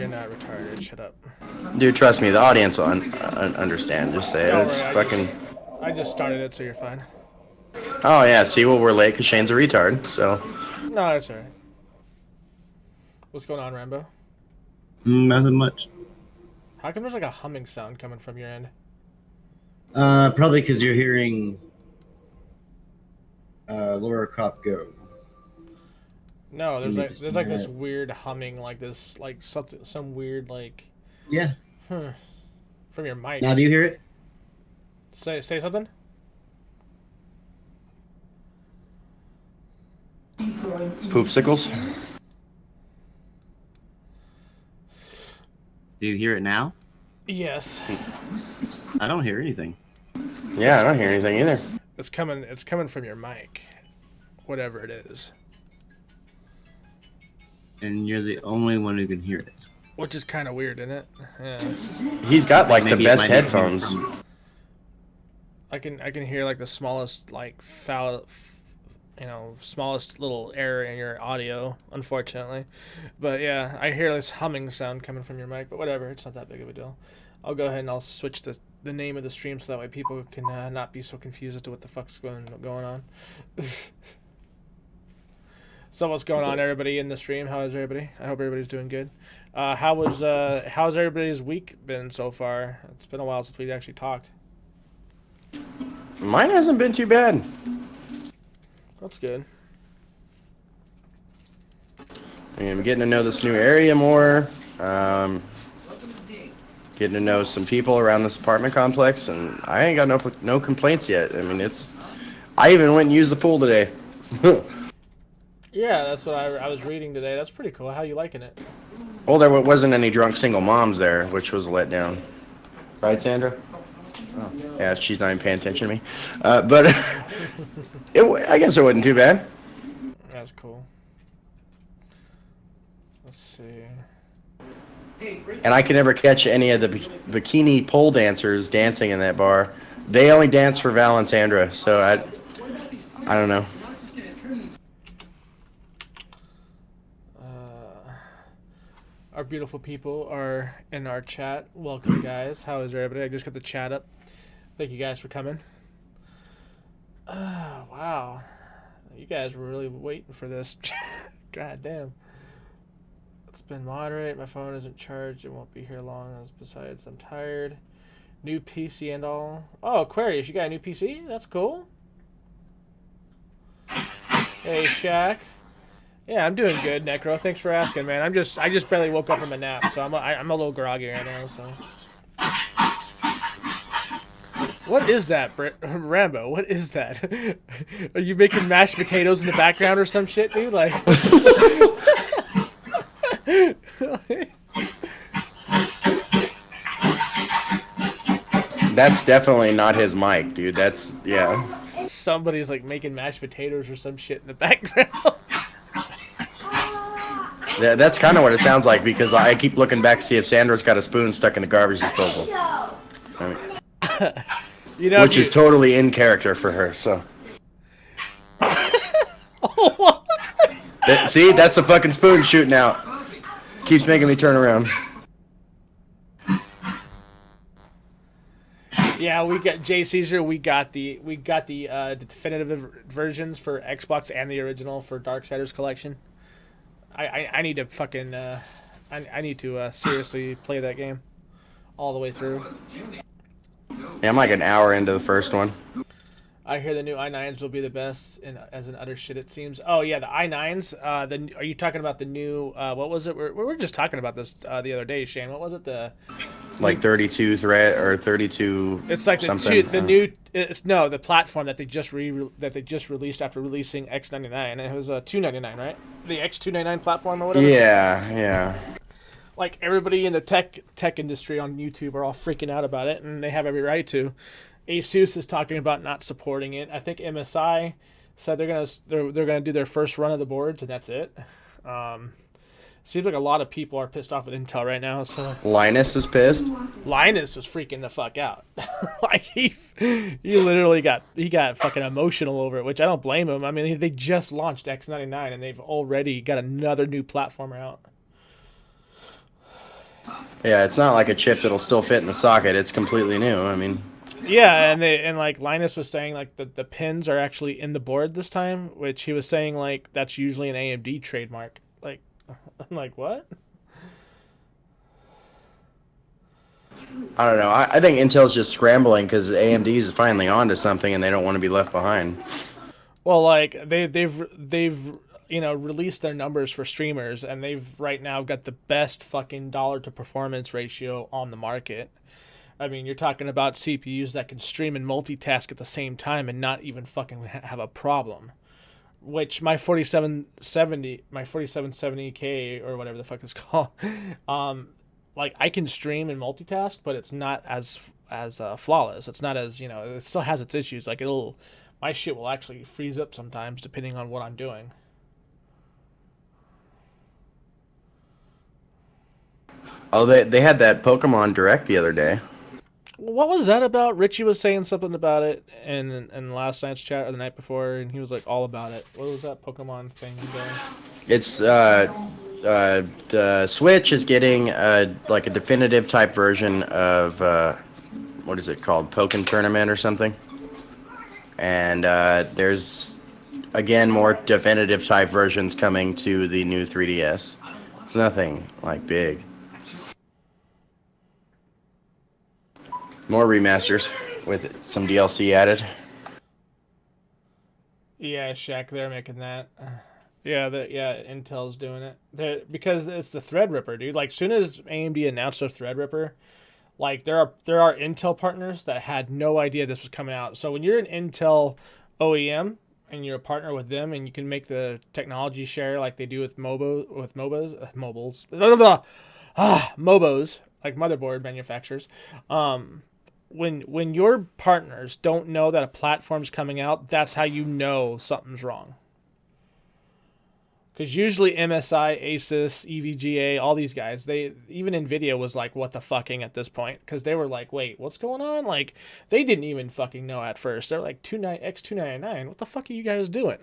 You're not retarded. Shut up. Dude, trust me, the audience will understand. Just say it. Don't It's worry, fucking... I just started it, so you're fine. Oh, yeah, see, well, we're late because Shane's a retard, so... No, it's alright. What's going on, Rambo? Nothing much. How come there's like a humming sound coming from your end? Probably because you're hearing Laura Croft go. No, there's like this weird humming, like this, like some weird like. Yeah. From your mic. Now do you hear it? Say something. Poopsicles? Do you hear it now? Yes. I don't hear anything. Yeah, I don't hear anything either. It's coming from your mic, whatever it is. And you're the only one who can hear it. Which is kind of weird, isn't it? Yeah. He's got like the best headphones. I can hear like the smallest like smallest little error in your audio, unfortunately. But yeah, I hear this humming sound coming from your mic. But whatever, it's not that big of a deal. I'll go ahead and I'll switch the name of the stream so that way people can not be so confused as to what the fuck's going on. So what's going on, everybody in the stream? How is everybody? I hope everybody's doing good. How's everybody's week been so far? It's been a while since we actually talked. Mine hasn't been too bad. That's good. I'm getting to know this new area more. Getting to know some people around this apartment complex, and I ain't got no complaints yet. I mean, I even went and used the pool today. Yeah, that's what I was reading today. That's pretty cool. How you liking it? Well, there wasn't any drunk single moms there, which was a letdown. Right, Sandra? Oh. Yeah, she's not even paying attention to me. But I guess it wasn't too bad. That's cool. Let's see. And I could never catch any of the bikini pole dancers dancing in that bar. They only dance for Val and Sandra, so I don't know. Our beautiful people are in our chat. Welcome, guys. How is everybody? I just got the chat up. Thank you guys for coming. Wow. You guys were really waiting for this. God damn. It's been moderate. My phone isn't charged. It won't be here long. Besides, I'm tired. New PC and all. Oh, Aquarius, you got a new PC? That's cool. Hey, Shaq. Yeah, I'm doing good, Necro. Thanks for asking, man. I just barely woke up from a nap, so I'm a little groggy right now. So, what is that, Rambo? What is that? Are you making mashed potatoes in the background or some shit, dude? Like, That's definitely not his mic, dude. Yeah. Somebody's like making mashed potatoes or some shit in the background. Yeah, that's kind of what it sounds like, because I keep looking back to see if Sandra's got a spoon stuck in the garbage disposal. Which is totally in character for her, so. See, that's the fucking spoon shooting out. Keeps making me turn around. Yeah, we got Jay Caesar. We got the definitive versions for Xbox and the original for Darksiders collection. I need to fucking I need to seriously play that game all the way through. Yeah, I'm like an hour into the first one. I hear the new i9s will be the best, as in utter shit it seems. Oh yeah, the i9s. Are you talking about the new? What was it? We were just talking about this the other day, Shane. What was it? Like 32 thread or 32. It's like the new. It's the platform that they just released after releasing X99. It was $299, right? The X299 platform or whatever. Yeah. Like everybody in the tech industry on YouTube are all freaking out about it, and they have every right to. Asus is talking about not supporting it. I think MSI said they're gonna do their first run of the boards, and that's it. Seems like a lot of people are pissed off with Intel right now. So Linus is pissed. Linus was freaking the fuck out. Like he literally got fucking emotional over it, which I don't blame him. I mean, they just launched X99 and they've already got another new platformer out. Yeah, it's not like a chip that'll still fit in the socket. It's completely new. I mean, Yeah, and like Linus was saying, like the pins are actually in the board this time, which he was saying like that's usually an AMD trademark. Like, I'm like, what? I don't know. I think Intel's just scrambling because AMD's finally onto something and they don't want to be left behind. Well, like they've released their numbers for streamers, and they've right now got the best fucking dollar to performance ratio on the market. I mean, you're talking about CPUs that can stream and multitask at the same time and not even fucking have a problem. Which my 4770K or whatever the fuck it's called, like I can stream and multitask, but it's not as flawless. It's not as it still has its issues. Like my shit will actually freeze up sometimes depending on what I'm doing. Oh, they had that Pokemon Direct the other day. What was that about? Richie was saying something about it in last night's chat or the night before, and he was like all about it. What was that Pokemon thing doing? It's the Switch is getting like a definitive type version of what is it called, Pokken Tournament or something, and there's again more definitive type versions coming to the new 3DS. It's nothing like big. More remasters with some DLC added. Yeah, Shaq, they're making that. Yeah, Intel's doing it. Because it's the Threadripper, dude. Like, soon as AMD announced their Threadripper, like there are Intel partners that had no idea this was coming out. So when you're an Intel OEM and you're a partner with them, and you can make the technology share like they do with MOBOs, MOBOs, like motherboard manufacturers. When your partners don't know that a platform's coming out, that's how you know something's wrong. Because usually MSI, Asus, EVGA, all these guys, even Nvidia was like, what the fucking at this point? Because they were like, wait, what's going on? Like, they didn't even fucking know at first. They're like, X299, what the fuck are you guys doing?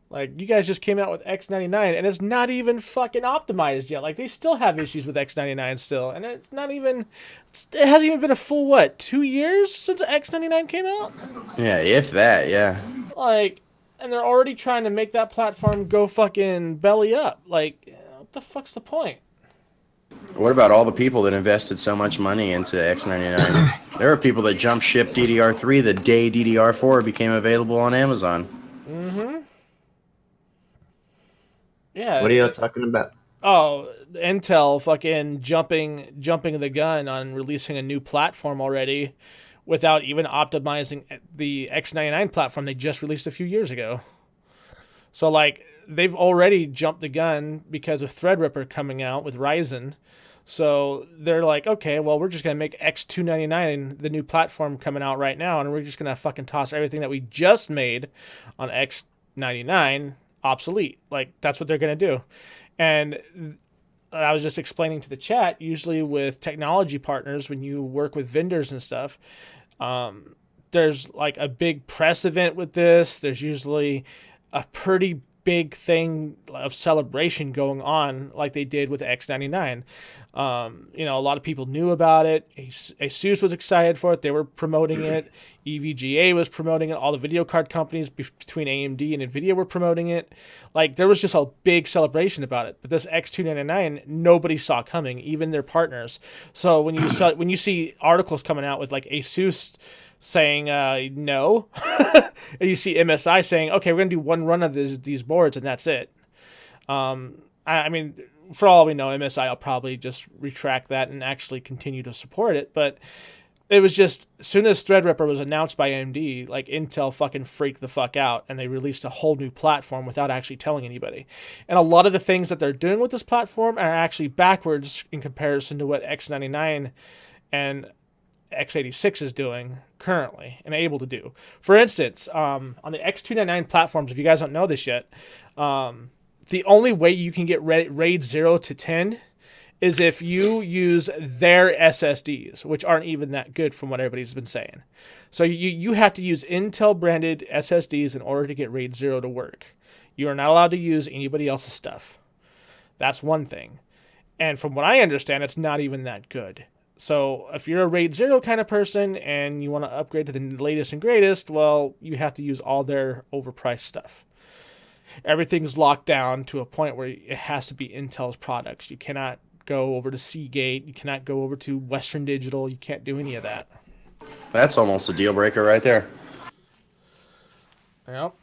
Like, you guys just came out with X99, and it's not even fucking optimized yet. Like, they still have issues with X99 still, and it hasn't even been a full, 2 years since X99 came out? Yeah, if that, yeah. Like, and they're already trying to make that platform go fucking belly up. Like, what the fuck's the point? What about all the people that invested so much money into X99? There are people that jumped ship DDR3 the day DDR4 became available on Amazon. Mm-hmm. Yeah. What are y'all talking about? Oh, Intel fucking jumping the gun on releasing a new platform already without even optimizing the X99 platform they just released a few years ago. So, like, they've already jumped the gun because of Threadripper coming out with Ryzen. So they're like, okay, well, we're just going to make X299 the new platform coming out right now, and we're just going to fucking toss everything that we just made on X99 obsolete. Like, that's what they're going to do. And I was just explaining to the chat, usually with technology partners, when you work with vendors and stuff, there's like a big press event with this. There's usually a pretty big thing of celebration going on like they did with X99. A lot of people knew about it. Asus was excited for it. They were promoting it. EVGA was promoting it. All the video card companies between AMD and NVIDIA were promoting it. Like, there was just a big celebration about it. But this X299, nobody saw coming, even their partners. So when you see articles coming out with like Asus saying no, and you see MSI saying, okay, we're going to do one run of these boards and that's it. I mean, for all we know, MSI will probably just retract that and actually continue to support it. But it was just, as soon as Threadripper was announced by AMD, like, Intel fucking freaked the fuck out, and they released a whole new platform without actually telling anybody. And a lot of the things that they're doing with this platform are actually backwards in comparison to what X99 and x86 is doing currently and able to do. For instance, on the X299 platforms, if you guys don't know this yet, the only way you can get RAID 0 to 10 is if you use their SSDs, which aren't even that good from what everybody's been saying. So you have to use Intel branded SSDs in order to get RAID 0 to work. You are not allowed to use anybody else's stuff. That's one thing. And from what I understand, it's not even that good. So if you're a RAID 0 kind of person and you want to upgrade to the latest and greatest, well, you have to use all their overpriced stuff. Everything's locked down to a point where it has to be Intel's products. You cannot go over to Seagate. You cannot go over to Western Digital. You can't do any of that. That's almost a deal breaker right there. Yep.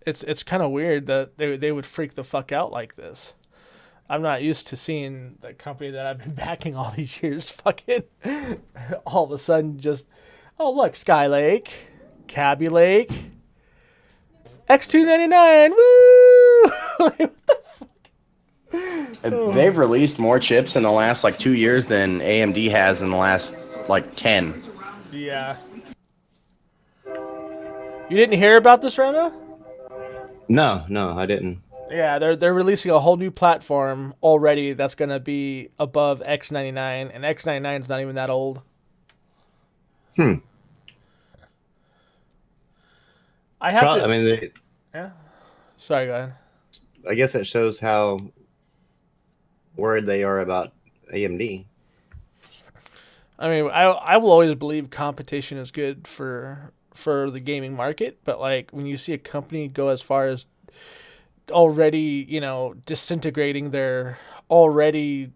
It's kind of weird that they would freak the fuck out like this. I'm not used to seeing the company that I've been backing all these years fucking all of a sudden just, oh look, Skylake, Cabby Lake, X299, woo! Like, what the fuck? They've released more chips in the last like 2 years than AMD has in the last like 10. Yeah. You didn't hear about this, Rama? No, I didn't. Yeah, they're releasing a whole new platform already that's gonna be above X99, and X99 is not even that old. I have to. I mean, Yeah. Sorry, go ahead. I guess that shows how worried they are about AMD. I mean, I will always believe competition is good for the gaming market, but like when you see a company go as far as already, disintegrating their already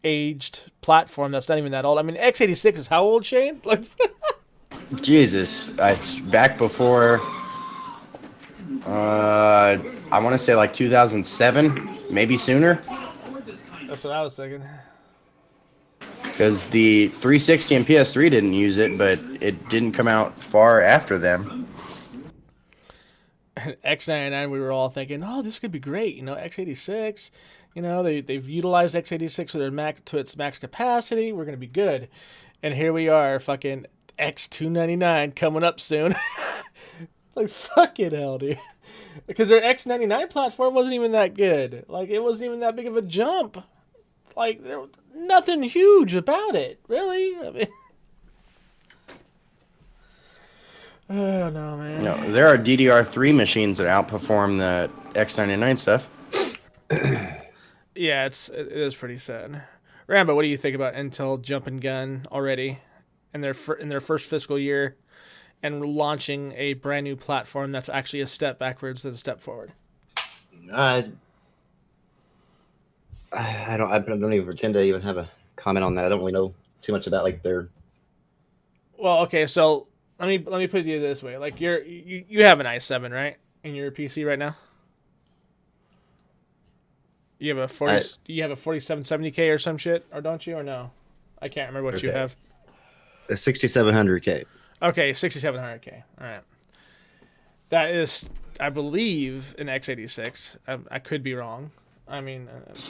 aged platform that's not even that old. I mean, x86 is how old, Shane? Like, Jesus, back before, I want to say like 2007, maybe sooner. that's what I was thinking. Because the 360 and PS3 didn't use it, but it didn't come out far after them. X99, we were all thinking, oh, this could be great. X86, they've utilized x86 to its max capacity. We're going to be good. And here we are, fucking X299 coming up soon. Like, fucking hell, dude. Because their X99 platform wasn't even that good. Like, it wasn't even that big of a jump. Like, there was nothing huge about it, really. I mean, oh, no, man. No, there are DDR3 machines that outperform the X99 stuff. Yeah, it is pretty sad. Rambo, what do you think about Intel jumping gun already in their first fiscal year and launching a brand new platform that's actually a step backwards than a step forward? I don't even pretend to even have a comment on that. I don't really know too much about like their. Well, okay, so let me put it to you this way: like you have an i7, right, in your PC right now? You have a 4770K or some shit, or don't you, or no? I can't remember what you have. A 6700K. Okay, 6700K. All right. That is, I believe, an x86. I could be wrong. I mean,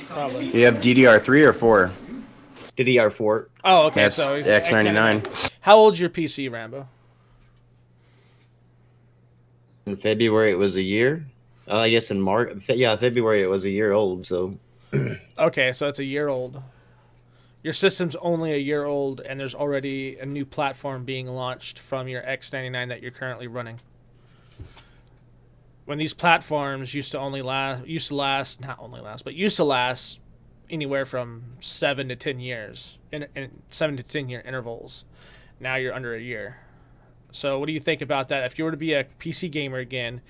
probably. You have DDR3 or 4? DDR4. Oh, okay. That's So X99. How old's your PC, Rambo? In February, it was a year. I guess in March. Yeah, February, it was a year old. So. Okay, so it's a year old. Your system's only a year old, and there's already a new platform being launched from your X99 that you're currently running. When these platforms used to last anywhere from 7 to 10 years in 7 to 10 year intervals. Now you're under a year. So what do you think about that? If you were to be a PC gamer again,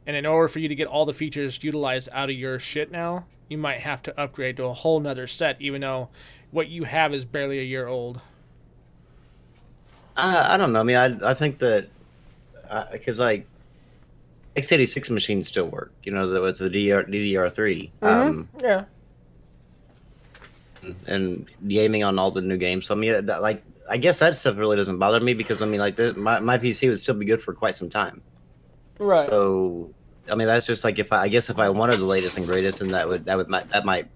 and in order for you to get all the features utilized out of your shit now, you might have to upgrade to a whole nother set, even though what you have is barely a year old. I don't know. I mean, I think that because like x86 machines still work. With the DDR3. Mm-hmm. Yeah. And gaming on all the new games. So I mean, I guess that stuff really doesn't bother me because I mean, like my PC would still be good for quite some time. Right. So I mean, that's just like if I wanted the latest and greatest, and that might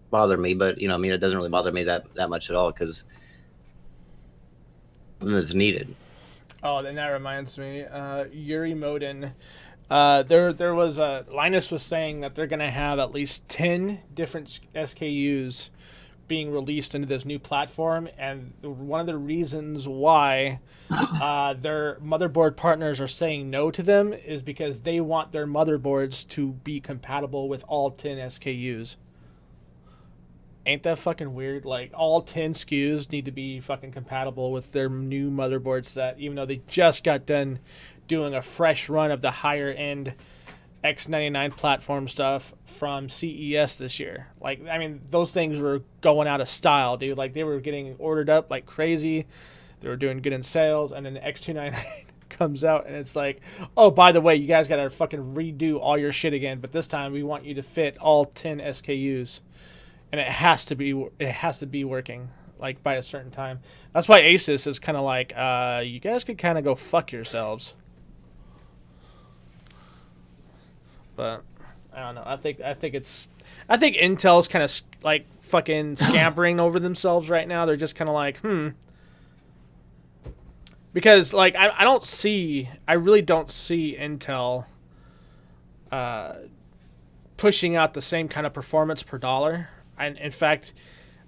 bother me. But I mean, it doesn't really bother me that much at all because it's needed. Oh, then that reminds me, Yuri Modin. There was Linus was saying that they're gonna have at least 10 different SKUs being released into this new platform, and one of the reasons why their motherboard partners are saying no to them is because they want their motherboards to be compatible with all 10 SKUs. Ain't that fucking weird? Like, all 10 SKUs need to be fucking compatible with their new motherboard set, even though they just got done doing a fresh run of the higher end X99 platform stuff from CES this year. Like, I mean, those things were going out of style, dude. Like, they were getting ordered up like crazy. They were doing good in sales, and then the X299 comes out, and it's like, oh, by the way, you guys gotta fucking redo all your shit again, but this time we want you to fit all 10 SKUs, and it has to be working like by a certain time. That's why Asus is kind of like, you guys could kind of go fuck yourselves. But I don't know. I think Intel's kind of like fucking scampering over themselves right now. They're just kind of like, because like I really don't see Intel pushing out the same kind of performance per dollar. And in fact,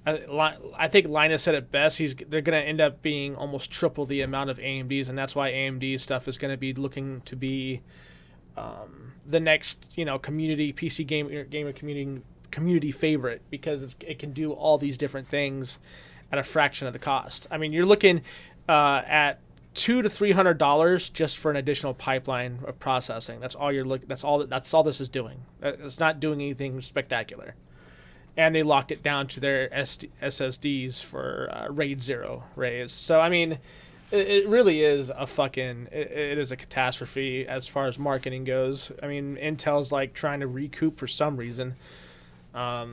I think Linus said it best. They're going to end up being almost triple the amount of AMDs, and that's why AMD stuff is going to be looking to be the next, community PC gamer community favorite, because it can do all these different things at a fraction of the cost. I mean, you're looking at $200 to $300 just for an additional pipeline of processing. That's all you're looking. That's all this is doing. It's not doing anything spectacular. And they locked it down to their SSDs for RAID 0 arrays. So I mean, it really is it is a catastrophe as far as marketing goes. I mean, Intel's like trying to recoup for some reason. I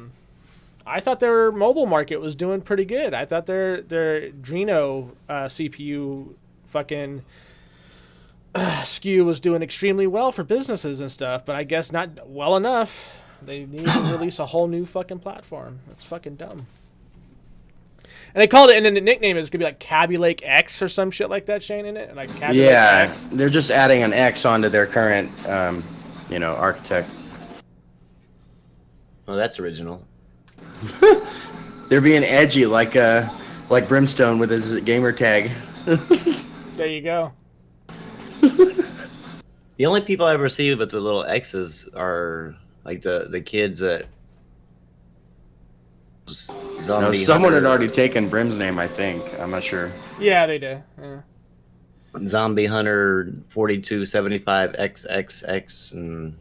thought their mobile market was doing pretty good. I thought their Adreno CPU fucking SKU was doing extremely well for businesses and stuff, but I guess not well enough. They need to release a whole new fucking platform. That's fucking dumb. And they called it, and then the nickname is gonna be like Kaby Lake X or some shit like that, Shane, in it. And like Kaby Lake X. They're just adding an X onto their current, architect. Oh, that's original. They're being edgy, like Brimstone with his gamer tag. There you go. The only people I ever see with the little X's are like the kids that. No, someone had already taken Brim's name, I think. I'm not sure. Yeah, they did. Yeah. Zombie Hunter 4275 XXX and.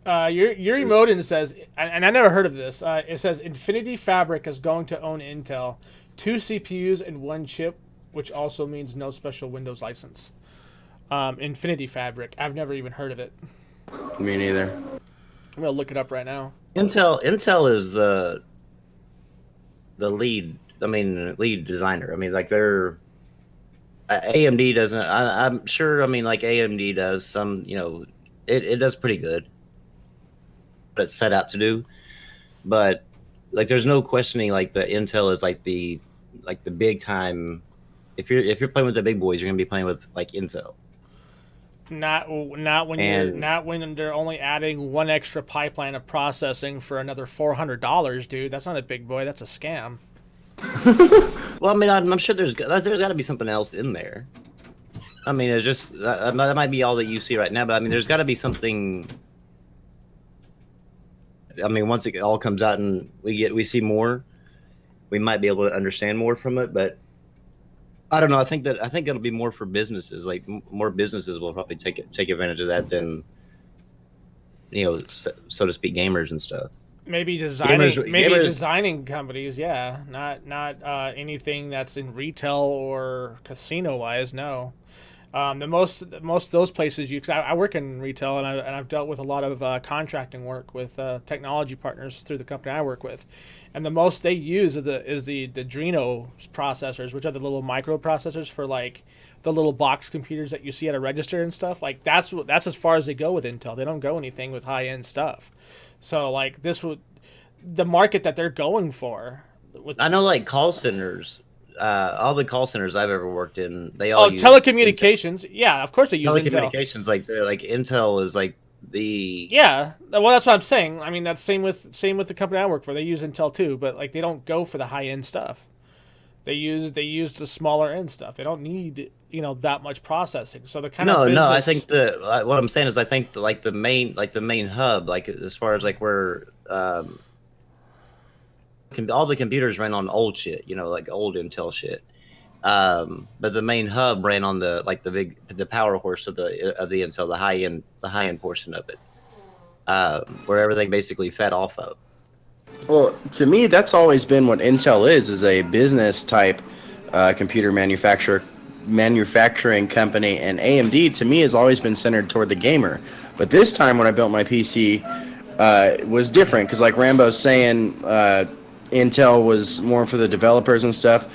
Your emotin says, and I never heard of this. It says Infinity Fabric is going to own Intel, 2 CPUs and 1 chip, which also means no special Windows license. Infinity Fabric. I've never even heard of it. Me neither. I'm gonna look it up right now. Intel is the lead. Lead designer. I mean, like they're AMD doesn't. I'm sure. I mean, like AMD does some. It does pretty good. What it's set out to do, but like there's no questioning. Like the Intel is like the big time. If you're playing with the big boys, you're gonna be playing with like Intel. Not when they're only adding 1 extra pipeline of processing for another $400, dude. That's not a big boy. That's a scam. Well, I mean, I'm sure there's got to be something else in there. I mean, it's just that might be all that you see right now, but I mean, there's got to be something. I mean, once it all comes out and we see more, we might be able to understand more from it, but. I don't know. I think it'll be more for businesses. Like more businesses will probably take advantage of that than, so to speak, gamers and stuff. Maybe designing companies. Yeah, not anything that's in retail or casino wise. No, the most of those places cause I work in retail and I've dealt with a lot of contracting work with technology partners through the company I work with. And the most they use is the Adreno processors, which are the little microprocessors for like the little box computers that you see at a register and stuff. Like that's as far as they go with Intel. They don't go anything with high end stuff. So like the market that they're going for. I know like call centers. All the call centers I've ever worked in, they all use telecommunications. Intel. Yeah, of course they use telecommunications. Intel. Like Intel is like the Yeah, well, that's what I'm saying. I mean, that's same with the company I work for. They use Intel too, but like they don't go for the high end stuff. They use the smaller end stuff. They don't need that much processing. So the kind of no. I business. think what I'm saying is I think the main hub, like as far as like where all the computers ran on old shit, like old Intel shit. But the main hub ran on the power horse of the Intel, the high end portion of it, where everything basically fed off of. Well, to me, that's always been what Intel is a business type computer manufacturing company, and AMD to me has always been centered toward the gamer. But this time when I built my PC, it was different because, like Rambo's saying, Intel was more for the developers and stuff.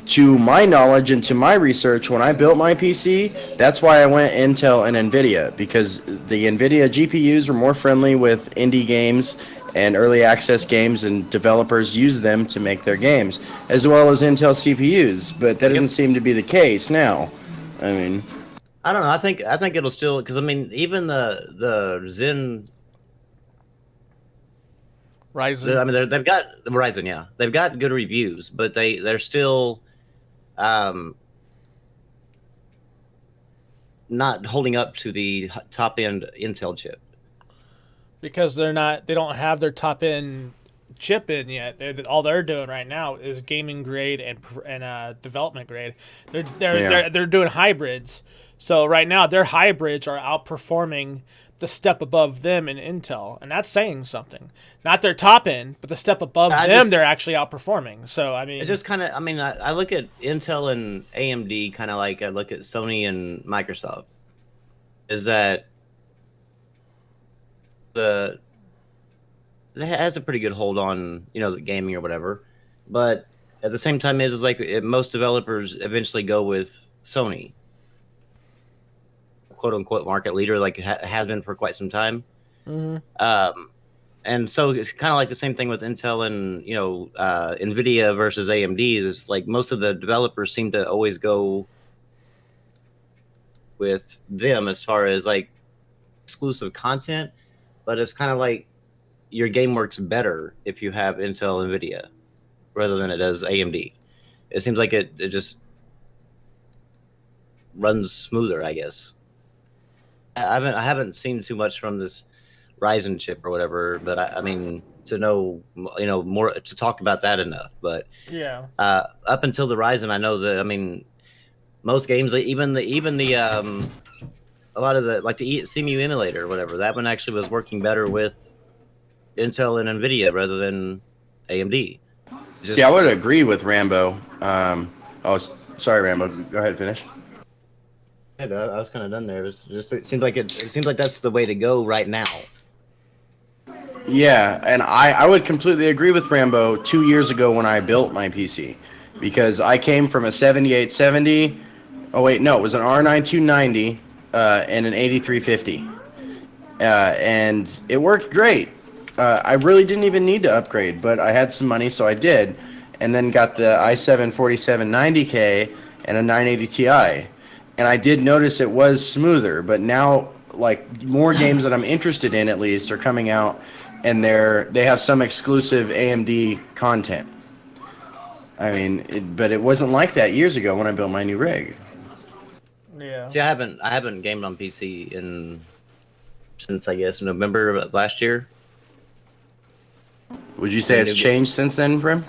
To my knowledge and to my research, when I built my PC, that's why I went Intel and NVIDIA, because the NVIDIA GPUs were more friendly with indie games and early access games, and developers use them to make their games, as well as Intel CPUs. But that doesn't seem to be the case now. I mean, I don't know. I think it'll still, because I mean, even the Zen. Ryzen. I mean, they've got Verizon, yeah, they've got good reviews, but they're still not holding up to the top end Intel chip. Because they don't have their top end chip in yet. All they're doing right now is gaming grade and development grade. They're doing hybrids. So right now their hybrids are outperforming the step above them in Intel, and that's saying something. Not their top end, but the step above them, they're actually outperforming. So I mean, it just kind of. I mean, I look at Intel and AMD kind of like I look at Sony and Microsoft. Is that it has a pretty good hold on the gaming or whatever, but at the same time is like most developers eventually go with Sony, quote unquote market leader, like has been for quite some time. And so it's kind of like the same thing with Intel and NVIDIA versus AMD. Is like most of the developers seem to always go with them as far as like exclusive content, but it's kind of like your game works better if you have Intel NVIDIA rather than it does AMD. It seems like it just runs smoother, I guess. I haven't seen too much from this Ryzen chip or whatever, but I mean to know more to talk about that enough. But yeah, up until the Ryzen, I know that I mean most games, even the a lot of the like the CMU emulator or whatever, that one actually was working better with Intel and NVIDIA rather than AMD. see, I would agree with Rambo. Sorry, Rambo. Go ahead, finish. Yeah, I was kind of done there. It seems like it seems like that's the way to go right now. Yeah, and I would completely agree with Rambo 2 years ago when I built my PC, because I came from a 7870. Oh wait, no, it was an R9 290 and an 8350, and it worked great. I really didn't even need to upgrade, but I had some money, so I did, and then got the i7 4790K and a 980 Ti, and I did notice it was smoother. But now, like, more games that I'm interested in at least are coming out, and they have some exclusive AMD content. I mean, but it wasn't like that years ago when I built my new rig. yeah. See, I haven't gamed on PC since I guess November of last year. Would you say it's changed since then, Brim?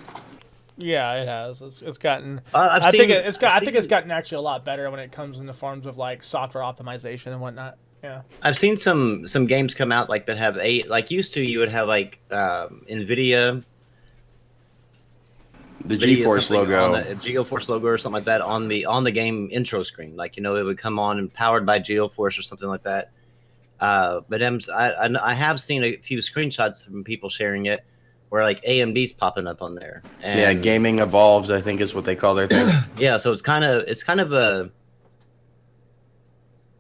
Yeah, it has. It's gotten. I think it's gotten actually a lot better when it comes in the forms of like software optimization and whatnot. Yeah. I've seen some games come out like that have like used to you would have like NVIDIA. The GeForce logo, GeForce logo or something like that on the game intro screen. Like it would come on and powered by GeForce or something like that. But I have seen a few screenshots from people sharing it where like AMD's popping up on there. And, yeah, Gaming Evolves, I think is what they call their thing. Yeah, so it's kind of a.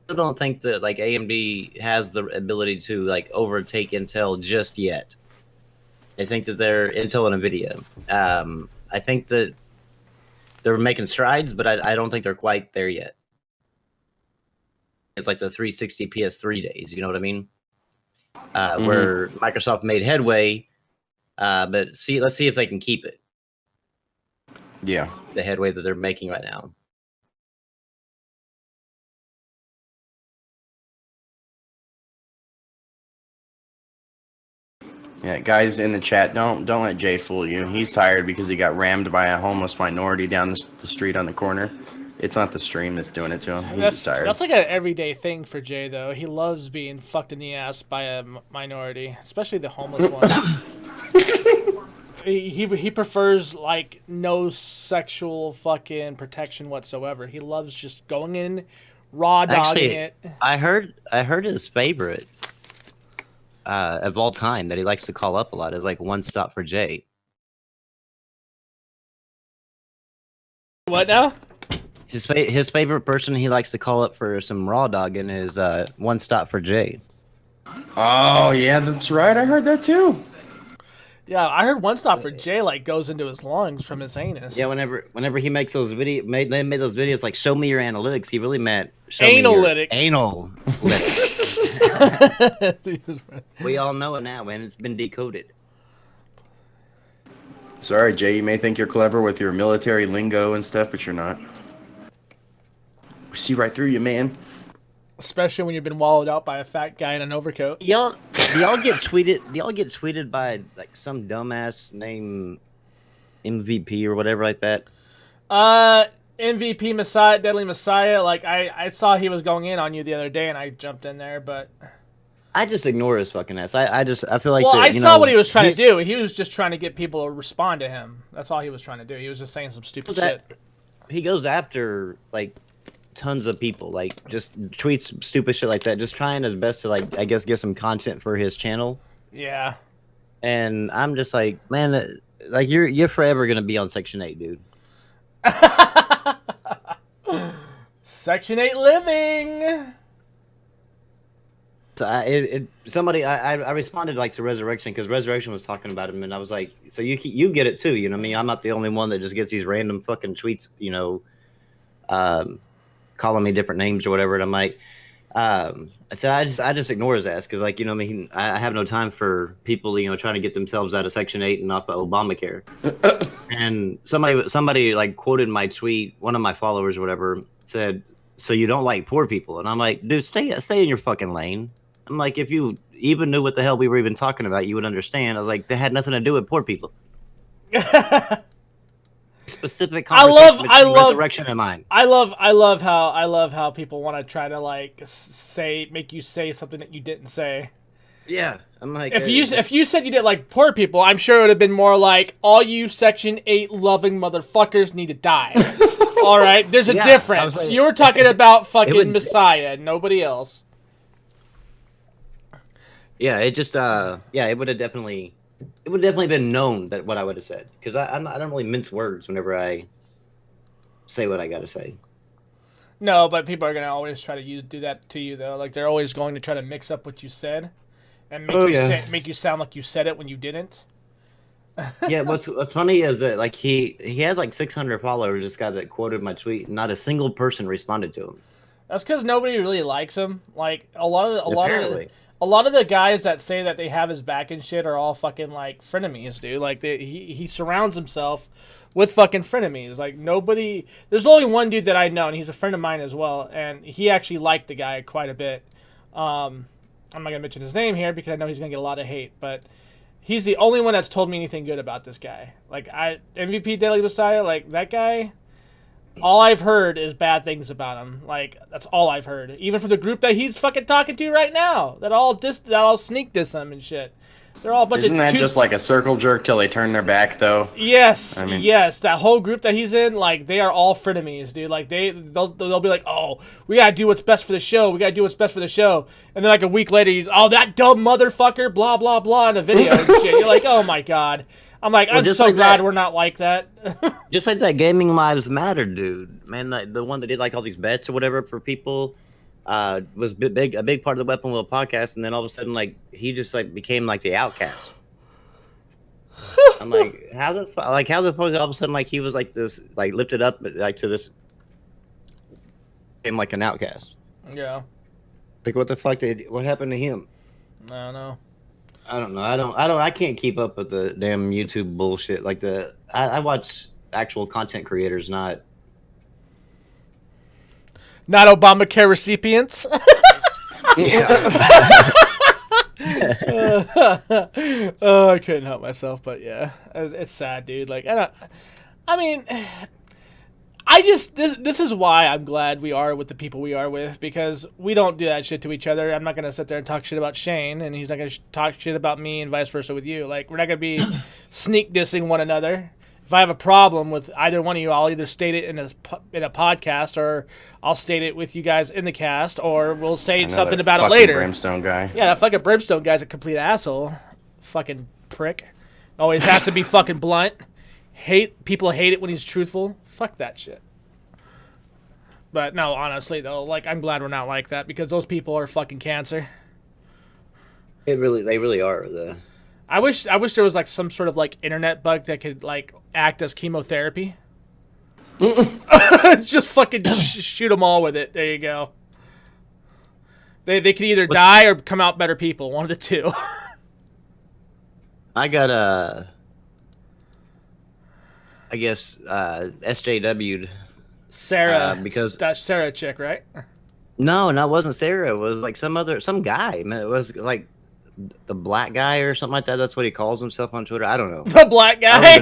I don't think that like AMD has the ability to like overtake Intel just yet. I think that they're Intel and NVIDIA. I think that they're making strides, but I don't think they're quite there yet. It's like the 360 PS3 days. You know what I mean? where Microsoft made headway. But let's see if they can keep it. Yeah. The headway that they're making right now. Yeah, guys in the chat, don't let Jay fool you. He's tired because he got rammed by a homeless minority down the street on the corner. It's not the stream that's doing it to him. He's just tired. That's like an everyday thing for Jay, though. He loves being fucked in the ass by a minority, especially the homeless ones. He prefers like no sexual fucking protection whatsoever. He loves just going in, raw dogging it. I heard his favorite of all time that he likes to call up a lot is like One Stop for Jay. What now? His favorite person he likes to call up for some raw dogging is One Stop for Jay. Oh yeah, that's right. I heard that too. Yeah, I heard One Stop for Jay like goes into his lungs from his anus. Yeah, whenever he makes those they made those videos like show me your analytics, he really meant analytics. Analytics. We all know it now, man. It's been decoded. Sorry, Jay. You may think you're clever with your military lingo and stuff, but you're not. We see right through you, man. Especially when you've been wallowed out by a fat guy in an overcoat. Do y'all get tweeted? Do y'all get tweeted by like some dumbass named MVP or whatever like that? MVP Messiah, Deadly Messiah. Like I saw he was going in on you the other day, and I jumped in there, but I just ignore his fucking ass. I feel like. Well, I saw what he was trying to do. He was just trying to get people to respond to him. That's all he was trying to do. He was just saying some stupid shit. He goes after like tons of people, like just tweets stupid shit like that, just trying his best to like I guess get some content for his channel. Yeah. And I'm just like, man, like you're forever gonna be on Section 8, dude. Section 8 living. So I responded like to Resurrection because Resurrection was talking about him, and I was like, so you get it too, you know what I mean? I'm not the only one that just gets these random fucking tweets, you know, calling me different names or whatever. And I'm like, I said I just ignore his ass because, like, you know, I mean, I have no time for people, you know, trying to get themselves out of Section 8 and off of Obamacare. And somebody like quoted my tweet. One of my followers or whatever said, "So you don't like poor people?" And I'm like, dude, stay in your fucking lane. I'm like, if you even knew what the hell we were even talking about, you would understand. I was like, that had nothing to do with poor people. Specific conversation between Resurrection and mine. I love how people want to try to like make you say something that you didn't say. Yeah, I'm like, if you said you didn't like poor people, I'm sure it would have been more like all you Section 8 loving motherfuckers need to die. All right, there's a difference. Like, you were talking about fucking Messiah, nobody else. Yeah, it just it would have definitely been known that what I would have said, because I don't really mince words whenever I say what I got to say. No, but people are gonna always try to do that to you though. Like they're always going to try to mix up what you said and make you sound like you said it when you didn't. Yeah, what's funny is that like he has like 600 followers. This guy that quoted my tweet, not a single person responded to him. That's because nobody really likes him. Like a lot of the guys that say that they have his back and shit are all fucking like frenemies, dude. Like he surrounds himself with fucking frenemies. Like nobody. There's only one dude that I know, and he's a friend of mine as well, and he actually liked the guy quite a bit. I'm not gonna mention his name here because I know he's gonna get a lot of hate, but he's the only one that's told me anything good about this guy. Like MVP Daily Messiah, like that guy. All I've heard is bad things about him. Like that's all I've heard. Even from the group that he's fucking talking to right now, that all sneak diss him and shit. They're all a bunch Isn't that just like a circle jerk till they turn their back though? Yes, yes. That whole group that he's in, like they are all frenemies, dude. Like they'll be like, oh, we gotta do what's best for the show. We gotta do what's best for the show. And then like a week later, that dumb motherfucker, blah blah blah, in a video and shit. You're like, oh my god. I'm like, I'm so glad we're not like that. Just like that Gaming Lives Matter dude, man, the one that did like all these bets or whatever for people, was a big part of the Weapon Wheel podcast, and then all of a sudden, like he just like became like the outcast. I'm like, how the fuck all of a sudden like he was like this, like lifted up like to this, became like an outcast. Yeah. Like what the fuck what happened to him? I don't know. I don't know. I can't keep up with the damn YouTube bullshit. Like I watch actual content creators, not. Not Obamacare recipients. Yeah. Oh, I couldn't help myself, but yeah, it's sad, dude. Like, I mean, this is why I'm glad we are with the people we are with, because we don't do that shit to each other. I'm not gonna sit there and talk shit about Shane, and he's not gonna talk shit about me, and vice versa with you. Like, we're not gonna be sneak dissing one another. If I have a problem with either one of you, I'll either state it in a podcast, or I'll state it with you guys in the cast, or we'll say something about it later. Brimstone guy. Yeah, that fucking Brimstone guy's a complete asshole. Fucking prick. Always has to be fucking blunt. People hate it when he's truthful. Fuck that shit. But no, honestly though, like, I'm glad we're not like that, because those people are fucking cancer. They really are. I wish there was like some sort of like internet bug that could like act as chemotherapy. Just fucking shoot them all with it. There you go. They could either die or come out better people. One of the two. I got I guess SJW'd Sarah, because that's Sarah chick, right? no, it wasn't Sarah. It was like some guy. Man, it was like the black guy or something like that. That's what he calls himself on Twitter. I don't know. The black guy. I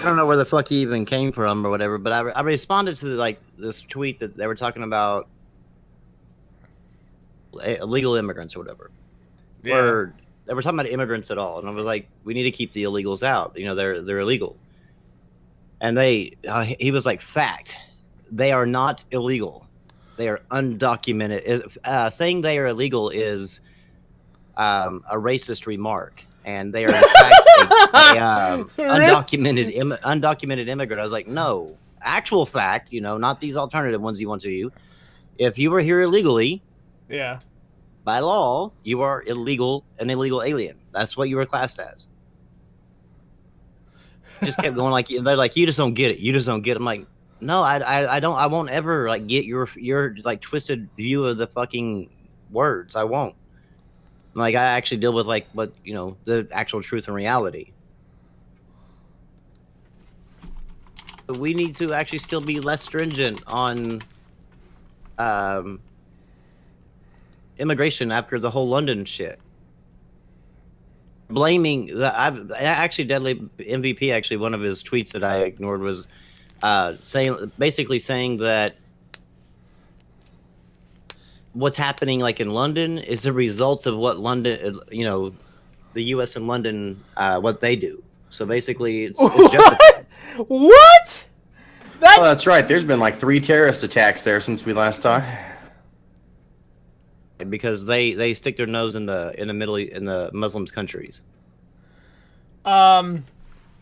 don't know where the fuck he even came from or whatever. But I responded to like this tweet that they were talking about illegal immigrants or whatever. Yeah. Or they were talking about immigrants at all, and I was like, we need to keep the illegals out. You know, they're illegal. And he was like, fact, they are not illegal. They are undocumented. Saying they are illegal is a racist remark, and they are in fact undocumented immigrant. I was like, no, actual fact, you know, not these alternative ones you want to use. If you were here illegally, Yeah. by law, you are an illegal alien. That's what you were classed as. Just kept going like they're like, you just don't get it. You just don't get it. I'm like, no, I don't. I won't ever like get your like twisted view of the fucking words. I won't. Like, I actually deal with like what, you know, the actual truth and reality. But we need to actually still be less stringent on immigration after the whole London shit. Blaming Deadly MVP, actually one of his tweets that I ignored was basically saying that what's happening like in London is the result of what London, you know, the U.S. and London, what they do. So basically, it's justified. What? Oh, that's right. There's been like 3 terrorist attacks there since we last talked. Because they stick their nose in the Muslims countries.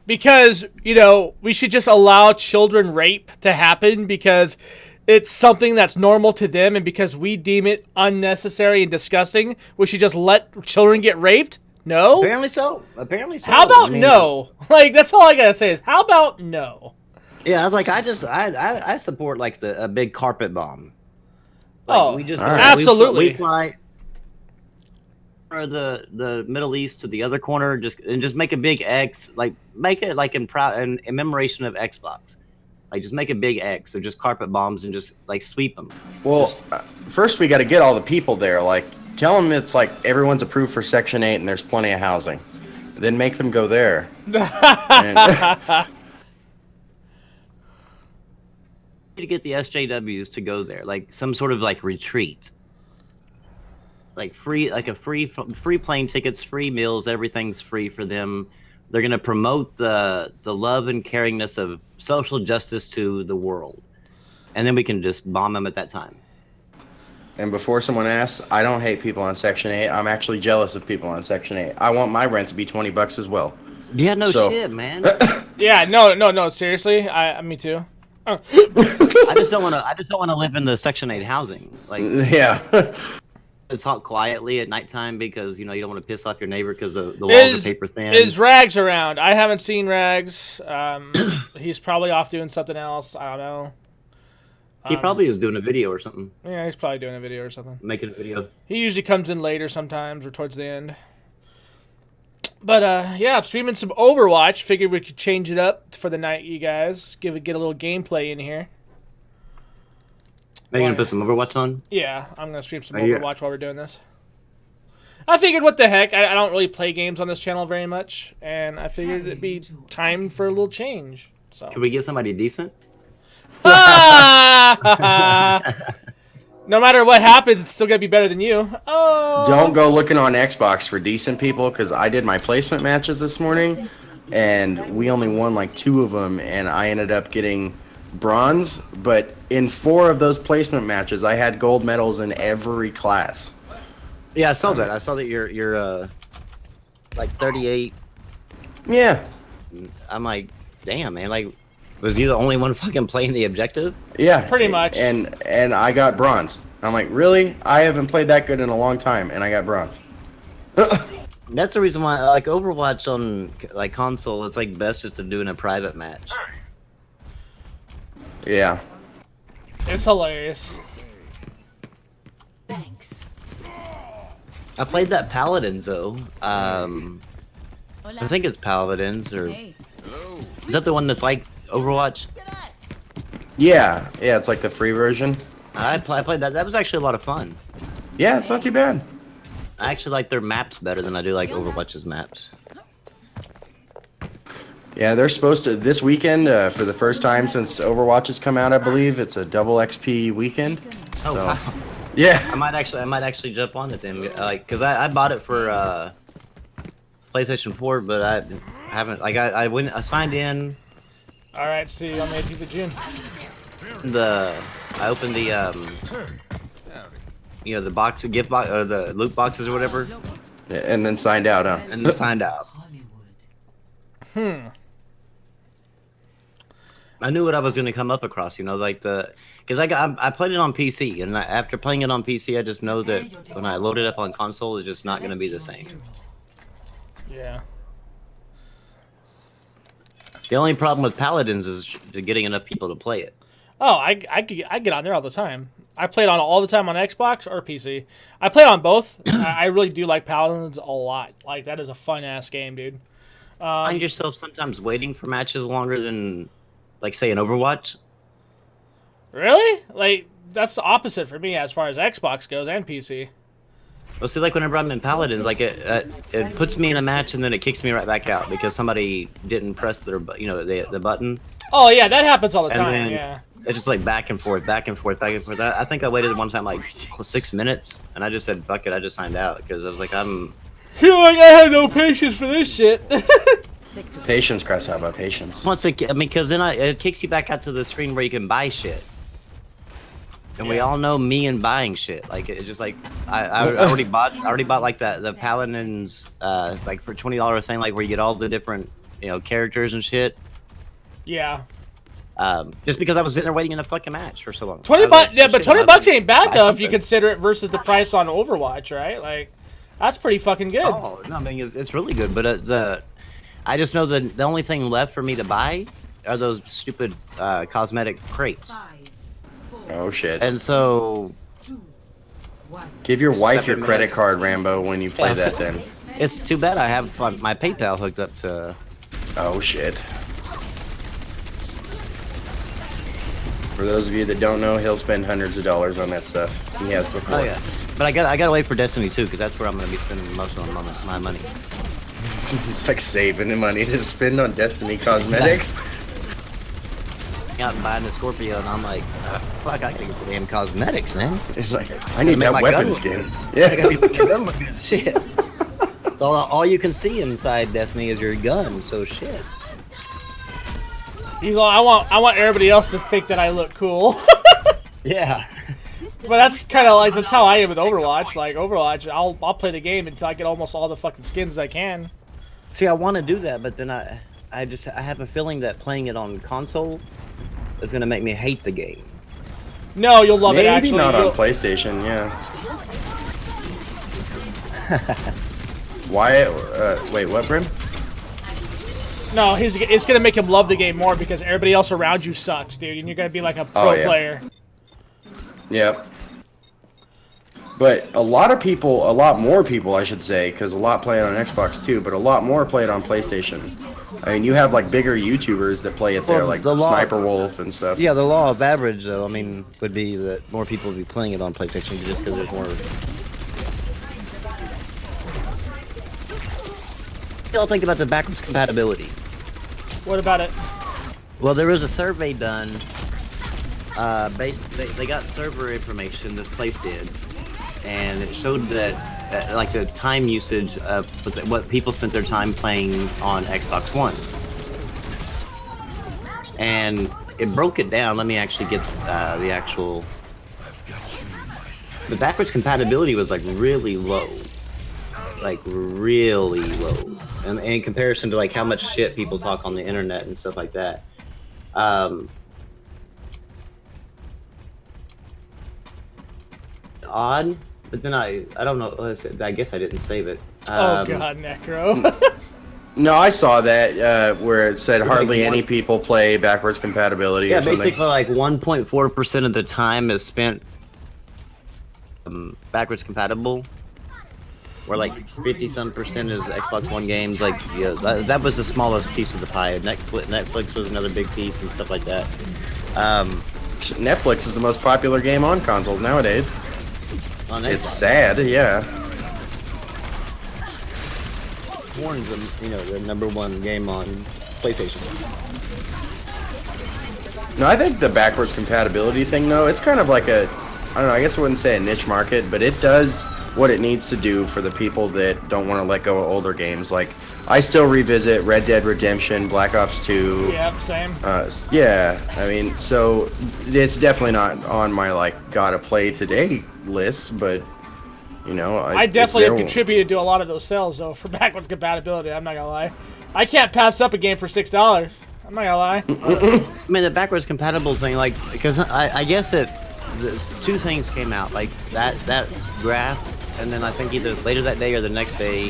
Because, you know, we should just allow children rape to happen because it's something that's normal to them, and because we deem it unnecessary and disgusting, we should just let children get raped? No? Apparently so. How about no? Like, that's all I gotta say is, how about no? Yeah, I was like, I support like a big carpet bomb. Like, Oh, we just absolutely. we fly the Middle East to the other corner, just make a big X, like make it like in commemoration of Xbox, like just make a big X, or just carpet bombs and just like sweep them. Well, first we got to get all the people there. Like, tell them it's like everyone's approved for Section 8 and there's plenty of housing. Then make them go there. To get the SJWs to go there, like some sort of like retreat, like free plane tickets, free meals, everything's free for them. They're gonna promote the love and caringness of social justice to the world, and then we can just bomb them at that time. And before someone asks, I don't hate people on Section 8. I'm actually jealous of people on Section 8. I want my rent to be $20 as well. Yeah, shit, man. Yeah, no, seriously, me too. I just don't want to live in the Section 8 housing. Like, yeah. To talk quietly at nighttime because, you know, you don't want to piss off your neighbor because the walls are paper thin. Is Rags around? I haven't seen Rags. He's probably off doing something else. I don't know. He probably is doing a video or something. Yeah, he's probably doing a video or something. Making a video. He usually comes in later sometimes or towards the end. But yeah, I'm streaming some Overwatch. Figured we could change it up for the night, you guys. Get a little gameplay in here. Are you gonna put some Overwatch on? Yeah, I'm gonna stream some Oh, yeah. Overwatch while we're doing this. I figured, what the heck? I don't really play games on this channel very much, and I figured it'd be time for a little change. So. Can we get somebody decent? No matter what happens, it's still gonna be better than you. Oh. Don't go looking on Xbox for decent people, because I did my placement matches this morning, and we only won like 2 of them, and I ended up getting bronze. But in 4 of those placement matches, I had gold medals in every class. Yeah, I saw that. I saw that you're like 38. Yeah. I'm like, damn, man. Like, was you the only one fucking playing the objective? Yeah. Pretty much. And I got bronze. I'm like, really? I haven't played that good in a long time, and I got bronze. That's the reason why I like Overwatch on like console. It's like best just to do in a private match. Yeah. It's hilarious. Thanks. I played that Paladins though. I think it's Paladins, or Hey. is that the one that's like Overwatch? Yeah. Yeah, it's like the free version. I played that. That was actually a lot of fun. Yeah, it's not too bad. I actually like their maps better than I do like Overwatch's maps. Yeah, they're supposed to, this weekend, for the first time since Overwatch has come out, I believe, it's a double XP weekend. Oh So, wow. yeah. I might actually jump on it then, like, cause I bought it for PlayStation 4, but I haven't. Like, I signed in. All right, see you on the 18th of June. I opened the you know, the box, gift box, or the loot boxes or whatever, And then signed out, huh? and then signed out. I knew what I was gonna come up across, you know, like because I played it on PC, and after playing it on PC, I just know that when I load it up on console, it's just not gonna be the same. Yeah. The only problem with Paladins is getting enough people to play it. Oh, I get on there all the time. I play it on all the time on Xbox or PC. I play it on both. I really do like Paladins a lot. Like, that is a fun ass game, dude. Find yourself sometimes waiting for matches longer than, like, say, an Overwatch. Really? Like, that's the opposite for me as far as Xbox goes and PC. Well, see, like whenever I'm in Paladins, like it puts me in a match and then it kicks me right back out because somebody didn't press their, the button. Oh yeah, that happens all the And time. then Yeah. it's just like back and forth, back and forth, back and forth. I think I waited one time like 6 minutes, and I just said, "Fuck it," I just signed out because I was like, You're like, I have no patience for this shit. Patience, Chris. How about patience? Once it, I mean, because then it kicks you back out to the screen where you can buy shit. And we Yeah. all know me and buying shit. Like, it's just like I already bought like the Paladins like for $20 thing, like where you get all the different characters and shit. Yeah. Just because I was sitting there waiting in a fucking match for so long. 20 I was bucks. like, Yeah, but shit, 20 I'll bucks ain't bad buy though if you something. consider it versus the price on Overwatch, right? Like, that's pretty fucking good. Oh no, I mean it's really good, but I just know the only thing left for me to buy are those stupid cosmetic crates. 5, 4, Oh shit. And so 2, 1. Give your wife your Separate credit minutes. card, Rambo, when you play that then. it's too bad I have my PayPal hooked up to. Oh shit. For those of you that don't know, he'll spend hundreds of dollars on that stuff. He has before. Oh yeah, but I gotta wait for Destiny 2 because that's where I'm gonna be spending most of my money. He's like saving money to spend on Destiny cosmetics. Out and buying a Scorpio, and I'm like, fuck, I can get the damn cosmetics, man. It's like, I need make that my weapon gun look skin. I gotta Yeah. make my gun look good. Shit. It's all you can see inside Destiny is your gun. So shit. You go, I want everybody else to think that I look cool. Yeah. But that's kind of like, that's how I am with Overwatch. Like, Overwatch, I'll play the game until I get almost all the fucking skins I can. See, I want to do that, but then I have a feeling that playing it on console is gonna make me hate the game. No, you'll love it Maybe actually. not on You'll- PlayStation, yeah. Why? Wait, what, Brim? No, it's gonna make him love the game more because everybody else around you sucks, dude, and you're gonna be like a pro Oh, yeah. player. Yep. But a lot more people, I should say, because a lot play it on Xbox too, but a lot more play it on PlayStation. I mean, you have like bigger YouTubers that play it there, Well, like the law- Sniper Wolf and stuff. Yeah, the law of average, though, I mean, would be that more people would be playing it on PlayStation just because there's more. What do y'all think about the backwards compatibility? What about it? Well, there was a survey done. They got server information that place did, and it showed that like the time usage of what people spent their time playing on Xbox One, and it broke it down. Let me actually get the actual. The backwards compatibility was like really low, and in comparison to like how much shit people talk on the internet and stuff like that. Odd, but then I don't know. I guess I didn't save it. Oh god, Necro. No, I saw that where it said hardly like any people play backwards compatibility. Yeah, or something. basically like 1.4% of the time is spent backwards compatible. Where like 50-some% is Xbox One games. Like yeah, that was the smallest piece of the pie. Netflix was another big piece and stuff like that. Netflix is the most popular game on consoles nowadays. On It's Xbox. sad, yeah. Porn's the number one game on PlayStation. No, I think the backwards compatibility thing, though, it's kind of like I don't know, I guess I wouldn't say a niche market, but it does what it needs to do for the people that don't want to let go of older games. Like, I still revisit Red Dead Redemption, Black Ops 2. Yep, same. Yeah, I mean, so it's definitely not on my, like, gotta play today list, but, you know. I definitely have contributed to a lot of those sales, though, for backwards compatibility. I'm not gonna lie. I can't pass up a game for $6. I'm not gonna lie. I mean, the backwards compatible thing, like, because I guess the two things came out, like that graph, and then I think either later that day or the next day,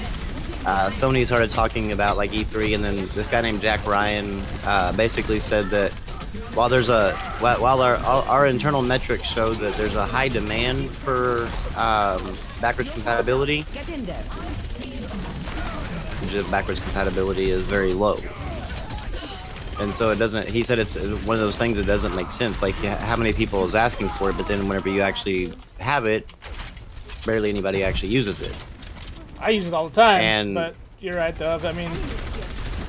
Sony started talking about like E3, and then this guy named Jack Ryan basically said that while our internal metrics show that there's a high demand for backwards compatibility, the backwards compatibility is very low. And so it doesn't. He said it's one of those things that doesn't make sense. Like how many people is asking for it, but then whenever you actually have it, barely anybody actually uses it. I use it all the time, And- but you're right, though. I mean,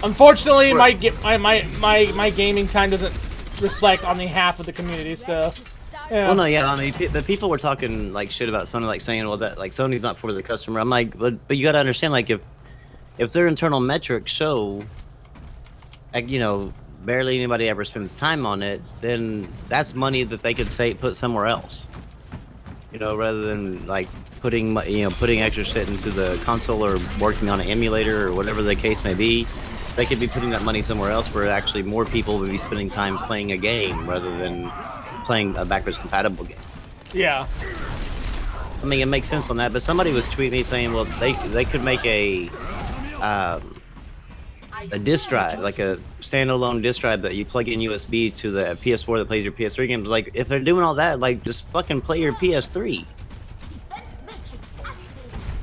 unfortunately, my gaming time doesn't reflect on the half of the community. So, yeah. Well, no, yeah. I mean, the people were talking like shit about Sony, like saying, well, that like Sony's not for the customer. I'm like, but you got to understand, like if their internal metrics show, like barely anybody ever spends time on it, then that's money that they could put somewhere else. Rather than like putting extra shit into the console or working on an emulator or whatever the case may be. They could be putting that money somewhere else where actually more people would be spending time playing a game rather than playing a backwards compatible game. Yeah. I mean, it makes sense on that, but somebody was tweeting me saying, well, they could make a disk drive, like a standalone disk drive that you plug in USB to the PS4 that plays your PS3 games. Like, if they're doing all that, like, just fucking play your PS3.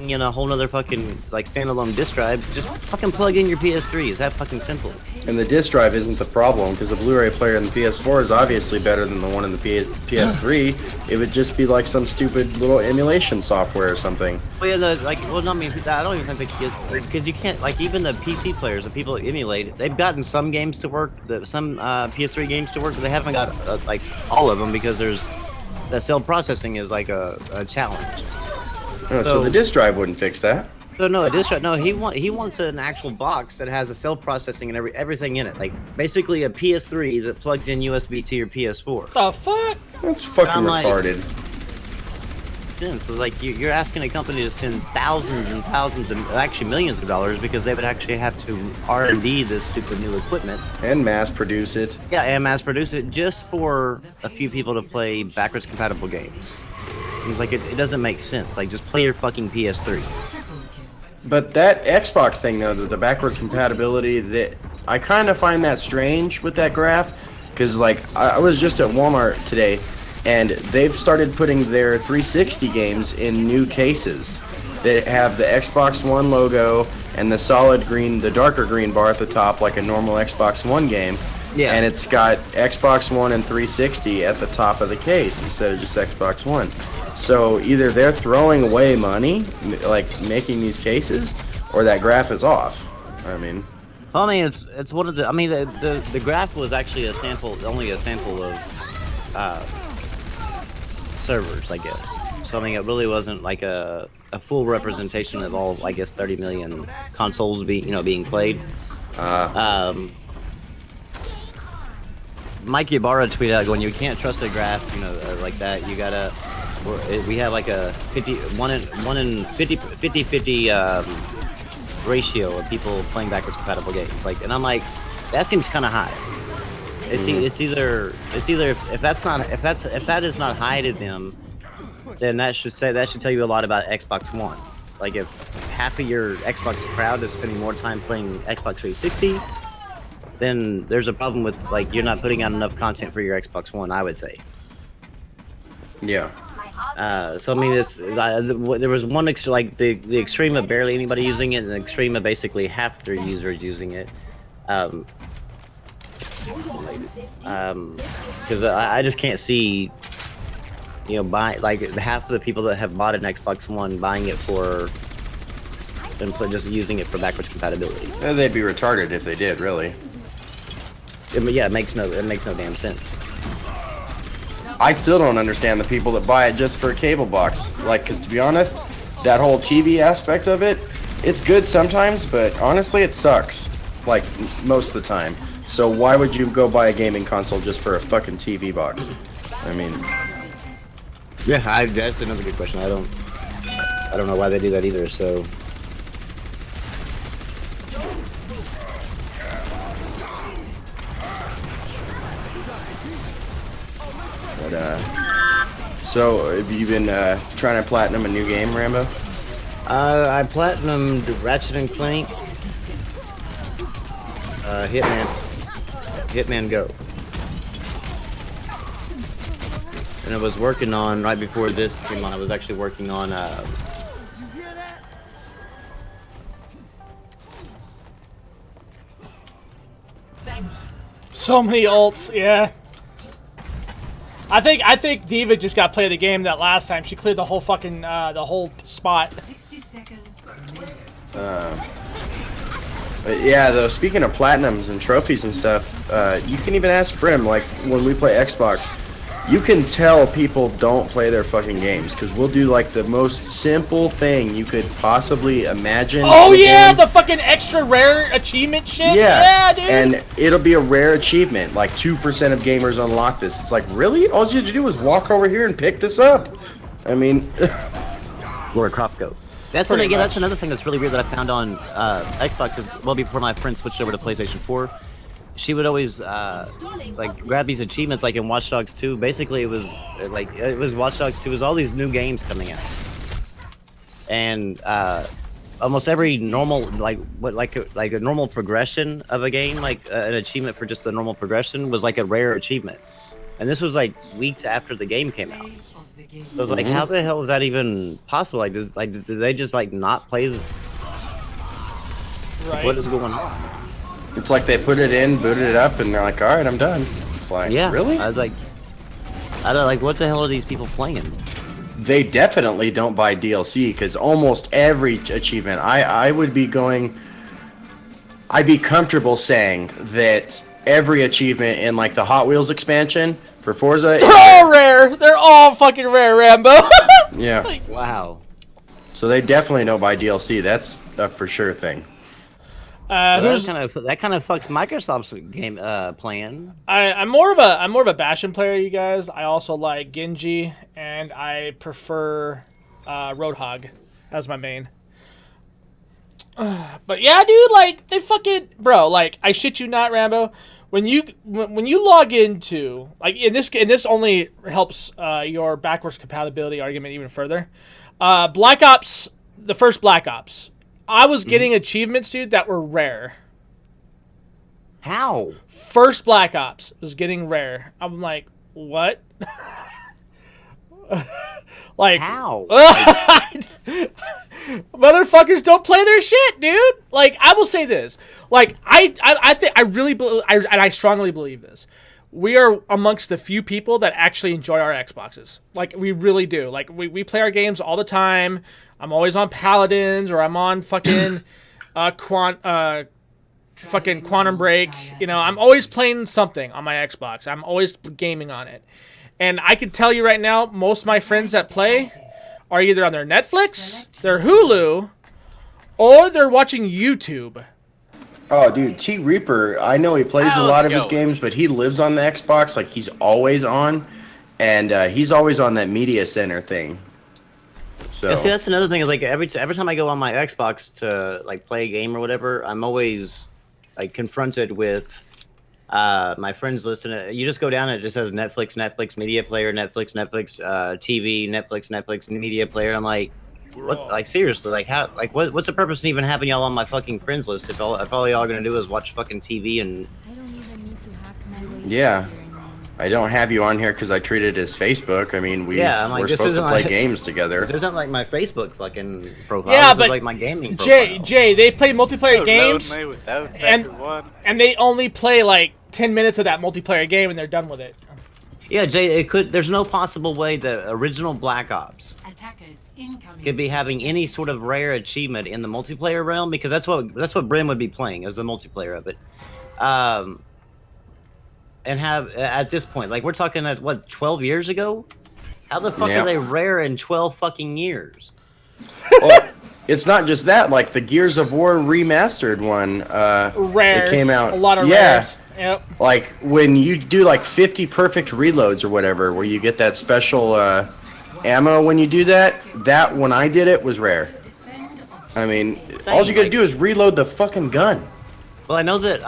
A whole nother fucking, like, standalone disk drive. Just fucking plug in your PS3. It's that fucking simple. And the disc drive isn't the problem, because the Blu-ray player in the PS4 is obviously better than the one in the PS3. It would just be like some stupid little emulation software or something. Well, yeah, I mean, I don't even think they get, because you can't, like, even the PC players, the people that emulate, they've gotten some games to work, some PS3 games to work, but they haven't got, like, all of them, because the cell processing is, like, a challenge. Oh, so the disc drive wouldn't fix that. So no, a disc drive. No, he wants an actual box that has a cell processing and everything in it. Like basically a PS3 that plugs in USB to your PS4. The fuck? That's fucking I'm like- retarded. So like you're asking a company to spend thousands and thousands and actually millions of dollars because they would actually have to R&D this stupid new equipment. And mass produce it. Yeah, and mass produce it just for a few people to play backwards compatible games. It's like it doesn't make sense. Like just play your fucking PS3. But that Xbox thing, though, the backwards compatibility, that I kind of find that strange with that graph, because like I was just at Walmart today, and they've started putting their 360 games in new cases that have the Xbox One logo and the solid green, the darker green bar at the top, like a normal Xbox One game. Yeah. And it's got Xbox One and 360 at the top of the case instead of just Xbox One. So either they're throwing away money, like making these cases, or that graph is off. I mean, Well, I mean, it's one of the. I mean, the graph was actually a sample, only a sample of servers, I guess. So I mean, it really wasn't like a full representation of all, I guess, 30 million consoles being played. Mike Ybarra tweeted out going, "You can't trust a graph, like that. You gotta. We have like a 1 in 50 ratio of people playing backwards compatible games. Like, and I'm like, that seems kind of high. It's either if that is not high to them, then that should tell you a lot about Xbox One. Like, if half of your Xbox crowd is spending more time playing Xbox 360, then there's a problem with, like, you're not putting out enough content for your Xbox One, I would say. yeah. So I mean, there was one the extreme of barely anybody using it, and the extreme of basically half their users using it. Because I just can't see, buy like half of the people that have bought an Xbox One buying it for and just using it for backwards compatibility. They'd be retarded if they did, really. It makes no damn sense. I still don't understand the people that buy it just for a cable box. Like, because to be honest, that whole TV aspect of it, it's good sometimes, but honestly, it sucks. Like, most of the time. So why would you go buy a gaming console just for a fucking TV box? I mean... Yeah, that's another good question. I don't know why they do that either, so... So, have you been trying to platinum a new game, Rambo? I platinumed Ratchet and Clank, Hitman Go, and I was working on right before this came on. I was actually working on So many ults, yeah. I think Diva just got play of the game that last time. She cleared the whole fucking the whole spot. 60 seconds. But yeah, though, speaking of platinums and trophies and stuff, you can even ask Brim, like, when we play Xbox, you can tell people don't play their fucking games, because we'll do, like, the most simple thing you could possibly imagine. Oh, yeah, the fucking extra rare achievement shit? Yeah, dude. and it'll be a rare achievement. Like, 2% of gamers unlock this. It's like, really? All you have to do is walk over here and pick this up. I mean... Laura Croft Go. That's another thing that's really weird that I found on Xbox is, well, before my friend switched over to PlayStation 4, she would always like grab these achievements, like in Watch Dogs 2. Basically, it was Watch Dogs 2. It was all these new games coming out, and almost every normal like a normal progression of a game, like an achievement for just the normal progression, was like a rare achievement. And this was like weeks after the game came out. So I was like, how the hell is that even possible? Like, do they just like not play? Right. What is going on? It's like they put it in, booted it up, and they're like, all right, I'm done. It's like, Yeah, really? I was like, what the hell are these people playing? They definitely don't buy DLC, because almost every achievement, I'd be comfortable saying that every achievement in like the Hot Wheels expansion for Forza is They're all rare. They're all fucking rare, Rambo. yeah. Wow. So they definitely don't buy DLC. That's a for sure thing. That kind of fucks Microsoft's game plan. I'm more of a Bastion player, you guys. I also like Genji, and I prefer Roadhog as my main. But yeah, dude, like they fucking like I shit you not, Rambo. When you log into and this only helps your backwards compatibility argument even further. Black Ops, the first Black Ops, I was getting achievements, dude, that were rare. How? First Black Ops was getting rare. I'm like, what? Like How? motherfuckers don't play their shit, dude. Like I will say this. Like I think I really believe, and I strongly believe this. We are amongst the few people that actually enjoy our Xboxes. Like we really do. Like we play our games all the time. I'm always on Paladins or I'm on fucking fucking Quantum Break. You know, I'm always playing something on my Xbox. I'm always gaming on it. And I can tell you right now, most of my friends that play are either on their Netflix, their Hulu, or they're watching YouTube. Oh, dude, T Reaper, I know he plays a lot of his games, but he lives on the Xbox. Like, he's always on. And he's always on that media center thing. So Yeah, see, that's another thing. Is like every time I go on my Xbox to like play a game or whatever, I'm always like confronted with my friends list. And you just go down and it just says Netflix media player, Netflix TV, Netflix media player. I'm like, what? Like seriously, like how? Like what's the purpose of even having y'all on my fucking friends list if all y'all gonna do is watch fucking TV and? I don't even need to hack my way Yeah. here anymore. I don't have you on here because I treat it as Facebook. I mean, we're I'm like, this supposed to isn't play like- games together. This isn't like my Facebook fucking profile. Yeah, This but is like my gaming profile. Jay, they play multiplayer games, Me without and- Vector 1. and they only play like 10 minutes of that multiplayer game, and they're done with it. Yeah, Jay, it could. There's no possible way that original Black Ops Attackers incoming. could be having any sort of rare achievement in the multiplayer realm because that's what Brim would be playing as the multiplayer of it. And have at this point, like we're talking at what 12 years ago? How the fuck Yeah. are they rare in 12 fucking years? Well, it's not just that. Like the Gears of War remastered one, Rares, it came out. a lot of yeah, rares. Yep. like when you do like 50 perfect reloads or whatever, where you get that special ammo when you do that. That when I did it was rare. I mean, all you gotta do is reload the fucking gun. Well, I know that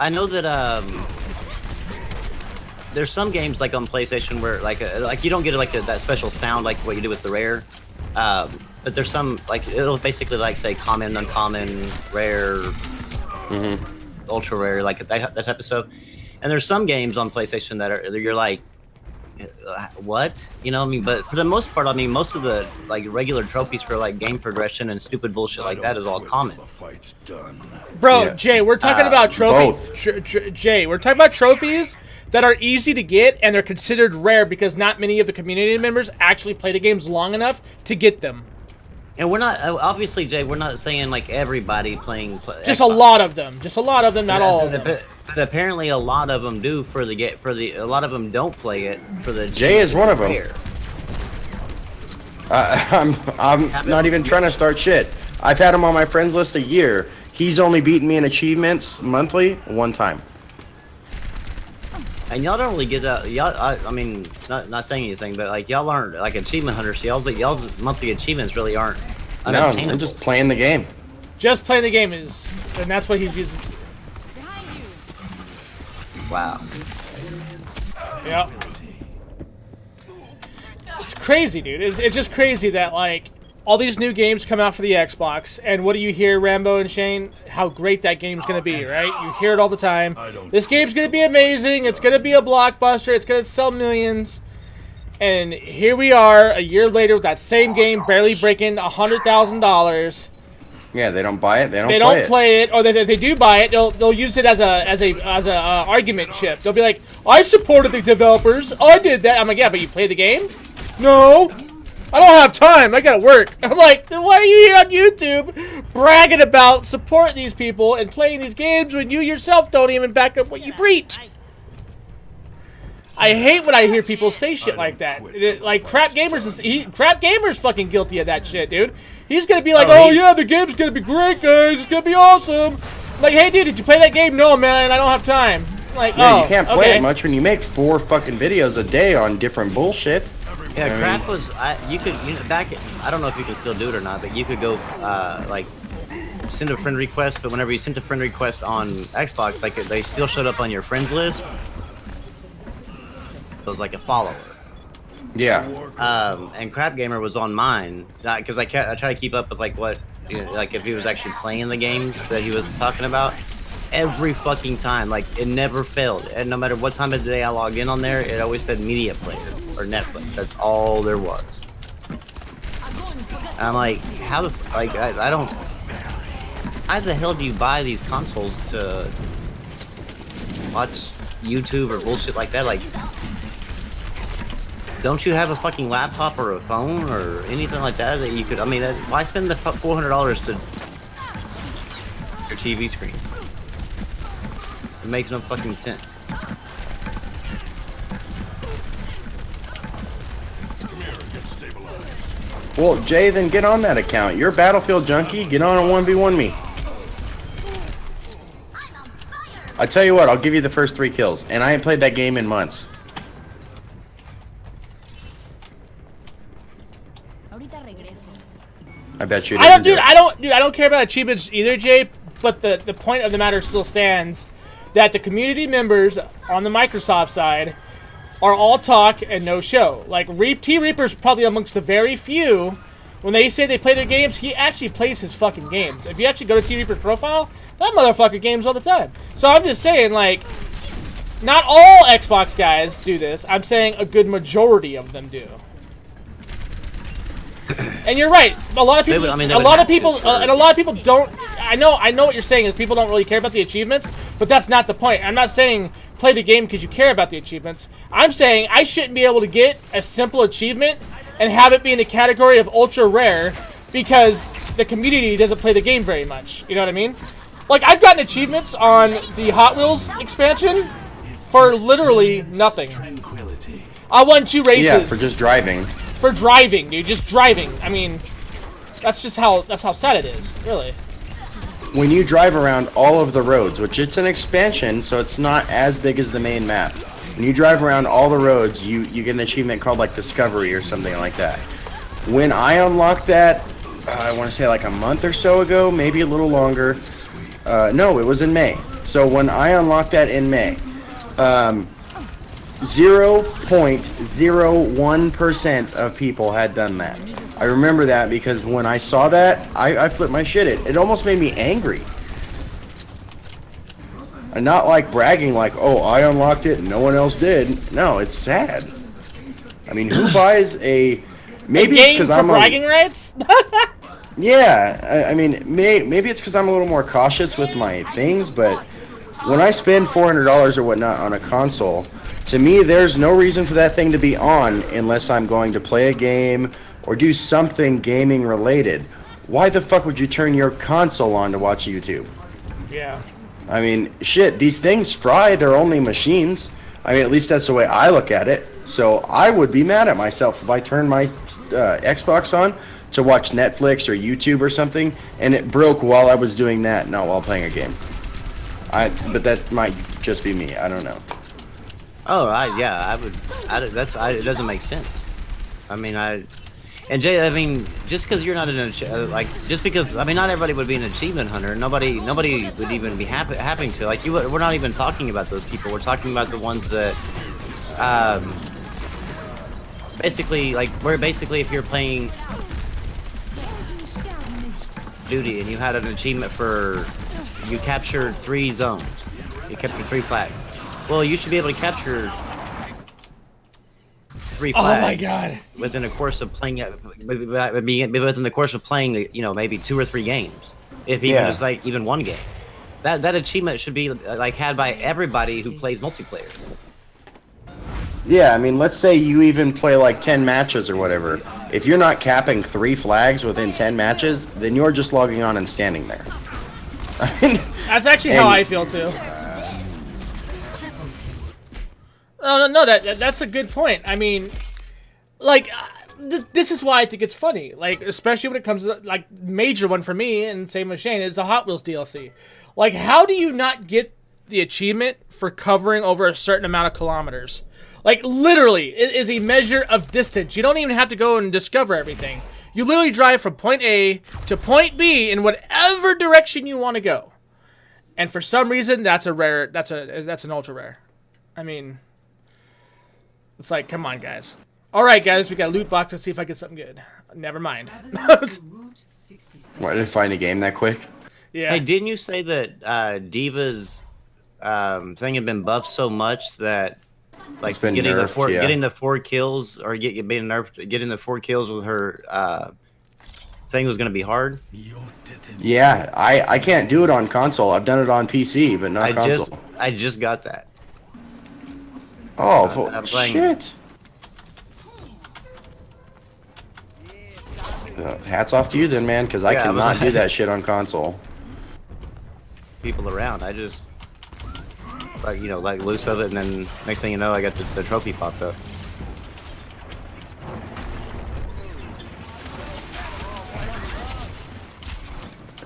there's some games like on PlayStation where like you don't get like that special sound like what you do with the rare. But there's some like it'll basically like say common, uncommon, rare, ultra rare, like that type of stuff. And there's some games on PlayStation that you're like, what? You know what I mean? But for the most part, I mean, most of the like regular trophies for like game progression and stupid bullshit like that is all common. Bro, Yeah. Jay, we're talking about trophies. Jay, we're talking about trophies that are easy to get and they're considered rare because not many of the community members actually play the games long enough to get them. And we're not obviously, Jay. We're not saying like everybody playing. Just Xbox. a lot of them. Just a lot of them, not all of them. But apparently, a lot of them do a lot of them don't play it for the. Jay is one of them. rare. I'm not even trying to start shit. I've had him on my friends list a year. He's only beaten me in achievements monthly one time. And y'all don't really get that. Y'all, I mean, not saying anything, but like y'all aren't like achievement hunters. So y'all's monthly achievements really aren't No, unobtainable. I'm just playing the game. Just playing the game is, and that's what he's using. Wow. Yeah. It's crazy, dude. It's just crazy that, like, all these new games come out for the Xbox, and what do you hear, Rambo and Shane? How great that game's going to be, right? You hear it all the time. This game's going to be amazing. It's going to be a blockbuster. It's going to sell millions. And here we are, a year later, with that same game barely breaking $100,000. Yeah, they don't buy it. They They don't don't play it, or if they do buy it, they'll use it as a argument chip. They'll be like, "I supported the developers. I did that." I'm like, "Yeah, but you play the game?" No, I don't have time. I gotta work. I'm like, then why are you here on YouTube bragging about supporting these people and playing these games when you yourself don't even back up what you preach? I hate when I hear people say shit like that. Like Crap Gamer's fucking guilty of that shit, dude. He's gonna be like, "Oh yeah, the game's gonna be great, guys. It's gonna be awesome." Like, hey, dude, did you play that game? No, man, I don't have time. Like, Yeah, oh, you can't play okay. it much when you make 4 fucking videos a day on different bullshit. Yeah, crap was. You could back it. I don't know if you can still do it or not, but you could go like send a friend request. But whenever you sent a friend request on Xbox, like they still showed up on your friends list. It was like a follower. Yeah. And Crap Gamer was on mine because I try to keep up with like what, like if he was actually playing the games that he was talking about. Every fucking time, like it never failed, and no matter what time of the day I logged in on there, it always said media player or Netflix. That's all there was. I'm like, how the like I don't. How the hell do you buy these consoles to watch YouTube or bullshit like that? Like, don't you have a fucking laptop or a phone or anything like that that you could? I mean, why spend the $400 to your TV screen? It makes no fucking sense. Well, Jay, then get on that account. You're a Battlefield junkie. Get on a 1v1 me. I tell you what, I'll give you the first 3 kills, and I ain't played that game in months. I bet you. I don't care about achievements either, Jay. But the point of the matter still stands that the community members on the Microsoft side are all talk and no show. Like T Reaper's probably amongst the very few. When they say they play their games, he actually plays his fucking games. If you actually go to T Reaper's profile, that motherfucker games all the time. So I'm just saying, like, not all Xbox guys do this. I'm saying a good majority of them do. And you're right. A lot of people, and a lot of people don't. I know what you're saying is people don't really care about the achievements, but that's not the point. I'm not saying play the game because you care about the achievements. I'm saying I shouldn't be able to get a simple achievement and have it be in the category of ultra rare because the community doesn't play the game very much. You know what I mean? Like, I've gotten achievements on the Hot Wheels expansion for literally nothing. I won 2 races. Yeah, for just driving. For driving, dude, just driving. I mean, that's how sad it is, really. When you drive around all of the roads, which it's an expansion, so it's not as big as the main map. When you drive around all the roads, you get an achievement called like Discovery or something like that. When I unlocked that, I want to say like a month or so ago, maybe a little longer. No, it was in May. So when I unlocked that in May, 0.01% of people had done that. I remember that because when I saw that, I flipped my shit. It almost made me angry. And not like bragging like, oh, I unlocked it and no one else did. No, it's sad. I mean, who buys a... Maybe it's because I'm bragging rights? Yeah, I mean, maybe it's because I'm a little more cautious with my things, but when I spend $400 or whatnot on a console, to me, there's no reason for that thing to be on unless I'm going to play a game or do something gaming related. Why the fuck would you turn your console on to watch YouTube? Yeah. I mean, shit, these things fry, they're only machines. I mean, at least that's the way I look at it. So I would be mad at myself if I turned my Xbox on to watch Netflix or YouTube or something, and it broke while I was doing that, not while playing a game. But that might just be me. I don't know. Oh, I would. It doesn't make sense. I mean, and Jay, I mean, just because you're not just because, I mean, not everybody would be an achievement hunter. Nobody would even be having to. Like, we're not even talking about those people. We're talking about the ones that, basically, if you're playing Duty and you had an achievement for, you captured 3 zones. You captured 3 flags. Well, you should be able to capture 3 flags. Oh my god! Within the course of playing, within the course of playing, maybe 2 or 3 games, if even just like even 1 game. That achievement should be like had by everybody who plays multiplayer. Yeah, I mean, let's say you even play like 10 matches or whatever. If you're not capping 3 flags within 10 matches, then you're just logging on and standing there. That's actually how I feel too. No, that's a good point. I mean, like, this is why I think it's funny. Like, especially when it comes to, like, major one for me, and same with Shane, is the Hot Wheels DLC. Like, how do you not get the achievement for covering over a certain amount of kilometers? Like, literally, it is a measure of distance. You don't even have to go and discover everything. You literally drive from point A to point B in whatever direction you want to go. And for some reason, that's an ultra rare. I mean, it's like, come on, guys. All right, guys, we got a loot box. Let's see if I get something good. Never mind. Why did I find a game that quick? Yeah. Hey, didn't you say that Diva's thing had been buffed so much that, like, getting nerfed, getting the 4 kills or getting the 4 kills with her thing was gonna be hard. Yeah, I can't do it on console. I've done it on PC, but not console. I just got that. Oh, I'm playing- shit. Hats off to you then, man, because I Yeah, I was- cannot do that shit on console. People around. I just like like loose of it, and then next thing you know, I got the trophy popped up.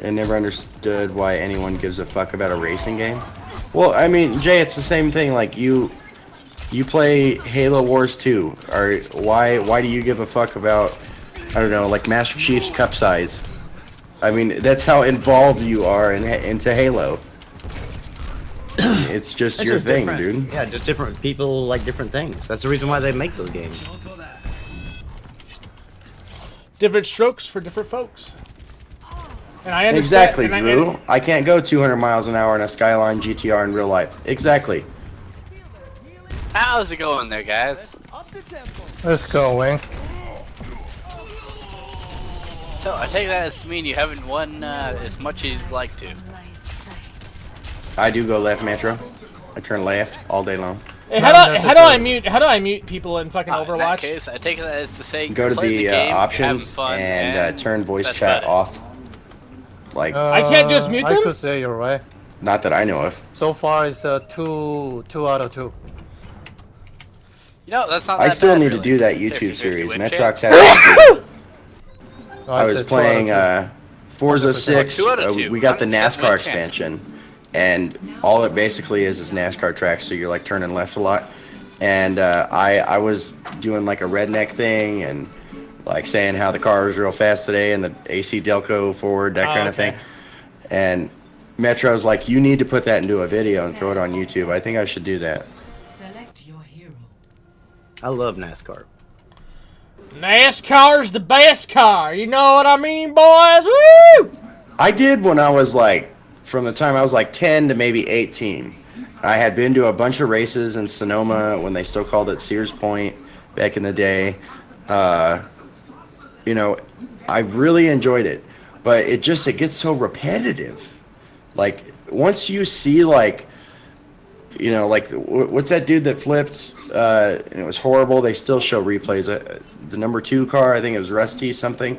I never understood why anyone gives a fuck about a racing game. Well, I mean, Jay, it's the same thing. Like you play Halo Wars 2, or why do you give a fuck about, I don't know, like Master Chief's cup size? I mean, that's how involved you are into Halo. It's just your thing, different. dude. Yeah, just different people like different things. That's the reason why they make those games. Different strokes for different folks. And I understand. Exactly, and Drew. I can't go 200 miles an hour in a Skyline GTR in real life. Exactly. How's it going there, guys? Let's go, Wing. So I take that as to mean you haven't won as much as you'd like to. I do go left, Metro. I turn left all day long. Hey, Not how do I necessarily. How do I mute people in fucking In that Overwatch? case, I take that as to say Go to play the game, options having fun, and turn voice that's chat about it. off. Like, I can't just mute I them? could say you're right. not that I know of. So far, it's two out of 2. You know, that's not I that still bad, need to really. do that 50-50 YouTube series. win Metrox chance. has. No, I was said 2 playing out of Forza 100%. 6. 2 out of 2. We got the 100% NASCAR win expansion, and all it basically is NASCAR tracks. So you're like turning left a lot, and I was doing like a redneck thing and like saying how the car was real fast today and the AC Delco forward, that kind of okay. thing. And Metro's like, you need to put that into a video and throw it on YouTube. I think I should do that. Select your hero. I love NASCAR. NASCAR's the best car. You know what I mean, boys? Woo! I did when I was like, from the time I was like 10 to maybe 18. I had been to a bunch of races in Sonoma when they still called it Sears Point back in the day. You know, I really enjoyed it, but it gets so repetitive. Like once you see like, you know, like what's that dude that flipped? And it was horrible. They still show replays. The number 2 car, I think it was Rusty something.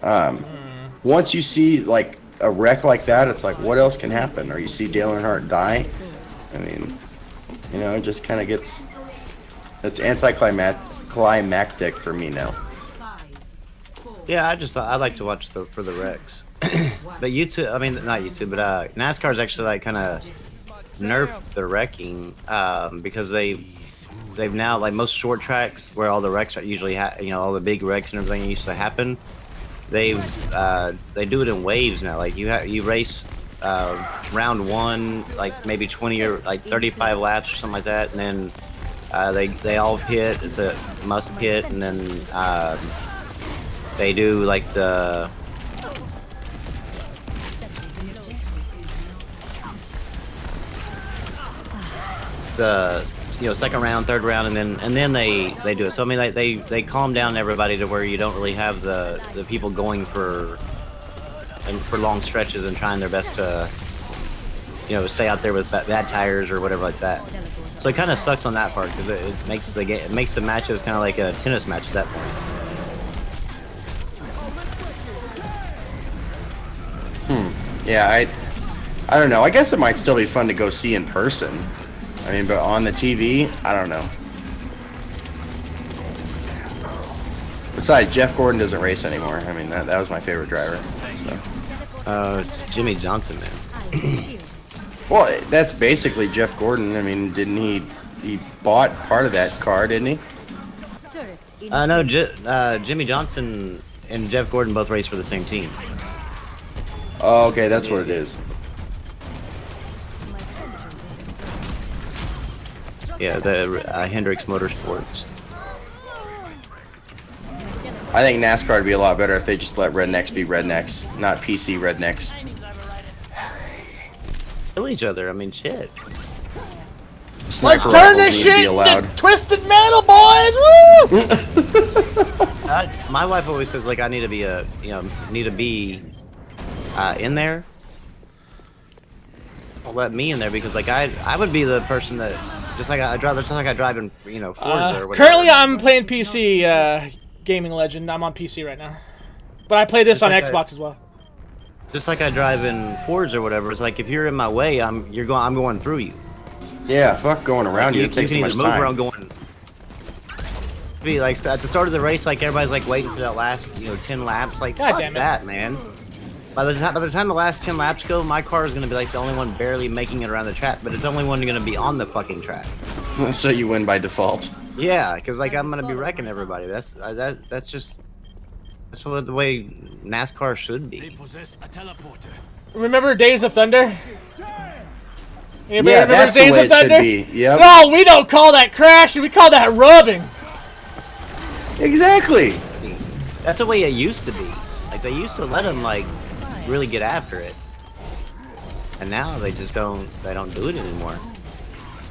Once you see like a wreck like that, it's like, what else can happen? Or you see Dale Earnhardt die. I mean, you know, it just kind of gets. It's anticlimactic for me now. 5, 4, Yeah, I like to watch for the wrecks. But YouTube, I mean not YouTube, but NASCAR's actually like kind of nerfed the wrecking because they've now like most short tracks where all the wrecks are usually all the big wrecks and everything used to happen. They do it in waves now. Like you race round 1 like maybe 20 or like 35 laps or something like that, and then they all pit. It's a must pit, and then they do like the second round, third round, and then they do it. So I mean they calm down everybody to where you don't really have the people going for long stretches and trying their best to stay out there with bad tires or whatever like that. So it kind of sucks on that part because it makes the matches kind of like a tennis match at that point. Yeah, I don't know. I guess it might still be fun to go see in person. I mean, but on the TV, I don't know. Besides, Jeff Gordon doesn't race anymore. I mean, that was my favorite driver. So. It's Jimmy Johnson, man. Well, that's basically Jeff Gordon. I mean, didn't he bought part of that car, didn't he? No, Jimmy Johnson and Jeff Gordon both race for the same team. Oh, okay, that's what it is. Yeah, the Hendrix Motorsports. I think NASCAR would be a lot better if they just let rednecks be rednecks, not PC rednecks. Kill each other. I mean, shit. Let's Sniper turn rifles this need to shit be allowed. into twisted metal, boys! Woo! My wife always says like I need to be in there. Well, let me in there because like I would be the person that just like I drive in Forza or whatever. Currently, I'm playing PC Gaming Legend. I'm on PC right now, but I play this Just on like Xbox as well. Just like I drive in Forza or whatever. It's like if you're in my way, I'm going through you. Yeah, fuck going around you. It takes you too can much either move time. around going. Be like at the start of the race, like everybody's like waiting for that last 10 laps. Like God fuck damn it. that, man. By the time the last 10 laps go, my car is gonna be like the only one barely making it around the track, but it's the only one gonna be on the fucking track. So you win by default. Yeah, because like I'm gonna be wrecking everybody. That's just what the way NASCAR should be. Remember Days of Thunder? Anybody Yeah, remember that's the Days way of it should Thunder? be. Yep. No, we don't call that crashing. We call that rubbing. Exactly. That's the way it used to be. Like they used to let them like really get after it, and now they just don't. They don't do it anymore.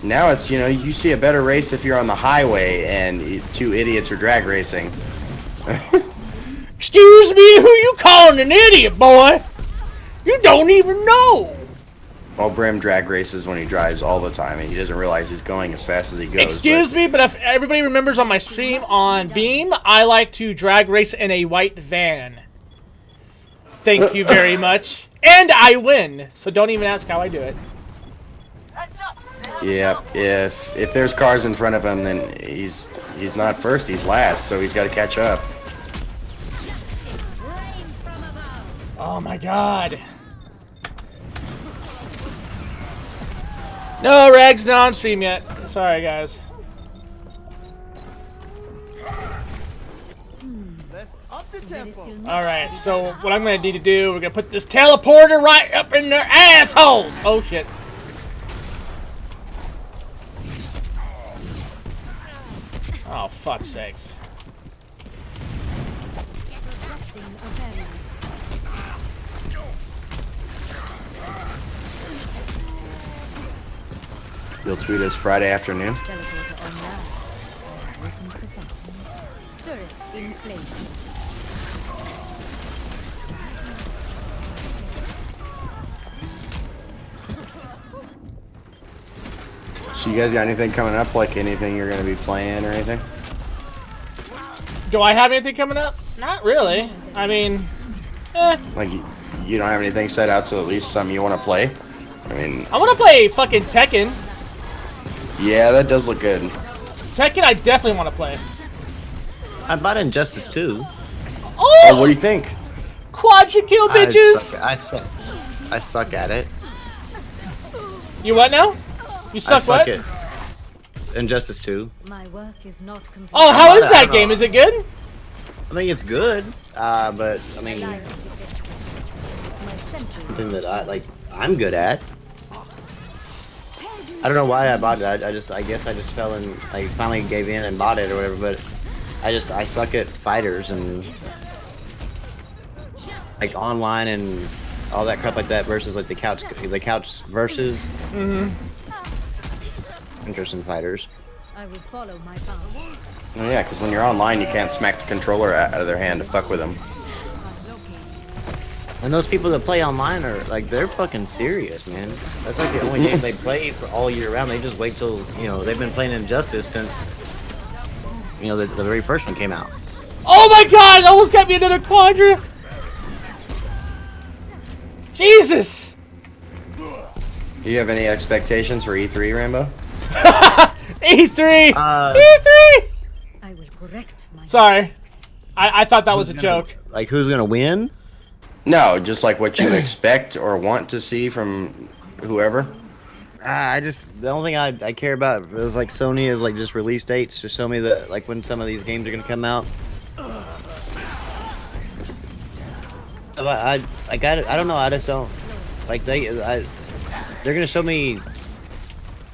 Now it's, you see a better race if you're on the highway and two idiots are drag racing. Excuse me, who you calling an idiot, boy? You don't even know. Well, Brim drag races when he drives all the time and he doesn't realize he's going as fast as he goes. Excuse me, but if everybody remembers on my stream on Beam, I like to drag race in a white van. Thank you very much. And I win, so don't even ask how I do it. Yeah, if there's cars in front of him, then he's not first, he's last, so he's got to catch up. Oh my god. No, Rag's not on stream yet. Sorry, guys. Alright, so what I'm going to need to do, we're going to put this teleporter right up in their assholes! Oh shit. Oh, fuck's sakes. You'll tweet us Friday afternoon. Teleporter online. Waiting for button. Turret in place. So you guys got anything coming up? Like anything you're going to be playing or anything? Do I have anything coming up? Not really. I mean, Like you don't have anything set out to at least something you want to play? I mean, I want to play fucking Tekken. yeah, that does look good. Tekken, I definitely want to play. I bought Injustice 2. Oh, what do you think? Quadra kill, bitches! I suck at it. You what now? You I suck suck what? it. Injustice 2. My work is not complete. Oh, how I is don't that know. game? Is it good? I think it's good, but I mean, My sentry something that I'm good at. I don't know why I bought it. I guess I just fell in. I finally gave in and bought it or whatever. But I suck at fighters and like online and all that crap like that versus like the couch versus. Interest in fighters. I will follow my path. Oh yeah, because when you're online, you can't smack the controller out of their hand to fuck with them. And those people that play online are like they're fucking serious, man. That's like the only game they play for all year round. They just wait till they've been playing Injustice since the very first one came out. Oh my god! Almost got me another Quadra! Jesus! Do you have any expectations for E3, Rambo? E3! E3! I will correct my Sorry. mistakes. I thought that was a joke. Like who's gonna win? No, just like what you expect or want to see from whoever. The only thing I care about with like Sony is like just release dates. Just show me when some of these games are gonna come out. I don't know. I just don't like they're gonna show me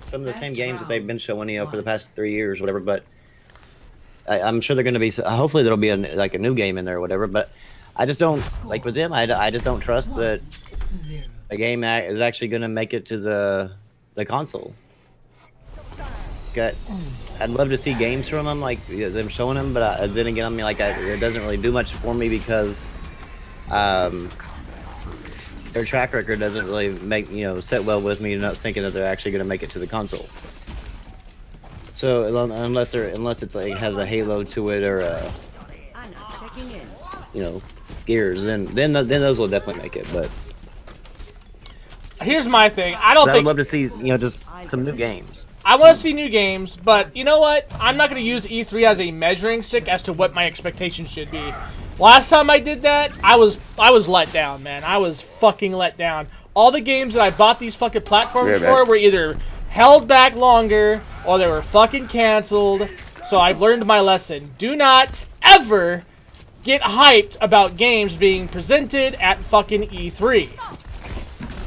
some of the same games that they've been showing for the past 3 years, whatever. But I'm sure they're gonna be. Hopefully there'll be a new game in there or whatever. But I just don't like with them. I just don't trust that the game is actually gonna make it to the console. I'd love to see games from them, like them showing them, but then again, I mean, like it doesn't really do much for me because their track record doesn't really make set well with me, not thinking that they're actually going to make it to the console. So unless it's like has a Halo to it or Anna checking in. Gears, then those will definitely make it. But Here's my thing. I don't I'd think love to see just some new games. I want to see new games, but you know what? I'm not going to use E3 as a measuring stick as to what my expectations should be. Last time I did that, I was let down, man. I was fucking let down. All the games that I bought these fucking platforms for were either held back longer or they were fucking canceled. So I've learned my lesson. Do not ever get hyped about games being presented at fucking E3.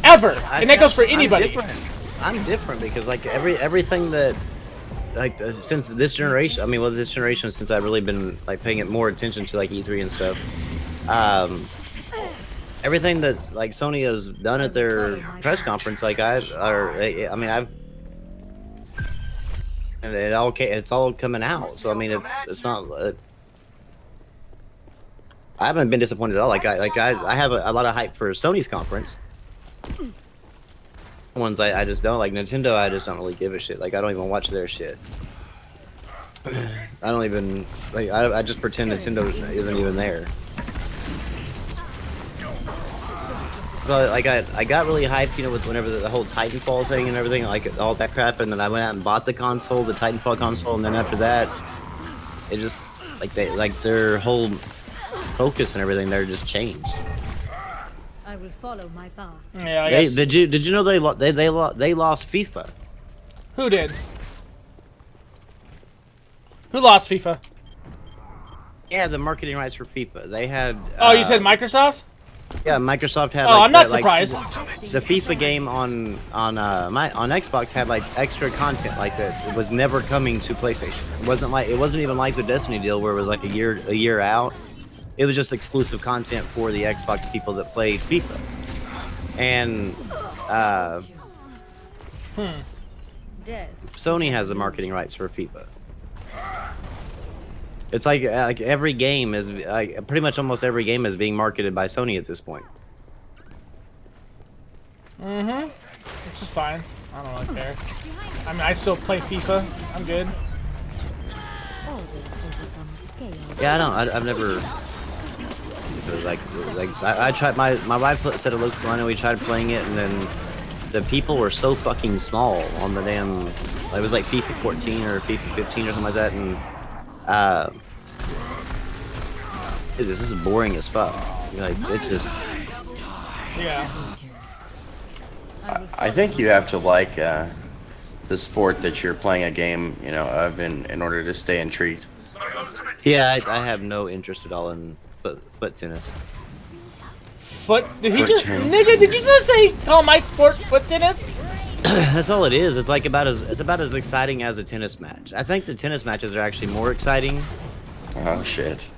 Ever. And that goes for anybody. I'm different because like everything that since this generation, this generation since I've really been like paying it more attention to like E3 and stuff. Everything that's like Sony has done at their press conference, like it's all coming out. So I mean, it's not. I haven't been disappointed at all. I have a lot of hype for Sony's conference. Ones I just don't like. Nintendo, I just don't really give a shit. Like I don't even watch their shit. I don't even like. I just pretend Nintendo isn't even there. So like I got really hyped, with whenever the whole Titanfall thing and everything, like all that crap, and then I went out and bought the console, the Titanfall console, and then after that, it just their whole focus and everything there just changed. I will follow my path. Yeah, I guess. Did you know they lost FIFA? Who did? Who lost FIFA? Yeah, the marketing rights for FIFA. They had. Oh, you said Microsoft? Yeah, Microsoft had. Oh, I'm not surprised. The FIFA game on Xbox had like extra content like that. It was never coming to PlayStation. It wasn't even like the Destiny deal where it was like a year out. It was just exclusive content for the Xbox people that played FIFA. And Death. Sony has the marketing rights for FIFA. It's like every game is pretty much almost every game is being marketed by Sony at this point. Which is fine. I don't really care. I mean, I still play FIFA. I'm good. Order overcomes chaos. Yeah, I've never I tried. My wife said it looked fun, and we tried playing it, and then the people were so fucking small on the damn. It was like FIFA 14 or FIFA 15 or something like that, and dude, this is boring as fuck. Like it's just. Yeah. I think you have to like the sport that you're playing a game, of in order to stay intrigued. Yeah, I have no interest at all in foot tennis. Did he Foot just tennis. nigga? Did you just say call my sport foot tennis? That's all it is. It's like about as exciting as a tennis match. I think the tennis matches are actually more exciting. Oh shit.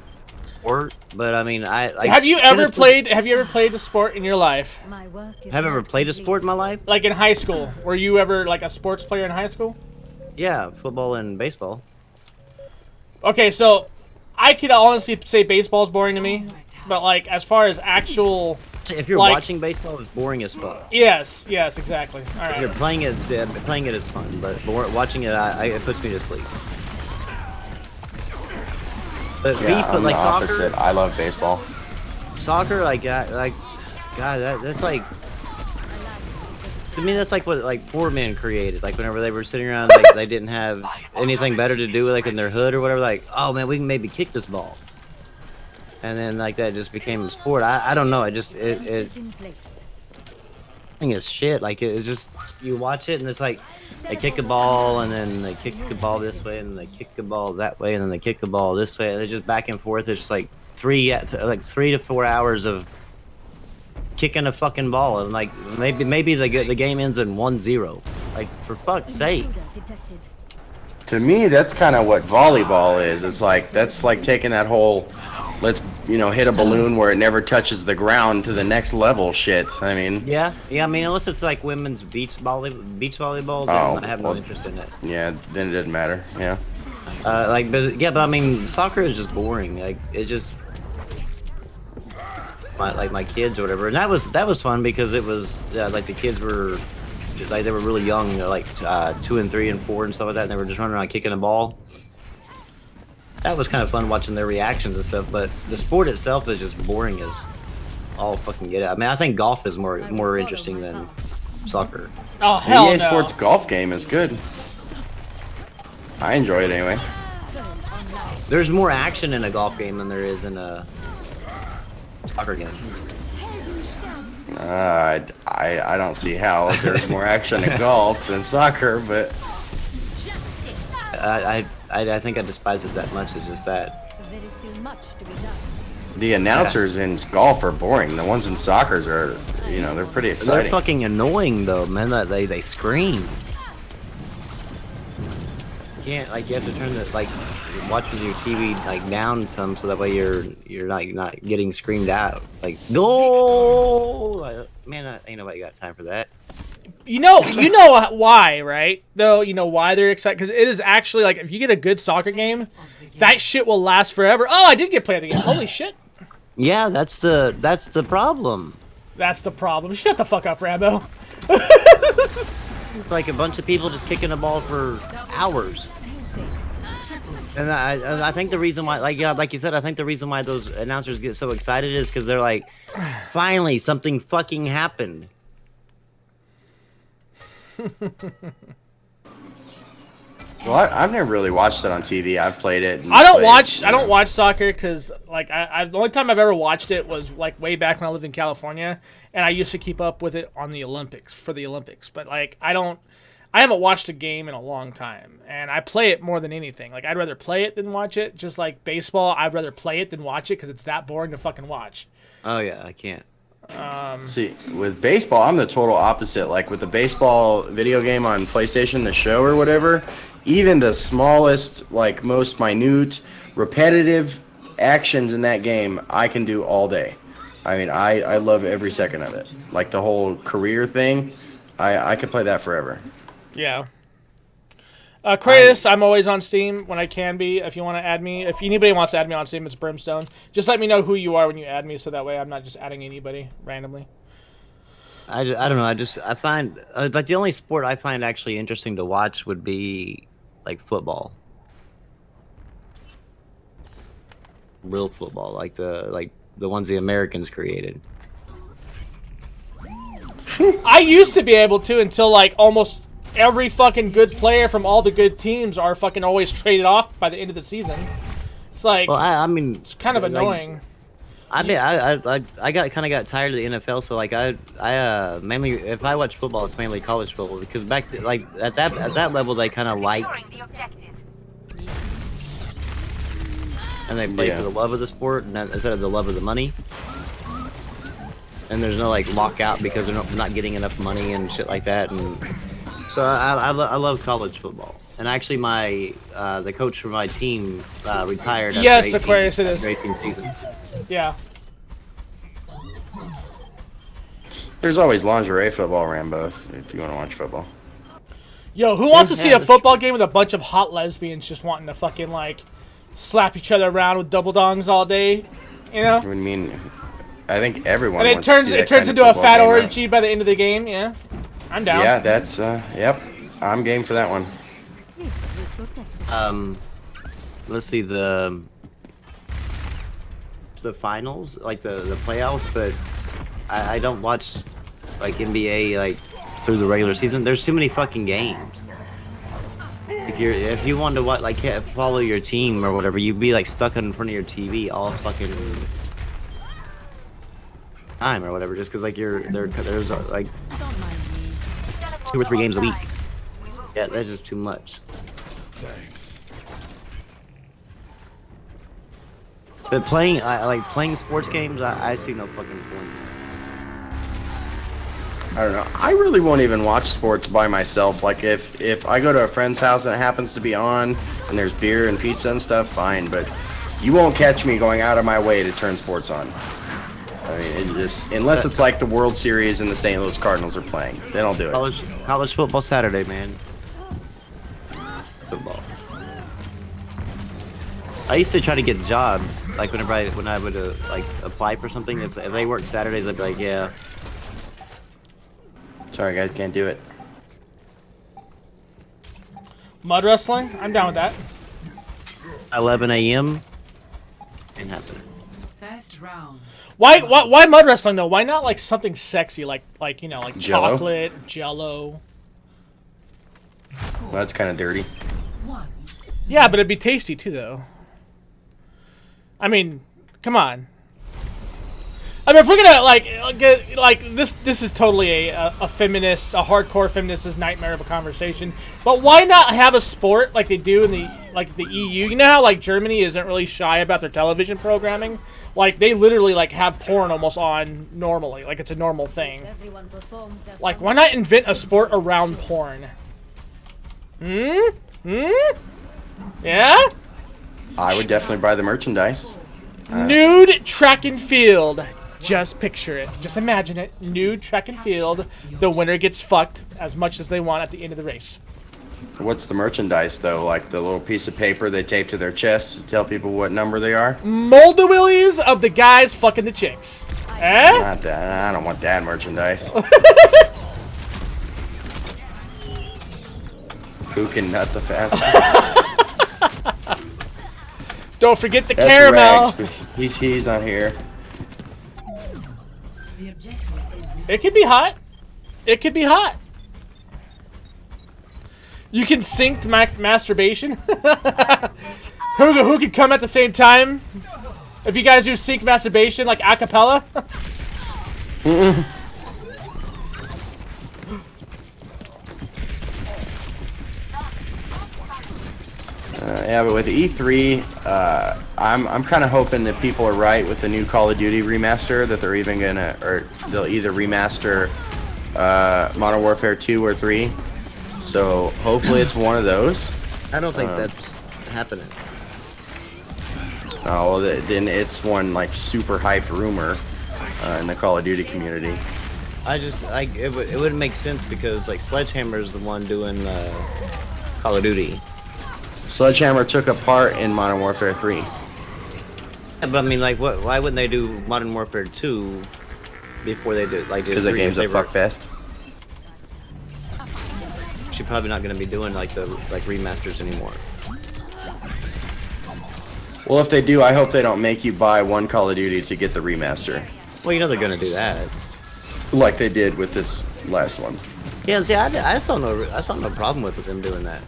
But I mean, Have you ever played a sport in your life? My work is Have I ever not played a sport in my complete. life? Like in high school? Were you ever like a sports player in high school? Yeah, football and baseball. Okay, so I could honestly say baseball's boring to me, but like as far as actual, If you're watching baseball, it's boring as fuck. yes, exactly. All If you're right. playing it, it's fun. But watching it, it puts me to sleep. But Yeah, FIFA, I'm like the soccer, opposite. I love baseball. God, that's like. To me, that's like what poor men created. Like whenever they were sitting around, like they didn't have anything better to do, like in their hood or whatever. Like, oh man, we can maybe kick this ball. And then like that just became a sport. I don't know. It Fences in place. thing is shit. Like it's just you watch it and it's like they kick a ball and then they kick the ball this way and then they kick the ball that way and then they kick the ball this way and they're just back and forth. It's just like 3 to 4 hours of kicking a fucking ball and like maybe the game ends in 1-0. Like for fuck's sake. Intruder detected. To me, that's kind of what volleyball is. It's like that's like taking that whole let's hit a balloon where it never touches the ground to the next level shit. I mean, Yeah. I mean, unless it's like women's beach volleyball, then Oh, I have well, no interest in it. yeah, then it doesn't matter. Yeah. But I mean, soccer is just boring. Like it just, my kids or whatever, and that was fun because it was like the kids were, like they were really young, 2 and 3 and 4 and stuff like that, and they were just running around kicking a ball. That was kind of fun watching their reactions and stuff, but the sport itself is just boring as all fucking get it. I mean, I think golf is more interesting than soccer. Oh hell EA no. Sports golf game is good. I enjoy it anyway. There's more action in a golf game than there is in a soccer game. I don't see how there's more action in golf than soccer, but I think I despise it that much. It's just that. There is still much to be done. the announcers in golf are boring. The ones in soccer's are, they're pretty exciting. They're fucking annoying though, man. That they scream. You have to turn the watch with your TV down some so that way you're not getting screamed out. Like goal! Man, ain't nobody got time for that. You know why, right? Though, you know why they're excited? Because it is actually, if you get a good soccer game, that shit will last forever. Oh, I did get played again. Holy shit. Yeah, that's the problem. That's the problem. Shut the fuck up, Rambo. It's like a bunch of people just kicking the ball for hours. And I think the reason why, like you said, I think the reason why those announcers get so excited is because they're like, finally, something fucking happened. Well, I've never really watched it on TV. I've played it. I don't watch soccer because the only time I've ever watched it was way back when I lived in California, and I used to keep up with it on the Olympics for the Olympics. But I haven't watched a game in a long time, and I play it more than anything. I'd rather play it than watch it. Just like baseball, I'd rather play it than watch it because it's that boring to fucking watch. Oh yeah, I can't. See, with baseball, I'm the total opposite. Like with the baseball video game on PlayStation, the show or whatever, even the smallest, most minute, repetitive actions in that game, I can do all day. I mean, I love every second of it. Like the whole career thing, I could play that forever. Yeah. Kratos, I'm always on Steam when I can be. If you want to add me, if anybody wants to add me on Steam, it's Brimstone. Just let me know who you are when you add me, so that way I'm not just adding anybody randomly. I don't know. I find the only sport I find actually interesting to watch would be football, real football, the ones the Americans created. I used to be able to until almost every fucking good player from all the good teams are fucking always traded off by the end of the season. It's Well, I mean, it's kind of annoying. I got tired of the NFL, so I mainly, if I watch football, it's mainly college football because back at that level they kind of and they play for the love of the sport instead of the love of the money. And there's no lockout because they're not getting enough money and shit like that. And so I love college football. And actually, the coach for my team retired. Yes, after Aquarius, it is. 18 seasons. Yeah. There's always lingerie football, Rambo, if you want to watch football. Yo, who wants to see a football game with a bunch of hot lesbians just wanting to fucking slap each other around with double dongs all day? You know? I mean, I think everyone. And wants to see that kind of into a football fat game, right? orgy by the end of the game. Yeah, I'm down. Yeah, that's yep. I'm game for that one. Let's see the finals, the playoffs, but I don't watch NBA through the regular season. There's too many fucking games. If you wanted to watch, follow your team or whatever, you'd be stuck in front of your TV all fucking time or whatever, just because there's 2 or 3 games a week. Yeah, that's just too much. But playing sports games, I see no fucking point. I don't know. I really won't even watch sports by myself. If I go to a friend's house and it happens to be on, and there's beer and pizza and stuff, fine. But You won't catch me going out of my way to turn sports on. I mean, it just unless it's like the World Series and the St. Louis Cardinals are playing, then I'll do it. College football Saturday, man. Football. I used to try to get jobs, like when I would like apply for something. If they worked Saturdays, I'd be like, yeah. Sorry, guys, can't do it. Mud wrestling? I'm down with that. 11 a.m. Ain't happening. First round. Why mud wrestling though? Why not like something sexy like you know like Jell-O? chocolate, Jello? Well, that's kind of dirty. 1. Yeah, but it'd be tasty too though. I mean, come on. I mean, if we're gonna get this is totally a hardcore feminist's nightmare of a conversation. But why not have a sport like they do in the EU? You know how like Germany isn't really shy about their television programming. Like they literally like have porn almost on normally, like it's a normal thing. Everyone performs their Like why not invent a sport around porn? Yeah. I would definitely buy the merchandise. Nude track and field. Just picture it. Just imagine it. Nude track and field. The winner gets fucked as much as they want at the end of the race. What's the merchandise though? Like the little piece of paper they tape to their chests to tell people what number they are? Moldy willies of the guys fucking the chicks. Eh? Not that. I don't want that merchandise. Who can nut the fastest? Don't forget the That's caramel. Rex, but he's on here. The objective is It could be hot. It could be hot. You can sync masturbation. Who could come at the same time? If you guys do sync masturbation like a cappella. Yeah, but with E3, I'm kind of hoping that people are right with the new Call of Duty remaster, that they're even gonna, or they'll either remaster Modern Warfare 2 or 3. So hopefully it's one of those. I don't think that's happening. Oh, well, then it's one like super hyped rumor in the Call of Duty community. It wouldn't make sense because like Sledgehammer is the one doing Call of Duty. Sledgehammer took a part in Modern Warfare 3. Yeah, but I mean, like, why wouldn't they do Modern Warfare 2 before they do like? Because the game's a fuckfest. She's probably not going to be doing like the remasters anymore. Well, if they do, I hope they don't make you buy one Call of Duty to get the remaster, Well, you know they're going to do that. like they did with this last one. Yeah, see, I saw no problem with them doing that.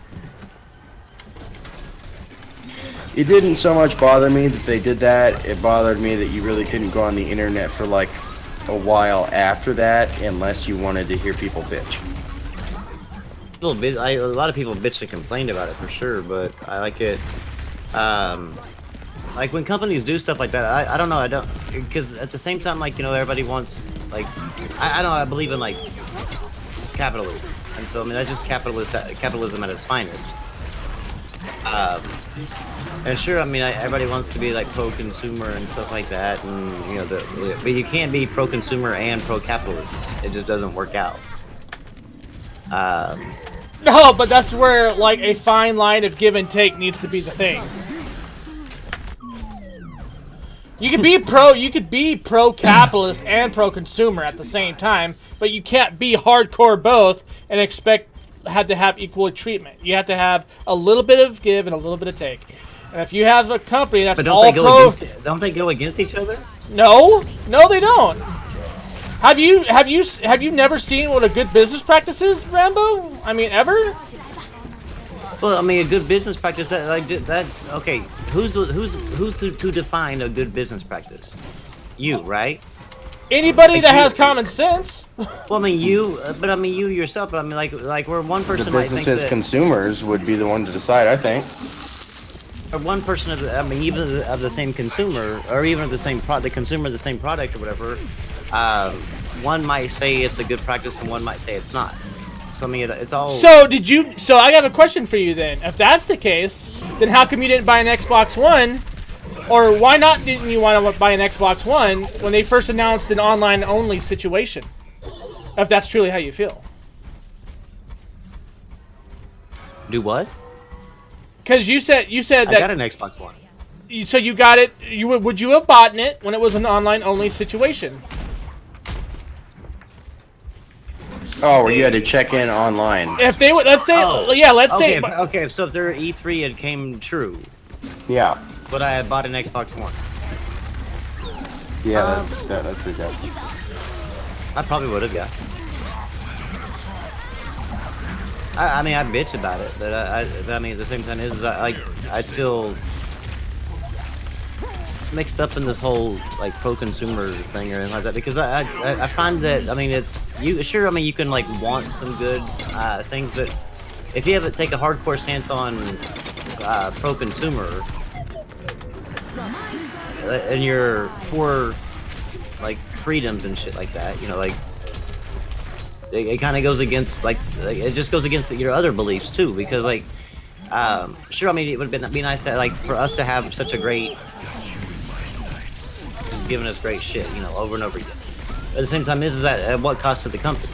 It didn't so much bother me that they did that. It bothered me that you really couldn't go on the internet for like a while after that unless you wanted to hear people bitch. A lot of people bitched and complained about it for sure, but I like it. Like when companies do stuff like that, I don't know, because at the same time, like, you know, everybody wants, like, I believe in like capitalism, and so I mean that's just capitalism at its finest. And sure, I mean, everybody wants to be like pro-consumer and stuff like that, and you know, but you can't be pro-consumer and pro-capitalism. It just doesn't work out. No, but that's where like a fine line of give and take needs to be the thing. You could be pro-capitalist and pro-consumer at the same time, but you can't be hardcore both and expect to have equal treatment. You have to have a little bit of give and a little bit of take. And if you have a company that's But all pro, don't they go against each other? no, they don't. Have you never seen what a good business practice is, Rambo? I mean, ever? Well, I mean, a good business practice that's okay. Who's to define a good business practice? You, right? Anybody that has common sense. Well, I mean, you yourself. But I mean, like where one person The might think businesses that, consumers would be the one to decide, I think. or one person of the, I mean, even of the same consumer, or even of the same the consumer of the same product or whatever. One might say it's a good practice, and one might say it's not. So I mean, it's all. So I have a question for you then. If that's the case, then how come you didn't buy an Xbox One Or why not didn't you want to buy an Xbox One when they first announced an online-only situation? If that's truly how you feel. Do what? Because you said I that. got an Xbox One. So you got it. Would you have bought it when it was an online-only situation? Oh, where you had to check in online. If they would, let's say, Okay, say, okay. So if their E3 had came true, Yeah. would I have bought an Xbox One? Yeah, that's the guess. I probably would have, yeah. I mean, I bitch about it, but I mean, at the same time, I still mixed up in this whole like pro-consumer thing or anything like that because I find that, I mean, it's you sure, I mean, you can like want some good things, but if you have to take a hardcore stance on pro-consumer and you're for like freedoms and shit like that, you know, like it kind of goes against like it just goes against your other beliefs too, because like sure, I mean, it would be nice to, like, for us to have such a great, just giving us great shit, you know, over and over again. But at the same time, this is at what cost to the company?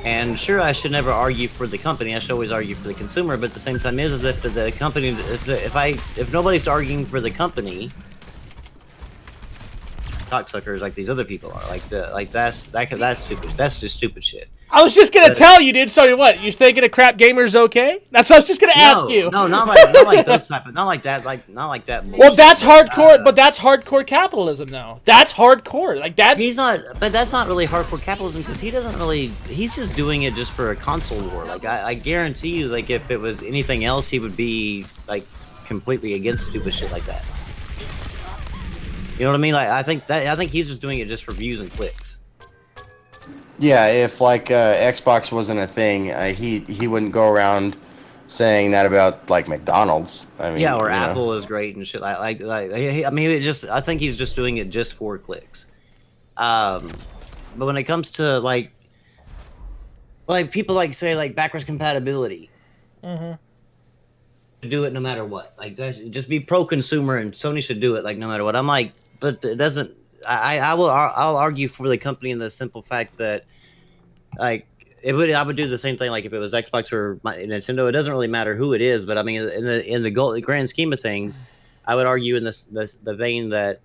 And sure, I should never argue for the company. I should always argue for the consumer. But at the same time, is if the company, if nobody's arguing for the company, cocksuckers like these other people are, that's stupid. That's just stupid shit. I was just gonna tell you, dude. So what? You thinking a crap gamer's okay? That's what I was just gonna ask you. No, not like those type of, not like that bullshit. Well, that's hardcore, but that's hardcore capitalism, though. That's hardcore. Like that's. But that's not really hardcore capitalism because he doesn't really. He's just doing it just for a console war. Like I guarantee you, like if it was anything else, he would be like completely against stupid shit like that. You know what I mean? Like I think he's just doing it just for views and clicks. Yeah, if like Xbox wasn't a thing, he wouldn't go around saying that about like McDonald's. I mean, yeah, or Apple is great and shit. I mean, I think he's just doing it just for clicks. But when it comes to like people like say like backwards compatibility, do it no matter what. Like just be pro-consumer, and Sony should do it like no matter what. I'm like, but it doesn't. I'll argue for the company in the simple fact that like I would do the same thing like if it was Xbox or Nintendo. It doesn't really matter who it is, but I mean in the grand scheme of things, I would argue in the vein that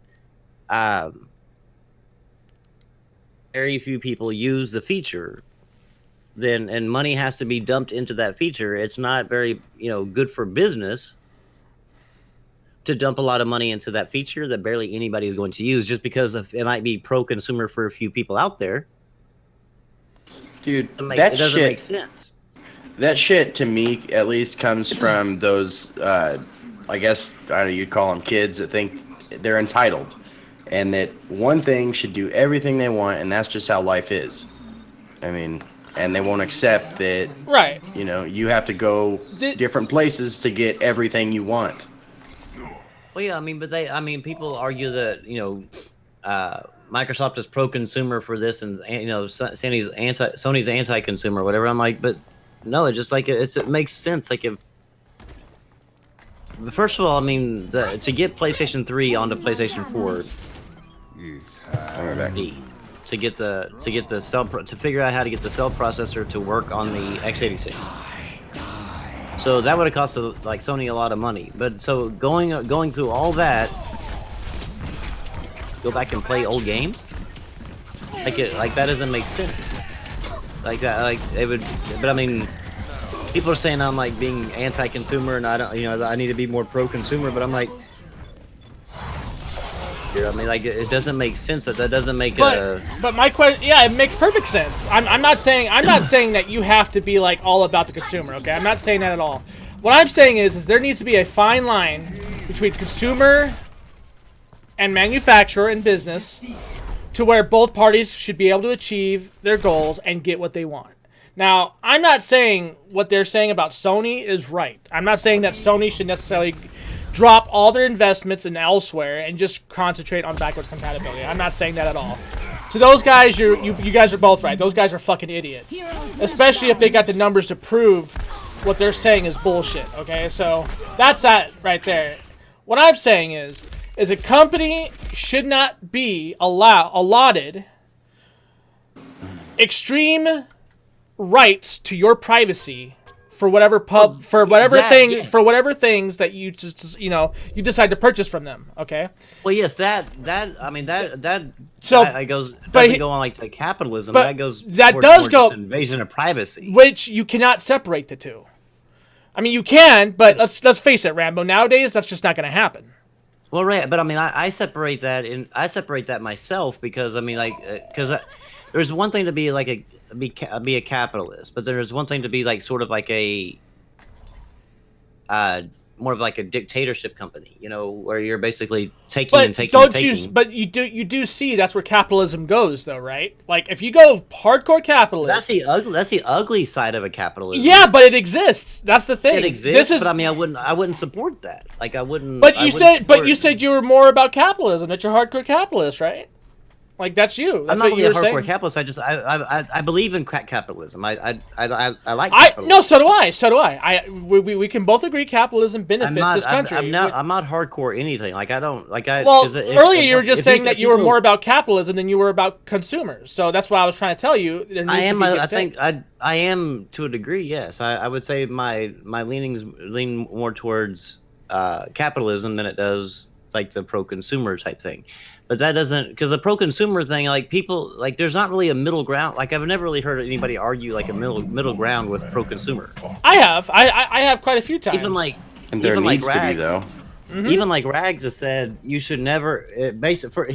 very few people use the feature, and money has to be dumped into that feature. It's not very good for business to dump a lot of money into that feature that barely anybody is going to use just because it might be pro-consumer for a few people out there. Dude, it doesn't make sense. That shit, to me, at least, comes from those, I guess, I don't know, you'd call them kids that think they're entitled. And that one thing should do everything they want, and that's just how life is. I mean, and they won't accept that, right? You have to go different places to get everything you want. Well, yeah, I mean, people argue that Microsoft is pro-consumer for this, and Sony's anti-consumer, whatever. I'm like, but no, it's just like it makes sense. Like first of all, I mean, to get PlayStation 3 onto PlayStation 4, to figure out how to get the cell processor to work on the x86. So that would have cost like Sony a lot of money. But so going through all that, go back and play old games, like that doesn't make sense. Like that, like it would. But I mean, people are saying I'm like being anti-consumer, and I don't, I need to be more pro-consumer. But I'm like, I mean, like it doesn't make sense. That doesn't make But my question, yeah, it makes perfect sense. I'm not saying that you have to be like all about the consumer. Okay, I'm not saying that at all. What I'm saying is there needs to be a fine line between consumer and manufacturer and business, to where both parties should be able to achieve their goals and get what they want. Now, I'm not saying what they're saying about Sony is right. I'm not saying that Sony should necessarily drop all their investments in elsewhere and just concentrate on backwards compatibility. I'm not saying that at all. To those guys, you guys are both right. Those guys are fucking idiots. Especially if they got the numbers to prove what they're saying is bullshit, okay? So, that's that right there. What I'm saying is a company should not be allotted extreme rights to your privacy for whatever things that you just you decide to purchase from them. Okay. Well, yes, that I mean that So, that goes but doesn't he- go on like to capitalism. but That goes that towards does more go- just invasion of privacy. which you cannot separate the two. I mean, you can, but let's face it, Rambo. Nowadays, that's just not going to happen. Well, right, but I mean, I separate that myself because I mean, like, because there's one thing to be like be a capitalist, but there's one thing to be like sort of like a more of like a dictatorship company, you know, where you're basically taking and taking and taking. But you do see that's where capitalism goes, though, right? Like if you go hardcore capitalist, That's the ugly side of a capitalism. yeah, but it exists. That's the thing. It exists, This is, but I mean, I wouldn't support that. Like I wouldn't. but I you wouldn't said, but support- you said you were more about capitalism. That you're hardcore capitalist, right? Like that's you. That's I'm not what really you a were hardcore saying. capitalist. I believe in capitalism. I like I capitalism. no, so do I. So do I. We can both agree capitalism benefits this country. I'm not hardcore anything. Like I don't like I. Well, 'cause earlier you were just if saying that if you were people- more about capitalism than you were about consumers. So that's why I was trying to tell you. There needs I to am. be give I and think take. I am to a degree. Yes, I would say my leanings lean more towards capitalism than it does like the pro-consumer type thing. But that doesn't, because the pro-consumer thing, like people, like there's not really a middle ground. Like I've never really heard anybody argue like a middle ground with pro-consumer. I have. I have quite a few times. Even like, And there even like needs to be Rags. though. Mm-hmm. Even like Rags has said, you should never,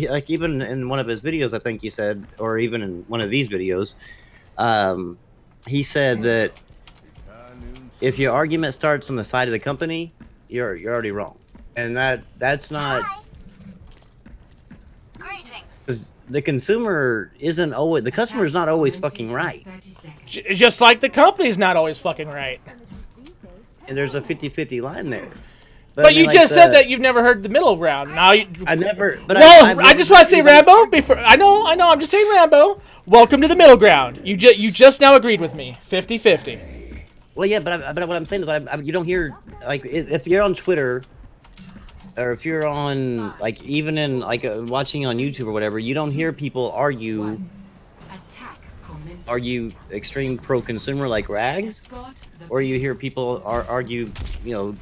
like even in one of his videos, I think he said, or even in one of these videos, he said that if your argument starts on the side of the company, you're already wrong, and that's not. Because the consumer isn't always, the customer is not always fucking right. 30 seconds. Just like the company's not always fucking right. And there's a 50-50 line there. But I mean, you like, just said that you've never heard the middle ground. Now, I never. But well, I just want to say, Rambo. Before I know. I'm just saying, Rambo. Welcome to the middle ground. You just now agreed with me. 50-50. Well, yeah, but what I'm saying is, you don't hear like if you're on Twitter, or if you're on like even in like watching on YouTube or whatever, you don't hear people argue Attack commences. extreme pro-consumer like Rags, Escort the or you hear people argue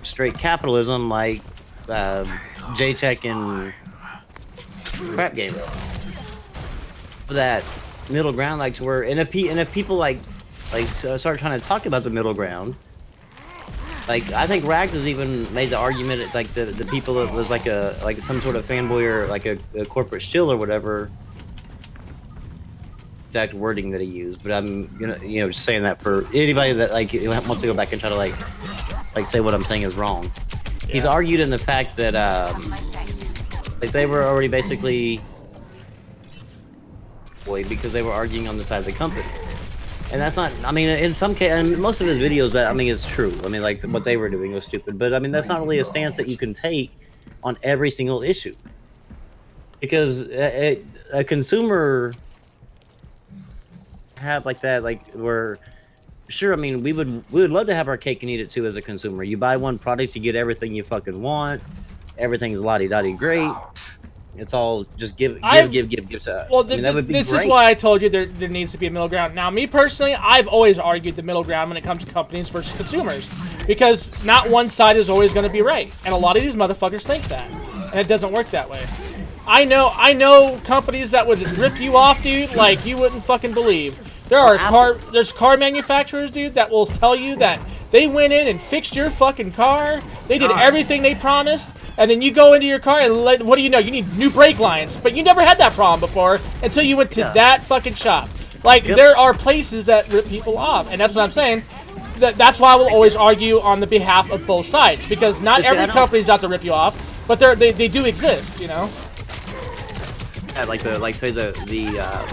straight capitalism like J-Tech and Crap Gamer. That middle ground, like to where, and if people like start trying to talk about the middle ground, like I think Rags has even made the argument like the people that was like some sort of fanboy or like a corporate shill or whatever exact wording that he used, but I'm just saying that for anybody that like wants to go back and try to like say what I'm saying is wrong. He's argued in the fact that like they were already basically because they were arguing on the side of the company. And that's not, I mean, in some case, and most of his videos, that I mean, is true. I mean, like, what they were doing was stupid. But, I mean, that's not really a stance that you can take on every single issue. Because a consumer have like that, like, where, sure, I mean, we would love to have our cake and eat it too as a consumer. You buy one product, you get everything you fucking want. Everything's la-di-da-di great. It's all just give to us. Well, I mean, that would be this great. is why I told you there needs to be a middle ground. Now, me personally, I've always argued the middle ground when it comes to companies versus consumers, because not one side is always going to be right, and a lot of these motherfuckers think that, and it doesn't work that way. I know companies that would rip you off, dude, like you wouldn't fucking believe. There's car manufacturers, dude, that will tell you that they went in and fixed your fucking car. They did everything they promised. And then you go into your car and what do you know? You need new brake lines. But you never had that problem before until you went to that fucking shop. Like, there are places that rip people off. And that's what I'm saying. That's why I will always argue on the behalf of both sides. Because not every company's out to rip you off. But they do exist, you know? Yeah,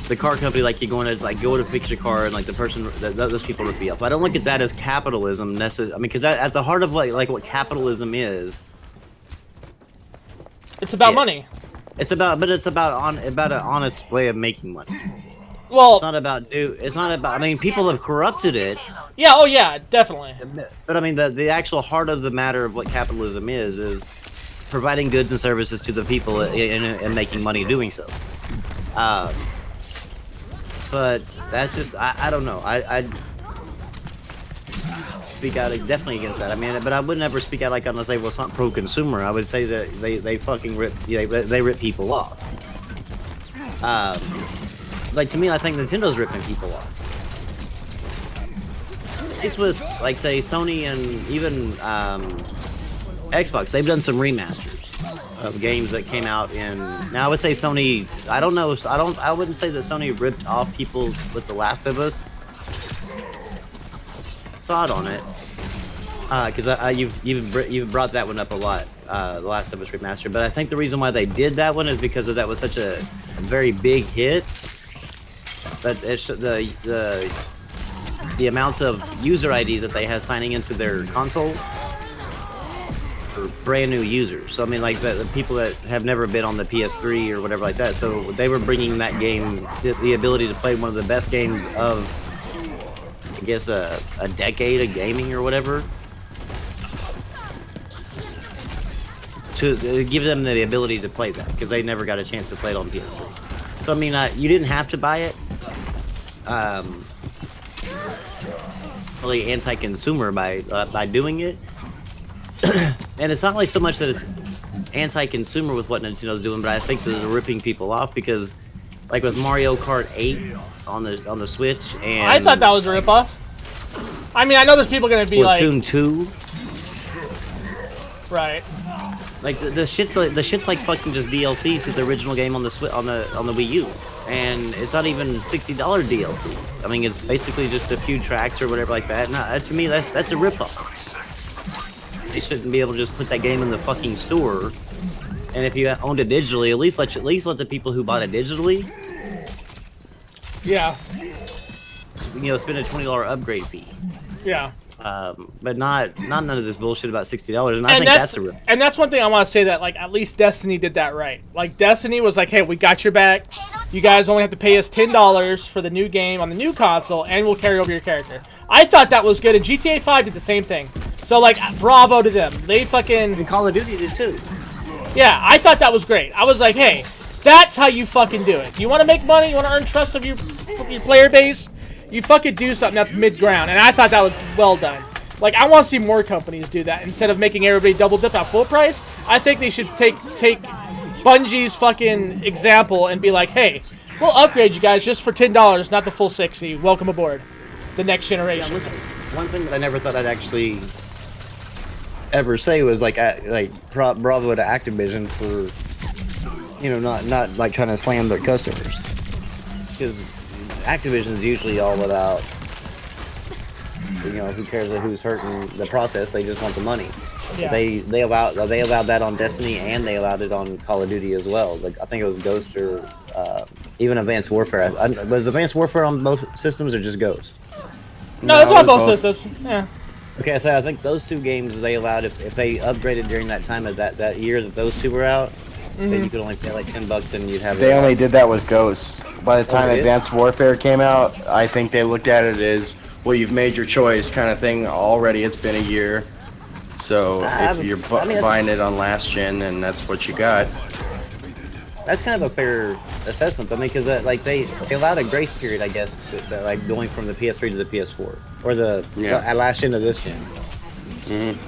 the car company, like you're going to go to fix your car, and like the person those people rip you off. I don't look at that as capitalism necessarily. I mean, because at the heart of like what capitalism is, it's about money. It's about an honest way of making money. Well, It's not about It's not about. I mean, people have corrupted it, yeah, oh yeah, definitely. but I mean, the actual heart of the matter of what capitalism is providing goods and services to the people and making money doing so. But that's just I don't know. I speak out definitely against that. I mean, but I would never speak out like unless they was not pro-consumer. I would say that they fucking rip they rip people off. Like to me, I think Nintendo's ripping people off. It's with like say Sony and even Xbox. They've done some remasters of games that came out in. Now I would say Sony. I don't know. I wouldn't say that Sony ripped off people with The Last of Us. Thought on it, because you've brought that one up a lot. The Last of Us remastered, but I think the reason why they did that one is because that was such a very big hit. But it's the amounts of user IDs that they had signing into their console for brand new users. So I mean, like the people that have never been on the PS3 or whatever like that. So they were bringing that game the ability to play one of the best games of, I guess, a decade of gaming or whatever, to give them the ability to play that because they never got a chance to play it on PS3. So I mean, you didn't have to buy it. Really anti-consumer by doing it, and it's not really so much that it's anti-consumer with what Nintendo's doing, but I think that they're ripping people off because, like with Mario Kart 8 on the Switch, and I thought that was a ripoff. I mean, I know there's people gonna be like Splatoon 2. Right. Like the shit's like fucking just DLC to the original game on the on the Wii U, and it's not even $60 DLC. I mean, it's basically just a few tracks or whatever like that. No, to me, that's a ripoff. They shouldn't be able to just put that game in the fucking store. And if you owned it digitally, at least let the people who bought it digitally, Yeah. Spend a $20 upgrade fee. Yeah. But not none of this bullshit about $60. And I think that's a ripoff. And that's one thing I want to say, that like at least Destiny did that right. Like Destiny was like, hey, we got your back. You guys only have to pay us $10 for the new game on the new console, and we'll carry over your character. I thought that was good, and GTA 5 did the same thing. So like, bravo to them. They fucking. And Call of Duty did too. Yeah, I thought that was great. I was like, hey, that's how you fucking do it. You want to make money? You want to earn trust of your player base? You fucking do something that's mid-ground. And I thought that was well done. Like, I want to see more companies do that instead of making everybody double dip at full price. I think they should take Bungie's fucking example and be like, hey, we'll upgrade you guys just for $10, not the full $60. Welcome aboard. The next generation. One thing that I never thought I'd actually ever say was bravo to Activision for not like trying to slam their customers, because Activision's usually all about who cares who's hurting the process, they just want the money. Yeah. They allowed that on Destiny, and they allowed it on Call of Duty as well. Like I think it was Ghost or even Advanced Warfare. Was Advanced Warfare on both systems or just Ghost? No, it's on both systems. Yeah. Okay, so I think those two games they allowed, if they upgraded during that time of that year that those two were out, then you could only pay like $10 and you'd have. They only did that with Ghosts. By the time Advanced Warfare came out, I think they looked at it as, well, you've made your choice kind of thing already. It's been a year. So if you're buying it on last gen, and that's what you got. That's kind of a fair assessment. I mean, because they allowed a grace period, I guess, like going from the PS3 to the PS4, or the last gen to this gen.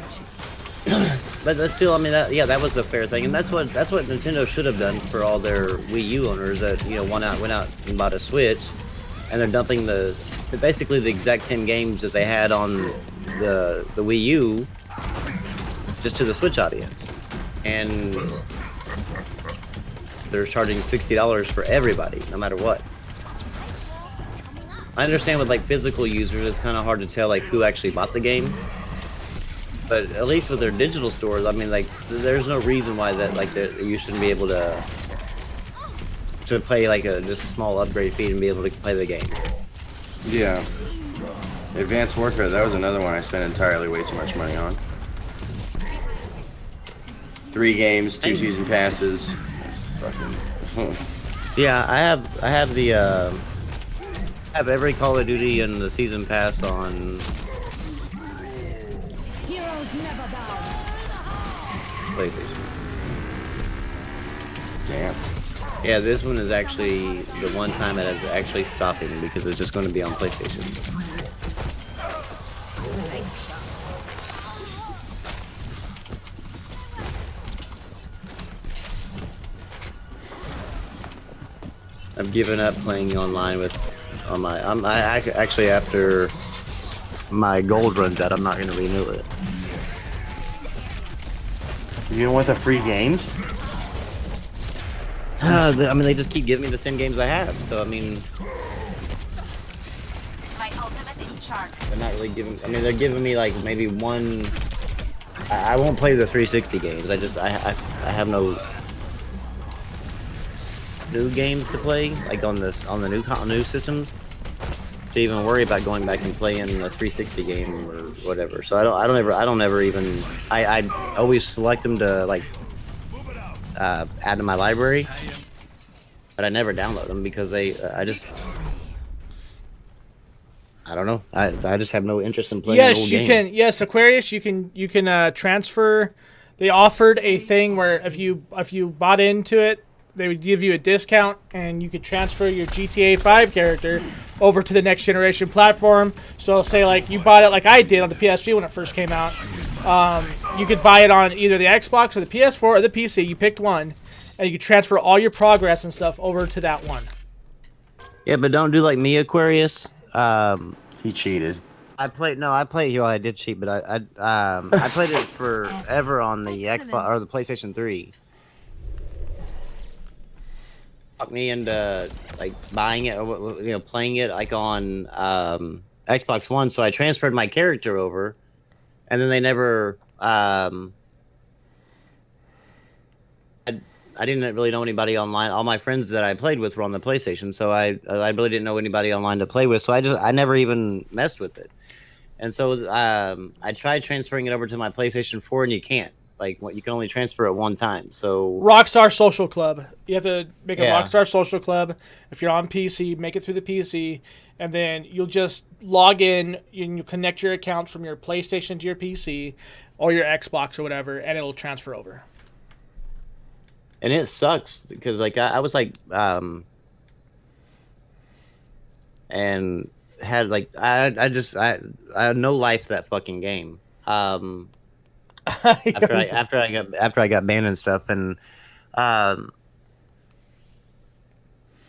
But that's still, I mean, that was a fair thing, and that's what Nintendo should have done for all their Wii U owners that went out and bought a Switch, and they're dumping basically the exact same games that they had on the Wii U just to the Switch audience, and they're charging $60 for everybody, no matter what. I understand with like physical users, it's kind of hard to tell like who actually bought the game. But at least with their digital stores, I mean, like, there's no reason why you shouldn't be able to pay like just a small upgrade fee and be able to play the game. Yeah. Advanced Warfare, that was another one I spent entirely way too much money on. 3 games, 2 season passes. Fucking. Yeah, I have the I have every Call of Duty and the season pass on Heroes never die. PlayStation. Damn. Yeah, this one is actually the one time that is actually stopping because it's just going to be on PlayStation. I've given up playing online on my. Actually after my gold runs out, I'm not going to renew it. You don't want the free games? I mean, they just keep giving me the same games I have. So I mean, they're not really giving. I mean, they're giving me like maybe one. I won't play the 360 games. I have no new games to play like on the new systems to even worry about going back and playing the 360 game or whatever. So I don't ever even. I always select them to like add to my library, but I never download them because I don't know. I just have no interest in playing. Yes, you can. Yes, Aquarius, you can transfer. They offered a thing where if you bought into it, they would give you a discount and you could transfer your GTA 5 character over to the next generation platform. So say like you bought it like I did on the PS3 when it first came out. You could buy it on either the Xbox or the PS4 or the PC. You picked one, and you could transfer all your progress and stuff over to that one. Yeah, but don't do like me, Aquarius. He cheated. I played. Well, I did cheat, but I played it forever on the Xbox or the PlayStation 3. Talked me into like buying it, or playing it like on Xbox One. So I transferred my character over, and then they never. I didn't really know anybody online. All my friends that I played with were on the PlayStation, so I really didn't know anybody online to play with. So I never even messed with it. And so I tried transferring it over to my PlayStation 4, and you can't. Like, you can only transfer it one time. So Rockstar Social Club. You have to make a Yeah. Rockstar Social Club. If you're on PC, make it through the PC, and then you'll just log in and you connect your account from your PlayStation to your PC or your Xbox or whatever, and it'll transfer over. and it sucks because like I was like and had like I had no life that fucking game. After I got banned and stuff, and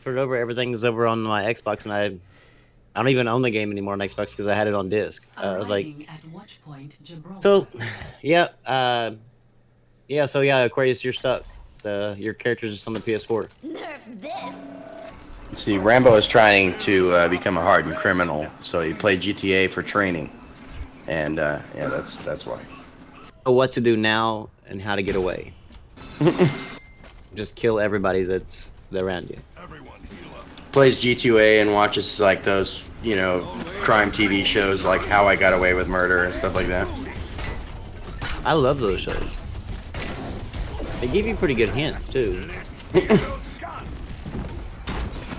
put it over, everything's over on my Xbox, and I don't even own the game anymore on Xbox because I had it on disc. I was like, so yeah, so Aquarius, you're stuck. Your character's just on the PS4. Nerf this. See, Rambo is trying to become a hardened criminal, so he played GTA for training, and yeah, that's why. Know what to do now and how to get away. Just kill everybody that's around you. Plays G2A and watches like those, crime TV shows like How I Got Away with Murder and stuff like that. I love those shows. They give you pretty good hints too.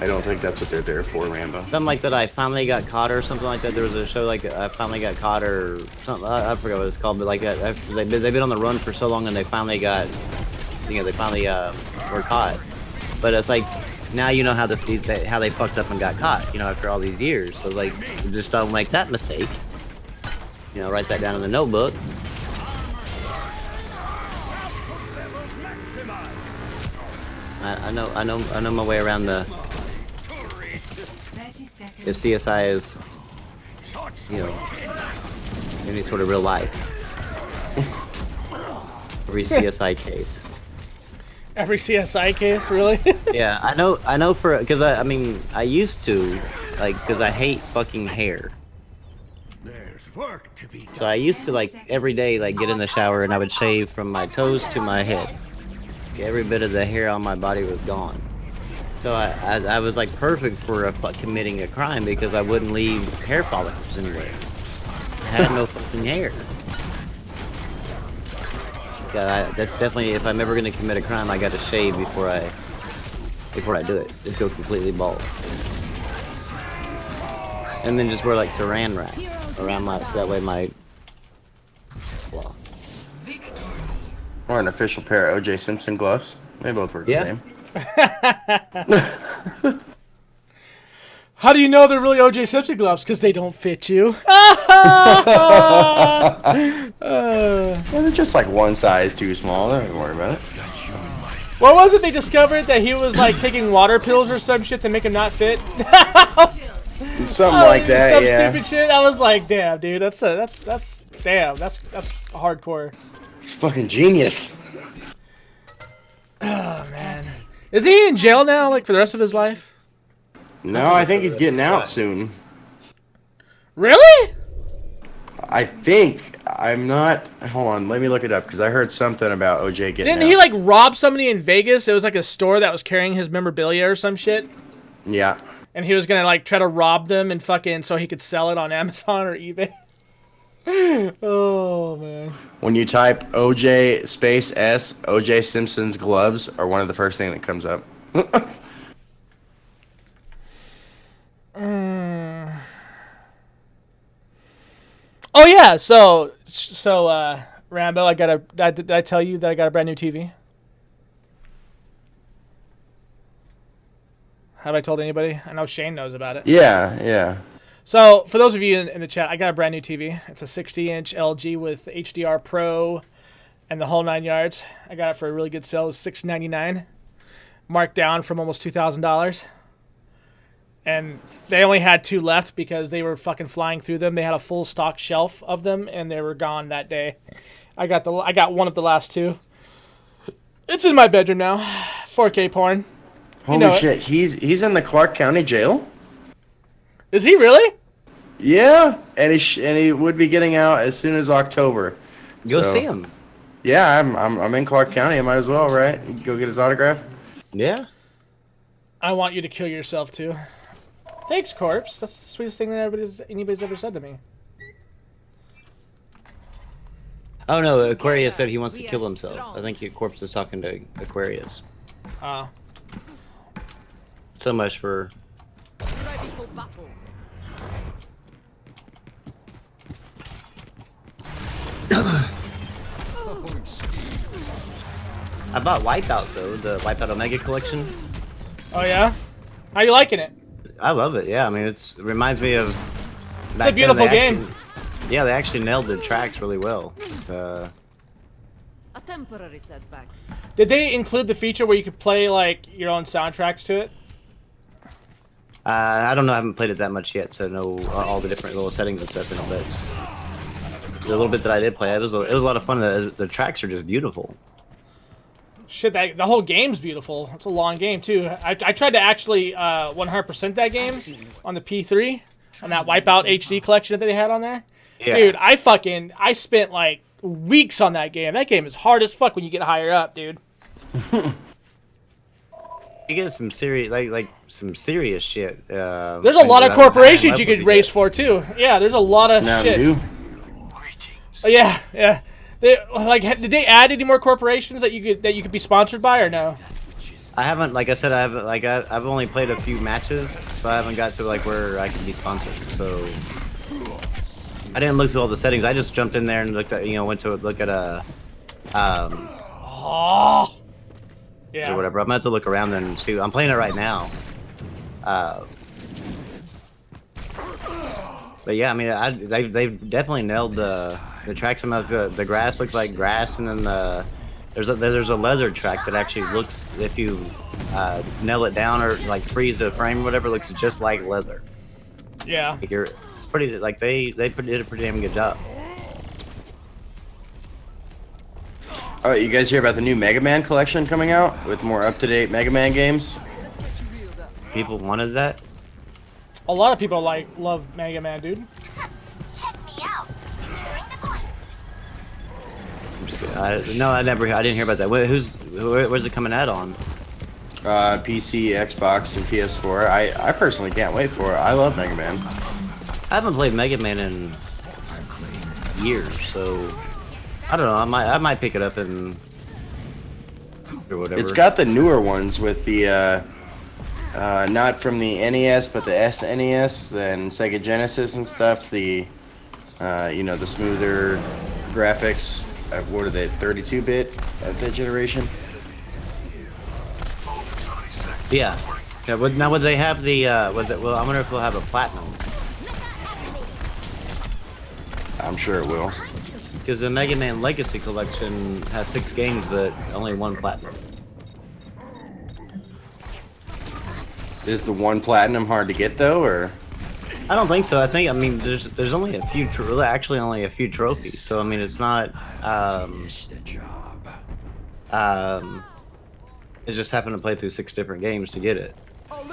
I don't think that's what they're there for, Rambo. Something like that. I finally got caught, or something like that. There was a show like I finally got caught, or something. I forgot what it's called, but like that. They've been on the run for so long, and they finally got, they finally were caught. But it's like now you know how how they fucked up and got caught. After all these years. So like, just don't make that mistake. Write that down in the notebook. I know my way around the. If CSI is, any sort of real life. Every CSI case. Every CSI case, really? Yeah, I know because I used to, like, because I hate fucking hair. So I used to, like, every day, like, get in the shower and I would shave from my toes to my head. Every bit of the hair on my body was gone. So I was like perfect for committing a crime because I wouldn't leave hair follicles anywhere. I had no fucking hair. That's definitely, if I'm ever gonna commit a crime, I got to shave before I do it. Just go completely bald. And then just wear like saran wrap around my, so that way my. Well, Or an official pair of OJ Simpson gloves. They both work Yeah. the same. How do you know they're really OJ Simpson gloves? Because they don't fit you. Yeah, they're just like one size too small. Don't worry about it. What was it they discovered that he was like taking water pills or some shit to make him not fit? Something like that, Some yeah. stupid shit. I was like, damn, dude, that's hardcore. It's fucking genius. Oh man, is he in jail now, like for the rest of his life? No, I think he's getting out soon. Really? I think. I'm not. Hold on, let me look it up because I heard something about OJ getting Didn't out. he like rob somebody in Vegas? It was like a store that was carrying his memorabilia or some shit. Yeah. And he was gonna like try to rob them and fucking so he could sell it on Amazon or eBay. Oh man. When you type OJ space S, OJ Simpson's gloves are one of the first thing that comes up. Oh yeah, so Rambo, did I tell you that I got a brand new TV? Have I told anybody? I know Shane knows about it. Yeah. So for those of you in the chat, I got a brand new TV. It's a 60-inch LG with HDR Pro and the whole 9 yards. I got it for a really good sale. It was $699, marked down from almost $2,000. And they only had 2 left because they were fucking flying through them. They had a full stock shelf of them, and they were gone that day. I got one of the last 2. It's in my bedroom now. 4K porn. Holy shit, he's in the Clark County Jail? Is he really? Yeah, and he would be getting out as soon as October. Go see him. Yeah, I'm in Clark County. I might as well, right? Go get his autograph. Yeah. I want you to kill yourself too. Thanks, Corpse. That's the sweetest thing that anybody's ever said to me. Oh no, Aquarius said he wants to kill himself. I think Corpse is talking to Aquarius. Oh. So much for. Ready for battle. I bought Wipeout though, the Wipeout Omega collection. Oh yeah? How you liking it? I love it. Yeah, I mean it reminds me of. It's a beautiful game. Yeah, they actually nailed the tracks really well. A temporary setback. Did they include the feature where you could play like your own soundtracks to it? I don't know. I haven't played it that much yet to know all the different little settings and stuff in it. But the little bit that I did play, it was a lot of fun. The tracks are just beautiful. Shit, the whole game's beautiful. It's a long game too. I tried to actually 100% that game on the P3 on that Wipeout HD collection that they had on there. Yeah. Dude, I spent like weeks on that game. That game is hard as fuck when you get higher up, dude. You get some serious, like some serious shit. There's a lot of corporations you could race for too. Yeah, there's a lot of shit. Oh, yeah. They, did they add any more corporations that you could be sponsored by or no? I haven't, like I said, I've only played a few matches, so I haven't got to like where I can be sponsored. So I didn't look through all the settings. I just jumped in there and looked at, went to look at a, Oh. Yeah. or whatever. I'm gonna have to look around and see. I'm playing it right now. But yeah, I mean, they've definitely nailed the tracks. Some of the grass looks like grass, and then there's a leather track that actually looks, if you nail it down or like freeze the frame or whatever, looks just like leather. Yeah. Like it's pretty. Like they did a pretty damn good job. Oh, you guys hear about the new Mega Man collection coming out with more up-to-date Mega Man games? People wanted that. A lot of people love Mega Man, dude. Check me out. No, I didn't hear about that. Where's it coming out on? PC, Xbox, and PS4. I personally can't wait for it. I love Mega Man. I haven't played Mega Man in years, so I don't know. I might pick it up and or whatever. It's got the newer ones with the Not from the NES, but the SNES and Sega Genesis and stuff. The the smoother graphics. What are they? 32-bit of that generation. Yeah. Yeah. Now would they have the? Well, I wonder if they'll have a platinum. I'm sure it will. Because the Mega Man Legacy Collection has 6 games, but only 1 platinum. Is the 1 platinum hard to get though, or? I don't think so. I mean, there's only a few, actually only a few trophies. So I mean, it's not. It just happened to play through 6 different games to get it. And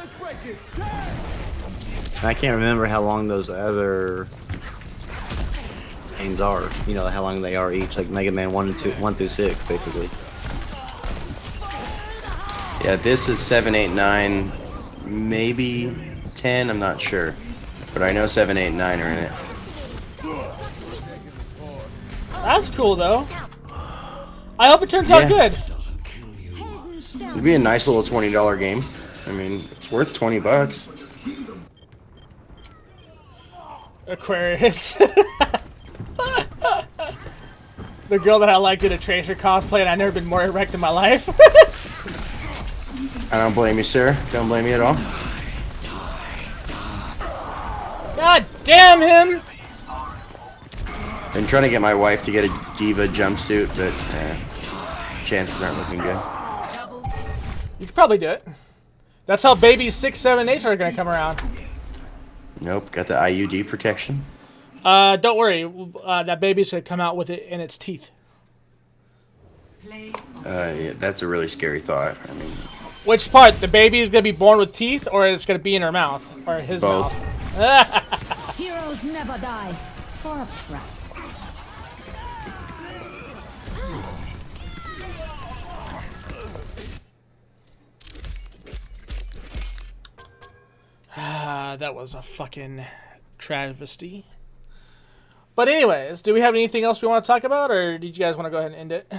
I can't remember how long those other games are. You know how long they are each, like Mega Man 1 through 6, basically. Yeah, this is 7, 8, 9, maybe 10. I'm not sure, but I know 7, 8, 9 are in it. That's cool though. I hope it turns out good. It'd be a nice little $20 game. I mean, it's worth $20. Aquarius. The girl that I like did a Tracer cosplay, and I've never been more erect in my life. I don't blame you, sir. Don't blame me at all. God damn him! Been trying to get my wife to get a diva jumpsuit, but chances aren't looking good. You could probably do it. That's how babies 6, 7, 8 are gonna come around. Nope, got the IUD protection. Don't worry. That baby's gonna come out with it in its teeth. Yeah, that's a really scary thought. I mean, Which part? The baby is gonna be born with teeth, or it's gonna be in her mouth, or his both. mouth? Heroes never die. For a price. That was a fucking travesty. But anyways, do we have anything else we want to talk about, or did you guys want to go ahead and end it?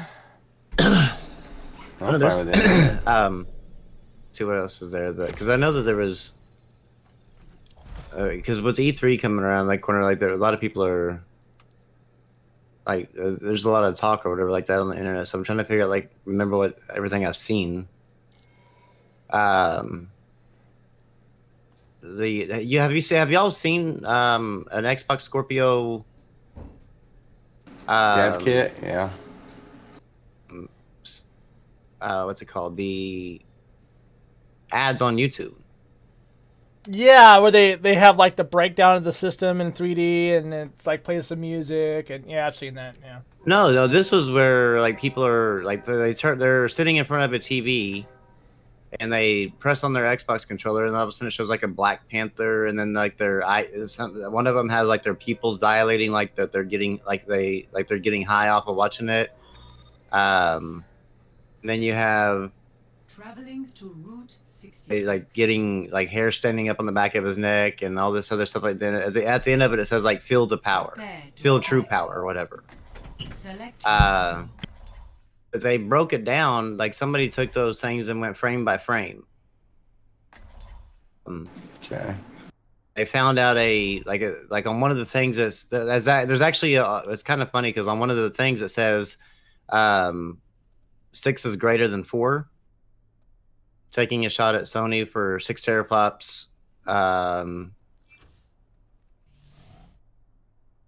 I'm fine with it. See what else is there? Because I know that there was. Because with E3 coming around that corner, like there, a lot of people are. Like, there's a lot of talk or whatever like that on the internet. So I'm trying to figure out, like, remember what everything I've seen. Have y'all seen an Xbox Scorpio? Dev kit, yeah. What's it called? The ads on YouTube. Yeah, where they have like the breakdown of the system in 3D, and it's like plays some music, and yeah, I've seen that. Yeah. No, this was where like people are like they're sitting in front of a TV, and they press on their Xbox controller, and all of a sudden it shows like a Black Panther, and then like one of them has like their pupils dilating, like that they're getting they're getting high off of watching it. And then you have Traveling to Route 66. like getting like hair standing up on the back of his neck, and all this other stuff like that. At the end of it, it says like feel the power, feel true power, or whatever. Select But they broke it down, like somebody took those things and went frame by frame. Okay. They found out like on one of the things there's actually it's kind of funny because on one of the things it says 6 is greater than 4. Taking a shot at Sony for 6 teraflops.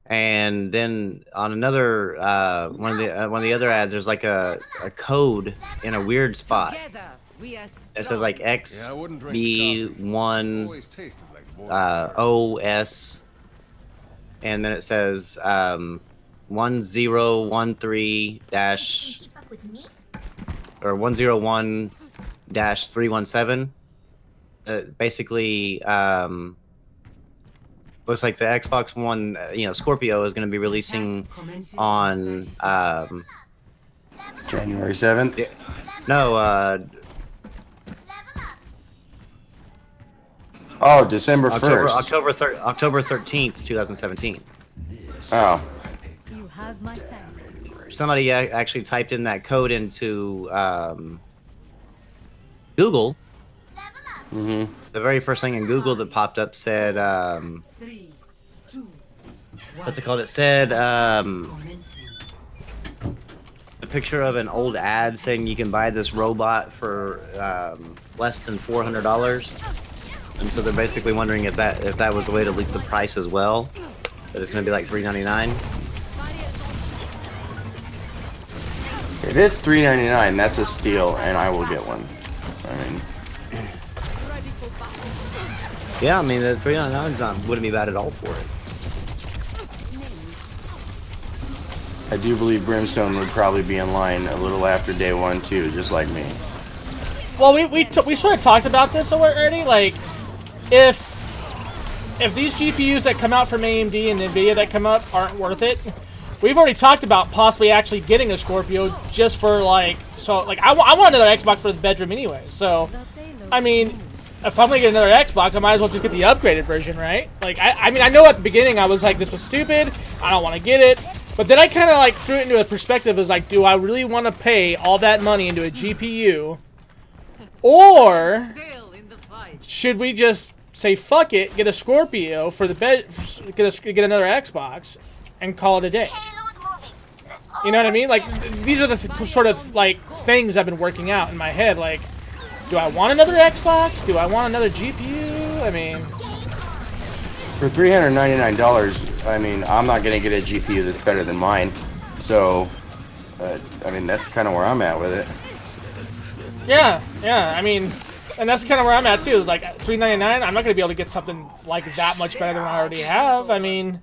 And then on another one of the other ads, there's like a code in a weird spot. It says like XB1 OS, and then it says 1013 dash or 101-317. Basically, looks like the Xbox One, Scorpio is going to be releasing on January 7th. December 1st. October 13th, 2017. Oh. You have my thanks. Somebody actually typed in that code into Google, The very first thing in Google that popped up said, 3, 2, what's it called? It said, commencing. a picture of an old ad saying you can buy this robot for less than $400. And so they're basically wondering if that was the way to leak the price as well. That it's going to be like $399. If it's $3.99, that's a steal, and I will get one. I mean, Yeah, I mean, the $399 wouldn't be bad at all for it. I do believe Brimstone would probably be in line a little after day one too, just like me. Well, we sort of talked about this already. Like, if these GPUs that come out from AMD and Nvidia that come up aren't worth it, we've already talked about possibly actually getting a Scorpio just for like, so like I want another Xbox for the bedroom anyway. So, I mean, if I'm gonna get another Xbox, I might as well just get the upgraded version, right? Like, I mean, I know at the beginning I was like, this was stupid. I don't want to get it. But then I kind of like threw it into a perspective as like, do I really want to pay all that money into a GPU, or should we just say fuck it, get a Scorpio for the bed, get another Xbox, and call it a day? You know what I mean? Like, these are the sort of like things I've been working out in my head. Like, do I want another Xbox? Do I want another GPU? I mean, For $399, I mean, I'm not gonna get a GPU that's better than mine. So, I mean, that's kind of where I'm at with it. yeah. I mean, and that's kind of where I'm at too. Like, at $399, I'm not gonna be able to get something like that much better than I already have. I mean,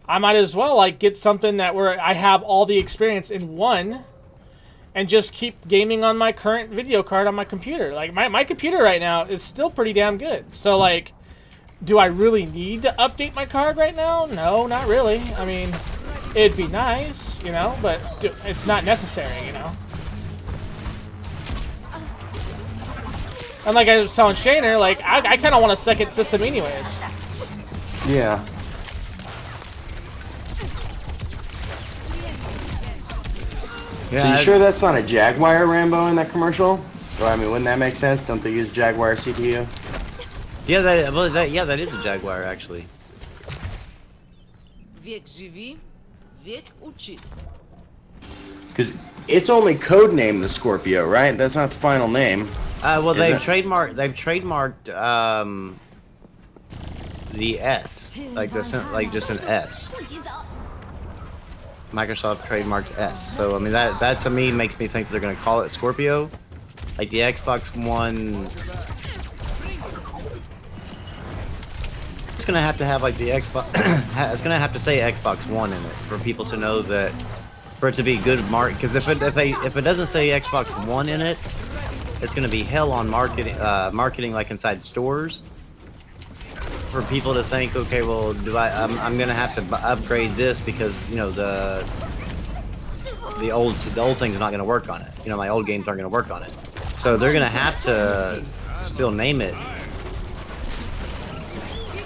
I might as well like get something that where I have all the experience in one, and just keep gaming on my current video card on my computer. Like, my computer right now is still pretty damn good. So like, do I really need to update my card right now? No, not really. I mean, it'd be nice, you know, but it's not necessary, you know. And like I was telling Shaner, like, I kind of want a second system anyways. Yeah. Yeah, So you sure that's not a Jaguar Rambo in that commercial? Well, I mean, wouldn't that make sense? Don't they use Jaguar CPU? Yeah, that is a Jaguar actually. Because it's only codenamed the Scorpio, right? That's not the final name. Well, Is they've it? trademarked the S, like just an S. Microsoft trademarked S. So I mean that to me makes me think they're gonna call it Scorpio. Like the Xbox One, it's gonna have to have like the Xbox. It's gonna have to say Xbox One in it for people to know that, for it to be good mark. Because if it doesn't say Xbox One in it, it's gonna be hell on marketing like inside stores. For people to think, okay, well, I'm gonna have to upgrade this because, you know, the old thing's not gonna work on it. You know, my old games aren't gonna work on it. So they're gonna have to still name it.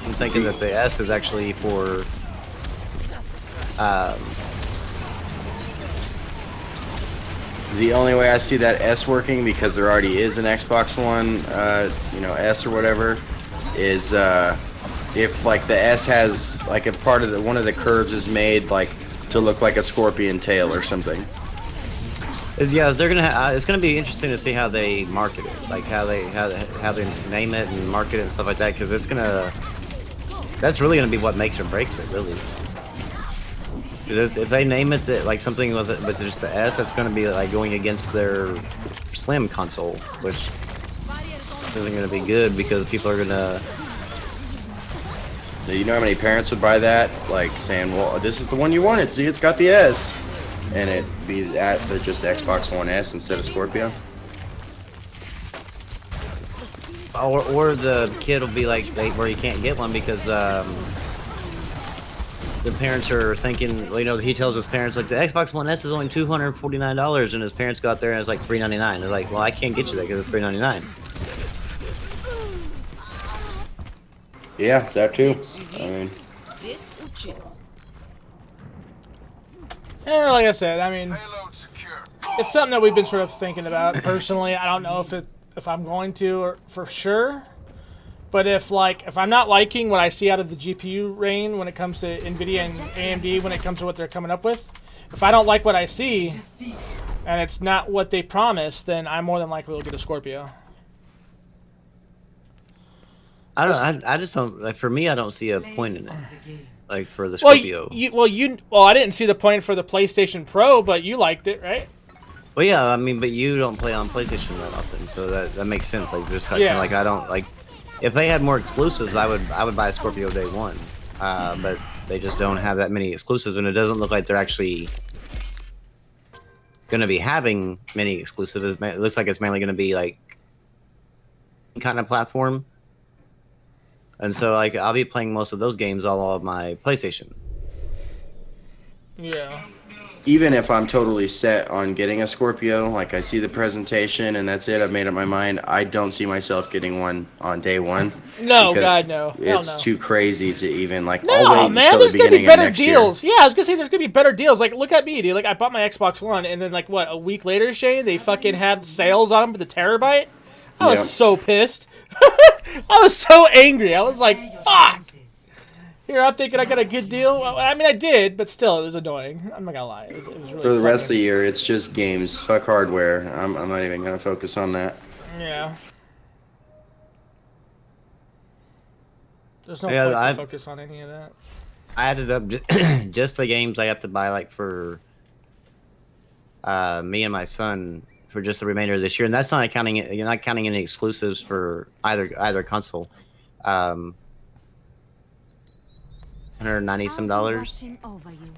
I'm thinking that the S is actually for The only way I see that S working, because there already is an Xbox One, you know, S or whatever, is if like the S has like a part of one of the curves is made like to look like a scorpion tail or something. Yeah, they're gonna. It's gonna be interesting to see how they market it, like how they name it and market it and stuff like that, because that's really gonna be what makes or breaks it, really. Because if they name it like something with just the S, that's gonna be like going against their Slim console, which isn't gonna be good because people are gonna. You know how many parents would buy that, like saying, "Well, this is the one you wanted. See, it's got the S," and it'd be just Xbox One S instead of Scorpio. Or the kid will be like where he can't get one because the parents are thinking, you know, he tells his parents like the Xbox One S is only $249, and his parents go out there and it's like $399. They're like, well, I can't get you that because it's $399. Yeah, that too. I mean, Like I said, I mean, it's something that we've been sort of thinking about. Personally, I don't know if if I'm going to, or for sure. But if I'm not liking what I see out of the GPU reign when it comes to Nvidia and AMD when it comes to what they're coming up with, if I don't like what I see and it's not what they promised, then I more than likely will get a Scorpio. I just don't like. For me, I don't see a point in it. Like for the Scorpio. Well, I didn't see the point for the PlayStation Pro, but you liked it, right? Well, yeah, I mean, but you don't play on PlayStation that often, so that makes sense. Like, just Yeah. like I don't like. If they had more exclusives, I would buy a Scorpio day one. But they just don't have that many exclusives, and it doesn't look like they're actually going to be having many exclusives. It looks like it's mainly going to be like kind of platform. And so, like, I'll be playing most of those games all on my PlayStation. Yeah. Even if I'm totally set on getting a Scorpio, like I see the presentation and that's it, I've made up my mind, I don't see myself getting one on day one. No, because God, no. Hell It's no. too crazy to even, like, No, I'll wait man, until there's the gonna be beginning of better next deals. year. Yeah, I was gonna say there's gonna be better deals. Like, look at me, dude. Like, I bought my Xbox One, and then, like, what, a week later, Shane, they fucking had sales on them for the terabyte? I was Yep. so pissed. I was so angry. I was like, fuck! Here, I'm thinking I got a good deal. Well, I mean, I did, but still, it was annoying. I'm not gonna lie. It was really For the rest of the fucking- year, it's just games. Fuck hardware. I'm not even going to focus on that. Yeah. There's no Yeah, point to I've- focus on any of that. I added up just the games I have to buy, like for me and my son for just the remainder of this year, and that's not counting. You're not counting any exclusives for either console. $190 some dollars. Watching over you.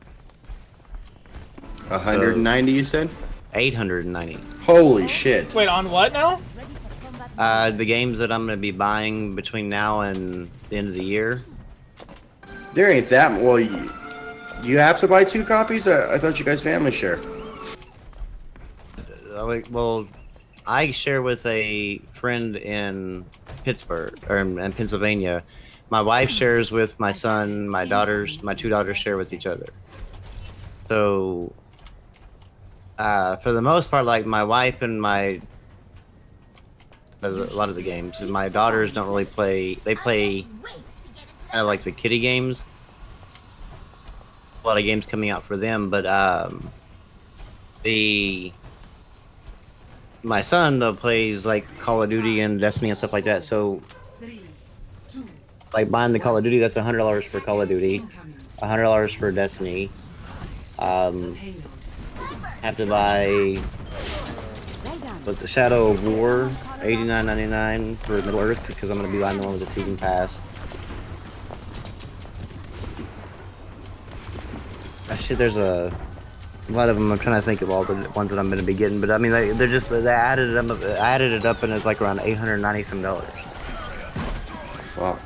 190, you said? 890. Holy shit. Wait, on what now? Ready for combat. The games that I'm going to be buying between now and the end of the year. There ain't that. Well, you have to buy 2 copies? I thought you guys family share. Well, I share with a friend in Pittsburgh or in Pennsylvania. My wife shares with my son. My 2 daughters share with each other. So, for the most part, like my wife and a lot of the games, my daughters don't really play. They play kind of like the kiddie games. A lot of games coming out for them, but my son though plays like Call of Duty and Destiny and stuff like that. So, like buying the Call of Duty, that's $100 for Call of Duty, $100 for Destiny. Have to buy what's the Shadow of War, $89.99 for Middle Earth because I'm gonna be buying the one with the season pass. Shit, there's a lot of them. I'm trying to think of all the ones that I'm gonna be getting, but I mean, they added it up. I added it up, and it's like around $890 some dollars. Fuck.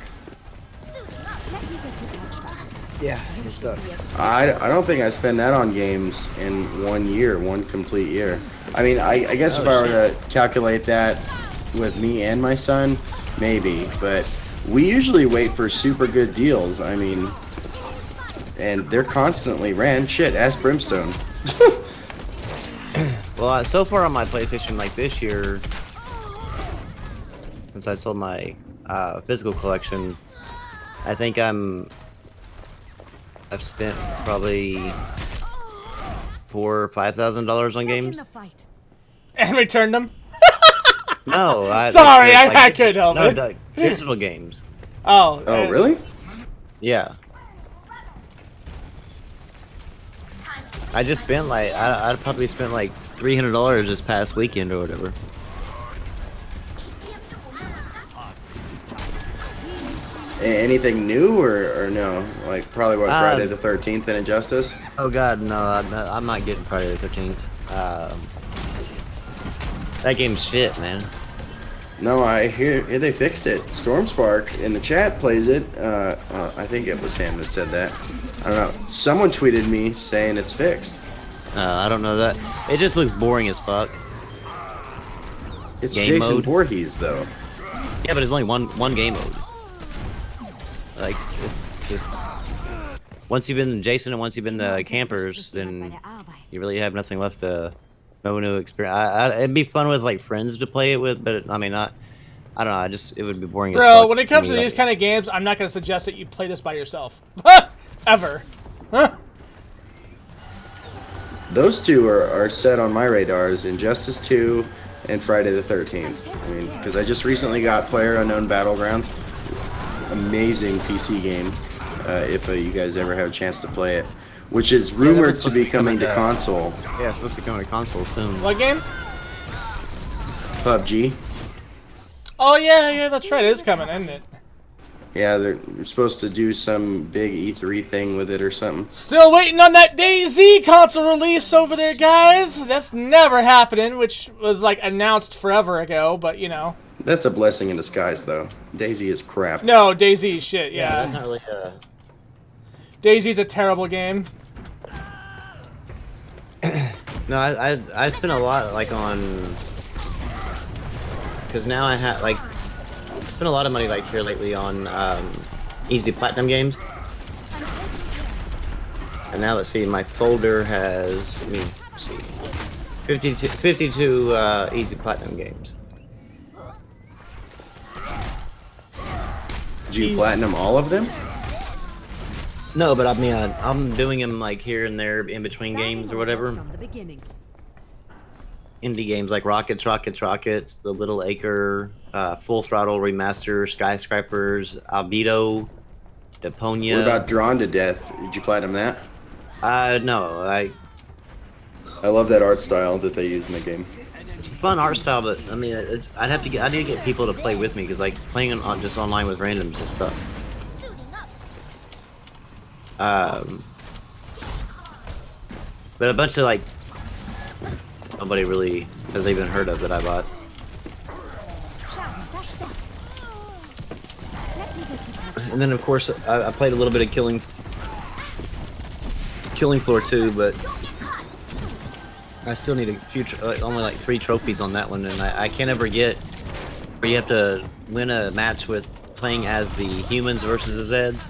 Yeah, it sucks. I don't think I spend that on games in 1 year, one complete year. I mean, I guess if I were to calculate that with me and my son, maybe. But we usually wait for super good deals. I mean, and they're constantly ran. Shit, ask Brimstone. Well, so far on my PlayStation, like this year, since I sold my physical collection, I think I've spent probably $4,000 or $5,000 on Back in games. the fight. And returned them? No, Sorry, I couldn't help it. like, digital games. Oh. Oh, really? Yeah. I just spent like I'd probably spent like $300 this past weekend or whatever. Anything new or no? Like probably what, Friday the 13th in Injustice? Oh God, no! I'm not getting Friday the 13th. That game's shit, man. No, I hear they fixed it. Stormspark in the chat plays it. I think it was him that said that. I don't know. Someone tweeted me saying it's fixed. I don't know that. It just looks boring as fuck. It's Game Jason mode? Voorhees though. Yeah, but it's only one game mode. Like it's just once you've been Jason and once you've been the campers, then you really have nothing left to No new experience. It'd be fun with like friends to play it with, but I mean, I don't know. It would be boring as Bro, fuck when it comes to me, these like- kind of games, I'm not going to suggest that you play this by yourself. Ever. Those two are set on my radars: Injustice 2 and Friday the 13th. I mean, because I just recently got PlayerUnknown Battlegrounds. Amazing PC game. If you guys ever have a chance to play it, which is rumored to supposed be to be coming coming to to- console. Yeah, it's supposed to be coming to console soon. What game? PUBG. Oh, yeah, that's right. It is coming, isn't it? Yeah, they're supposed to do some big E3 thing with it or something. Still waiting on that DayZ console release over there, guys. That's never happening, which was, like, announced forever ago, but, you know. That's a blessing in disguise, though. Daisy is crap. No, DayZ shit, That's yeah. not really. DayZ's a terrible game. No, I spent a lot like on. Because now I have like. I spent a lot of money like here lately on easy platinum games. And now let's see, my folder has. Let me see. 52 easy platinum games. Did you platinum all of them? No, but I mean, I'm doing them like here and there in between games or whatever. From the beginning. Indie games like Rockets, The Little Acre, Full Throttle Remaster, Skyscrapers, Albedo, Deponia. What about Drawn to Death? Did you platinum that? No, I love that art style that they use in the game. it's a fun art style, but I mean, I need to get people to play with me because like playing on just online with randoms just sucks. But a bunch of like nobody really has even heard of that I bought. And then of course I played a little bit of Killing Floor 2, but I still need a future only like 3 trophies on that one, and I can't ever get where you have to win a match with playing as the humans versus the Zeds.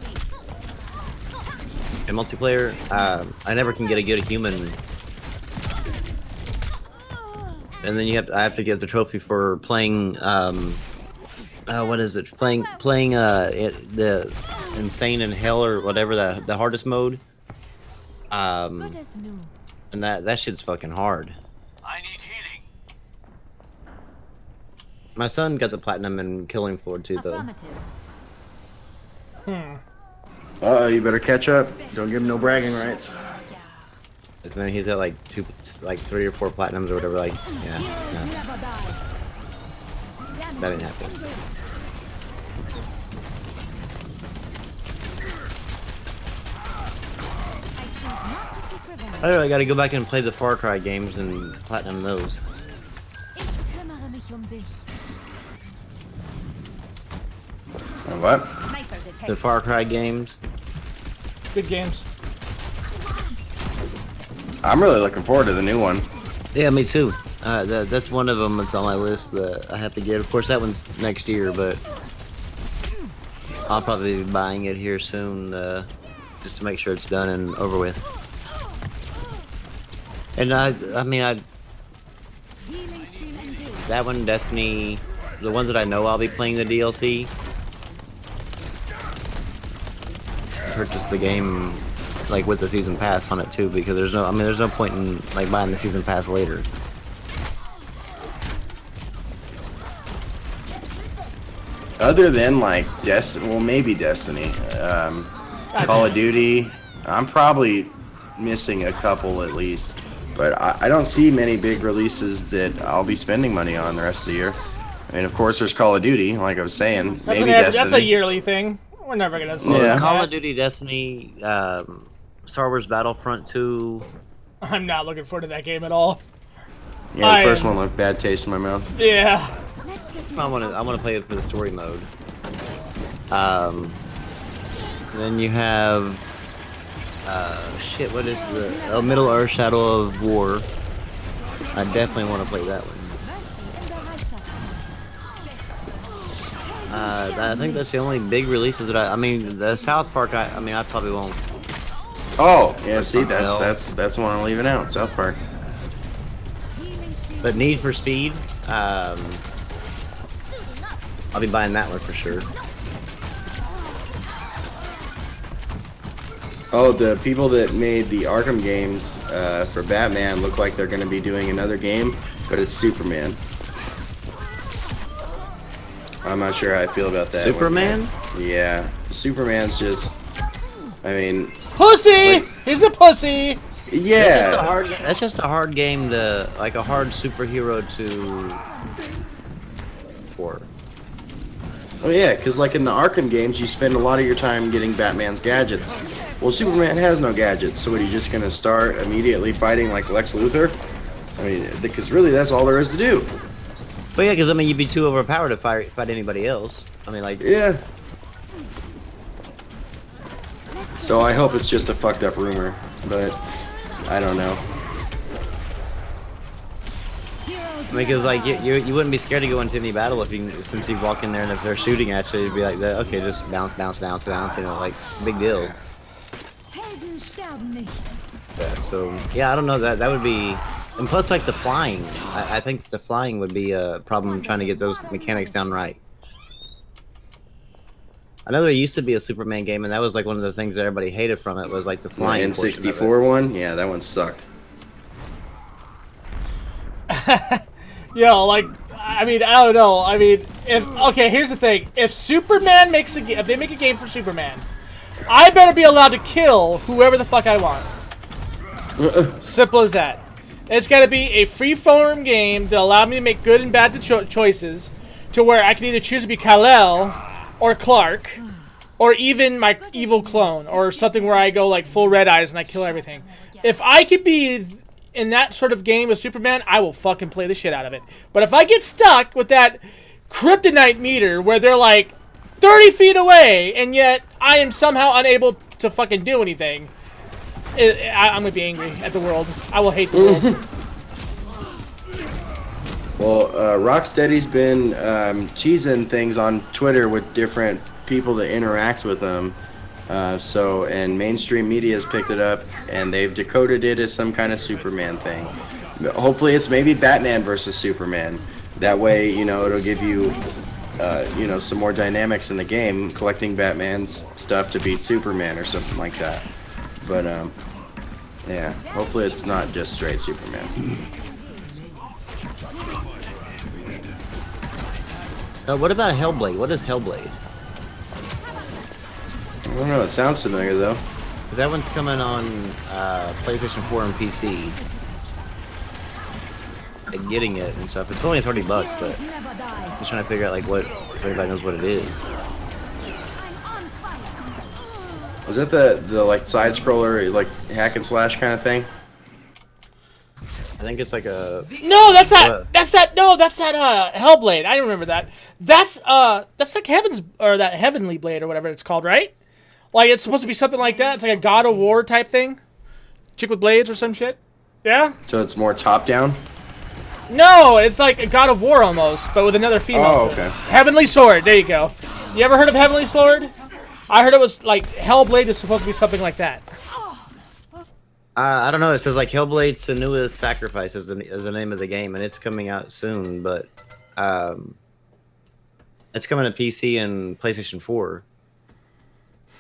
In multiplayer, I never can get a good human, and then I have to get the trophy for playing. What is it? Playing the Insane in Hell or whatever the hardest mode. Good as new. And that shit's fucking hard. I need healing. My son got the platinum in Killing Floor 2 though. Affirmative. You better catch up. Don't give him no bragging rights. Man, he's at like 3 or 4 platinums or whatever. Like, yeah, no, Never die. that didn't happen. I choose not to seek revenge. I don't know. I got to go back and play the Far Cry games and platinum those. Ich kümmere mich dich. What? Sniper The detected. Far Cry games. Good games. I'm really looking forward to the new one. Yeah, me too. That's one of them that's on my list that I have to get. Of course, that one's next year, but I'll probably be buying it here soon, just to make sure it's done and over with. And I mean, Healing stream engaged. that one, Destiny, the ones that I know I'll be playing the DLC. Purchase the game like with the season pass on it too, because there's no point in like buying the season pass later. Other than like maybe Destiny, Call of Duty. I'm probably missing a couple at least, but I don't see many big releases that I'll be spending money on the rest of the year. I mean, of course, there's Call of Duty, like I was saying. That's, Maybe that's a Destiny. yearly thing. We're never gonna see Yeah. Call that. of Duty, Destiny, Star Wars Battlefront 2. I'm not looking forward to that game at all. Yeah, I the first am- one left bad taste in my mouth. Yeah. Let's get I want to play it for the story mode. Then you have shit. What is the Middle Earth Shadow of War? I definitely want to play that one. mercy in the Bereitschaft. I think that's the only big releases that I mean, the South Park. I mean, I probably won't. Oh, yeah. See, Myself. that's one I'm leaving out. South Park. But Need for Speed, I'll be buying that one for sure. Oh, the people that made the Arkham games for Batman look like they're going to be doing another game, but it's Superman. I'm not sure how I feel about that. Superman? Yeah, Superman's just. I mean. Pussy. Like, He's a pussy. Yeah. That's just a hard game to, like, a hard superhero to. For. Oh yeah, because like in the Arkham games, you spend a lot of your time getting Batman's gadgets. Well, Superman has no gadgets, so what, are you just gonna start immediately fighting like Lex Luthor? I mean, because really that's all there is to do. But yeah, because I mean, you'd be too overpowered to fight anybody else. I mean, like. Yeah. So I hope it's just a fucked up rumor, but I don't know. Because like you wouldn't be scared to go into any battle if since you walk in there and if they're shooting at you, you'd be like, okay, just bounce, you know, like big deal. Helden sterben nicht. Yeah, so yeah, I don't know, that would be, and plus like the flying, I think the flying would be a problem trying to get those mechanics down right. I know there used to be a Superman game, and that was like one of the things that everybody hated from it was like the flying. The N64 one, yeah, that one sucked. Yo, like, I mean, I don't know. I mean, okay, here's the thing. If Superman makes if they make a game for Superman, I better be allowed to kill whoever the fuck I want. Simple as that. It's got to be a free-form game to allow me to make good and bad choices, to where I can either choose to be Kal-El or Clark, or even my evil clone, or something where I go like full Red Eyes and I kill everything. If I could be in that sort of game with Superman, I will fucking play the shit out of it. But if I get stuck with that kryptonite meter where they're like 30 feet away and yet I am somehow unable to fucking do anything, I'm gonna be angry at the world. I will hate the world. Well, Rocksteady's been cheesing things on Twitter with different people that interact with them. And mainstream media has picked it up, and they've decoded it as some kind of Superman thing. Hopefully it's maybe Batman versus Superman. That way, you know, it'll give you, some more dynamics in the game, collecting Batman's stuff to beat Superman or something like that. But, yeah, hopefully it's not just straight Superman. What about Hellblade? What is Hellblade? I don't know, it sounds familiar though. That one's coming on PlayStation 4 and PC. And getting it and stuff. It's only $30, but I'm just trying to figure out like what, if everybody knows what it is. Was that the like side scroller, like hack and slash kind of thing? I think it's like a. No, that's not. That's that. No, that's that. Hellblade. I remember that. That's like that Heavenly Blade or whatever it's called, right? Like it's supposed to be something like that. It's like a God of War type thing. Chick with blades or some shit. Yeah. So it's more top down. No, it's like a God of War almost, but with another female. Oh, okay. Heavenly Sword. There you go. You ever heard of Heavenly Sword? I heard it was like Hellblade is supposed to be something like that. I don't know. It says like Hellblade: Senua's Sacrifice is the name of the game, and it's coming out soon. But it's coming to PC and PlayStation 4.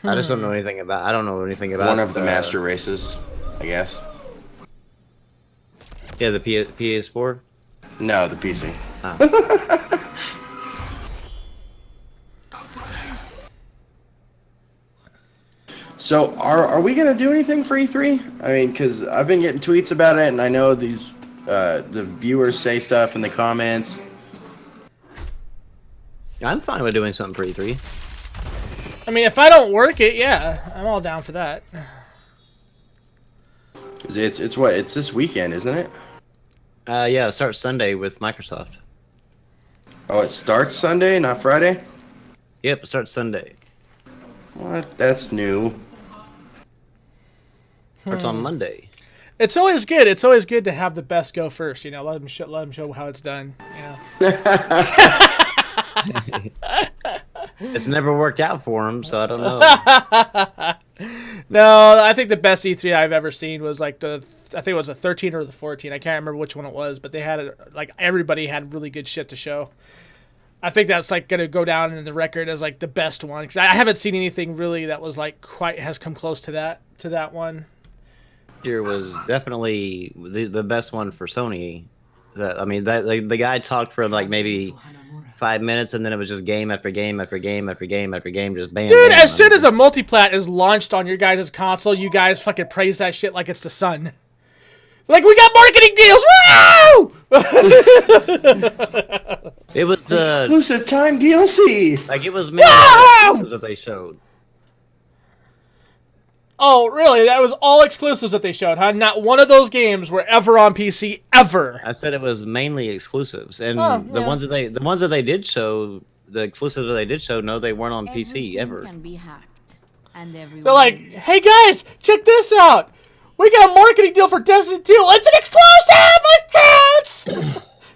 I just don't know anything about. I don't know anything about one of the master races, I guess. Yeah, the PS4. No, the PC. Oh. So, are we gonna do anything for E3? I mean, because I've been getting tweets about it, and I know these the viewers say stuff in the comments. I'm fine with doing something for E3. I mean, if I don't work it, yeah, I'm all down for that. It's what? It's this weekend, isn't it? Yeah, it starts Sunday with Microsoft. Oh, it starts Sunday, not Friday? Yep, it starts Sunday. What? That's new. Starts on Monday. It's always good. It's always good to have the best go first. You know, let them show how it's done. You know. It's never worked out for him, so I don't know. No, I think the best E3 I've ever seen was like I think it was the 13 or the 14. I can't remember which one it was, but they had like everybody had really good shit to show. I think that's like gonna go down in the record as like the best one because I haven't seen anything really that was like quite has come close to that one. Year was definitely the best one for Sony. I mean, that like, the guy talked for like maybe 5 minutes, and then it was just game after game after game after game after game, just bam. Dude, bam. as soon as a multiplat is launched on your guys' console, you guys fucking praise that shit like it's the sun. Like, we got marketing deals! Woo! It was the Exclusive time DLC. like it was mainly exclusives that they showed. Oh, really? That was all exclusives that they showed, huh? Not one of those games were ever on PC, ever. I said it was mainly exclusives, and Oh, the yeah. ones that they did show, the exclusives that they did show, no, they weren't on PC ever. Can be hacked, and everyone They're like, hey guys, check this out! We got a marketing deal for Destiny 2! It's an exclusive! It counts!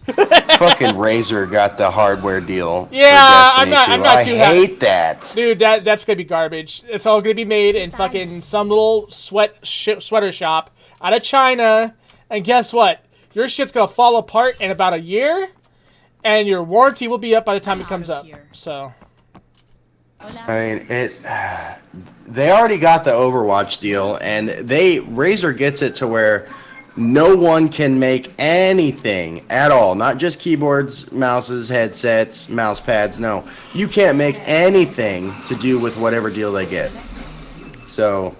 Fucking Razer got the hardware deal. Yeah, for Destiny 2. I'm not too happy. I hate that. Dude, that's gonna be garbage. It's all gonna be made in fucking some little sweater shop out of China. And guess what? Your shit's gonna fall apart in about a year, and your warranty will be up by the time it comes up. So, I mean, they already got the Overwatch deal, and Razer gets it to where no one can make anything at all. Not just keyboards, mouses, headsets, mouse pads. No, you can't make anything to do with whatever deal they get. So,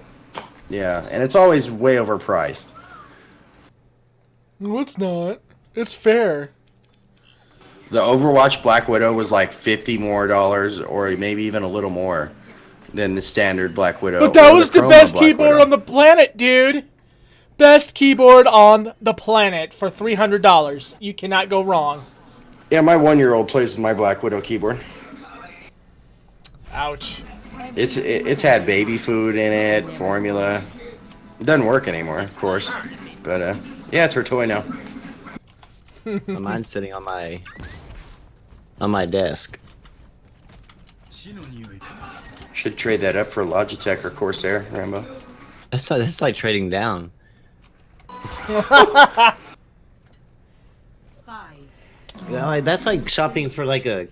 yeah, and it's always way overpriced. no, it's not. It's fair. The Overwatch Black Widow was like $50 more, or maybe even a little more than the standard Black Widow. But that or was the Chroma best Black keyboard Widow. on the planet, dude. Best keyboard on the planet for $300. You cannot go wrong. Yeah, my 1-year-old plays with my Black Widow keyboard. Ouch. It's had baby food in it, formula. It doesn't work anymore, of course. But yeah, it's her toy now. Mine's sitting on my desk. Should trade that up for Logitech or Corsair, Rambo. That's like trading down. 5, Yeah, like, that's like shopping for like a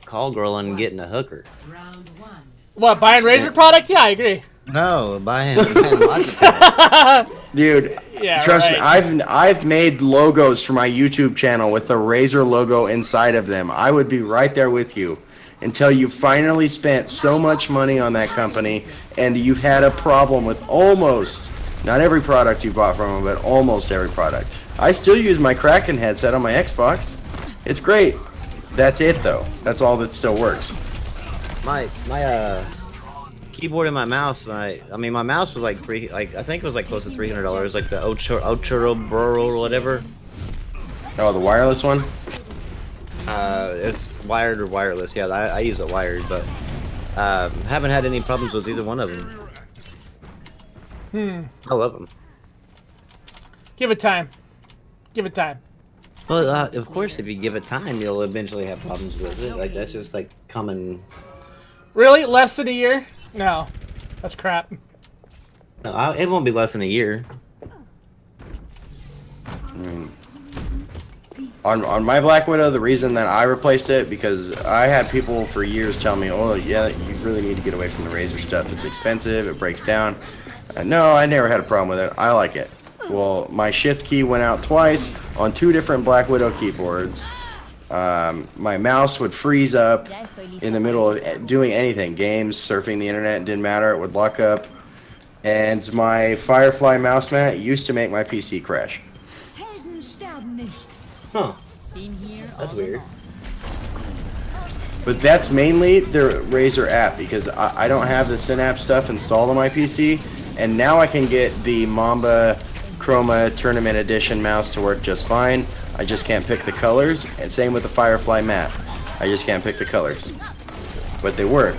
call girl and getting a hooker. round 1. What, buying Razer product? Yeah, I agree. No, buy him Logitech. Dude, Yeah, trust right. me, I've made logos for my YouTube channel with the Razer logo inside of them. I would be right there with you until you finally spent so much money on that company and you've had a problem with almost, not every product you bought from them, but almost every product. I still use my Kraken headset on my Xbox. It's great. That's it though. That's all that still works. My keyboard and my mouse. My mouse was like I think it was like close to $300. Like the Ultra or whatever. Oh, the wireless one? It's wired or wireless. Yeah, I use it wired, but haven't had any problems with either one of them. I love them. Give it time. Give it time. Well, of course, if you give it time, you'll eventually have problems with it. Like that's just like common. Really? Less than a year? No. That's crap. No, it won't be less than a year. On my Black Widow, the reason that I replaced it, because I had people for years tell me, oh yeah, you really need to get away from the Razer stuff. It's expensive, it breaks down. No, I never had a problem with it. I like it. Well, my shift key went out twice on 2 different Black Widow keyboards. My mouse would freeze up in the middle of doing anything. Games, surfing the internet, didn't matter. It would lock up. And my Firefly mouse mat used to make my PC crash. Helden sterben nicht. Huh? Been here That's all weird. along. But that's mainly the Razer app, because I don't have the Synapse stuff installed on my PC. And now I can get the Mamba Chroma Tournament Edition mouse to work just fine. I just can't pick the colors, and same with the Firefly mat. I just can't pick the colors. But they work.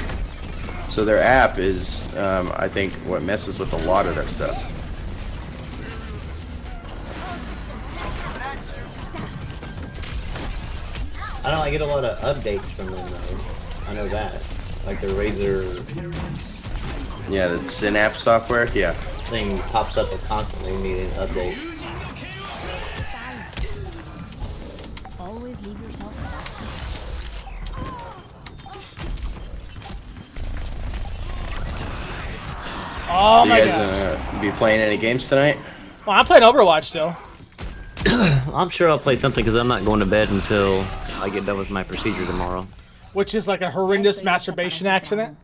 So their app is, I think, what messes with a lot of their stuff. I know I get a lot of updates from them though. I know that. Like the Razer Yeah, the Synapse software. Yeah. Thing pops up and constantly needing an update. Always leave yourself back. Oh So my you guys god. be playing any games tonight? Well, I'm playing Overwatch still. I'm sure I'll play something because I'm not going to bed until I get done with my procedure tomorrow. Which is like a horrendous masturbation accident.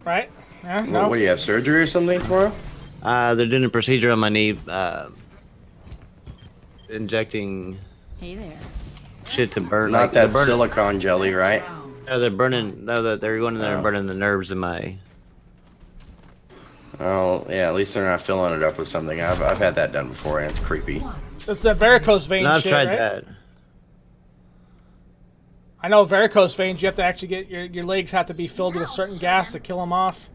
Right? Yeah, no? What do you have, surgery or something tomorrow? They're doing a procedure on my knee, injecting Hey there. shit to burn. Not like, that they're burning, silicone jelly, right? No, they're burning. No, they're going in there and burning the nerves in my. Oh, yeah, at least they're not filling it up with something. I've had that done before, and it's creepy. It's that varicose vein No, I've shit, tried right? that. I know varicose veins, you have to actually get your legs have to be filled with a certain gas to kill them off,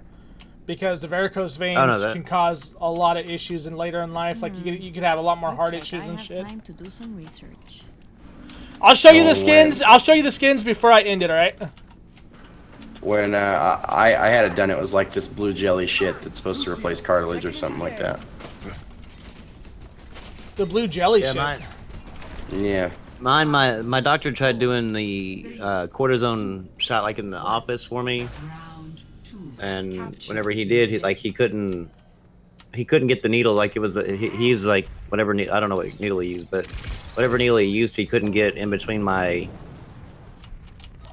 because the varicose veins can cause a lot of issues in later in life. Like you could have a lot more heart Looks issues like and I have shit. time to do some research. I'll show you the Oh, skins. when- I'll show you the skins before I end it. All right. When I had it done, it was like this blue jelly shit that's supposed to replace cartilage or something like that. The blue jelly Yeah, shit. Yeah. My doctor tried doing the cortisone shot like in the office for me, and whenever he did, he couldn't get the needle. Like it was he used like whatever I don't know what needle he used, but whatever needle he used, he couldn't get in between my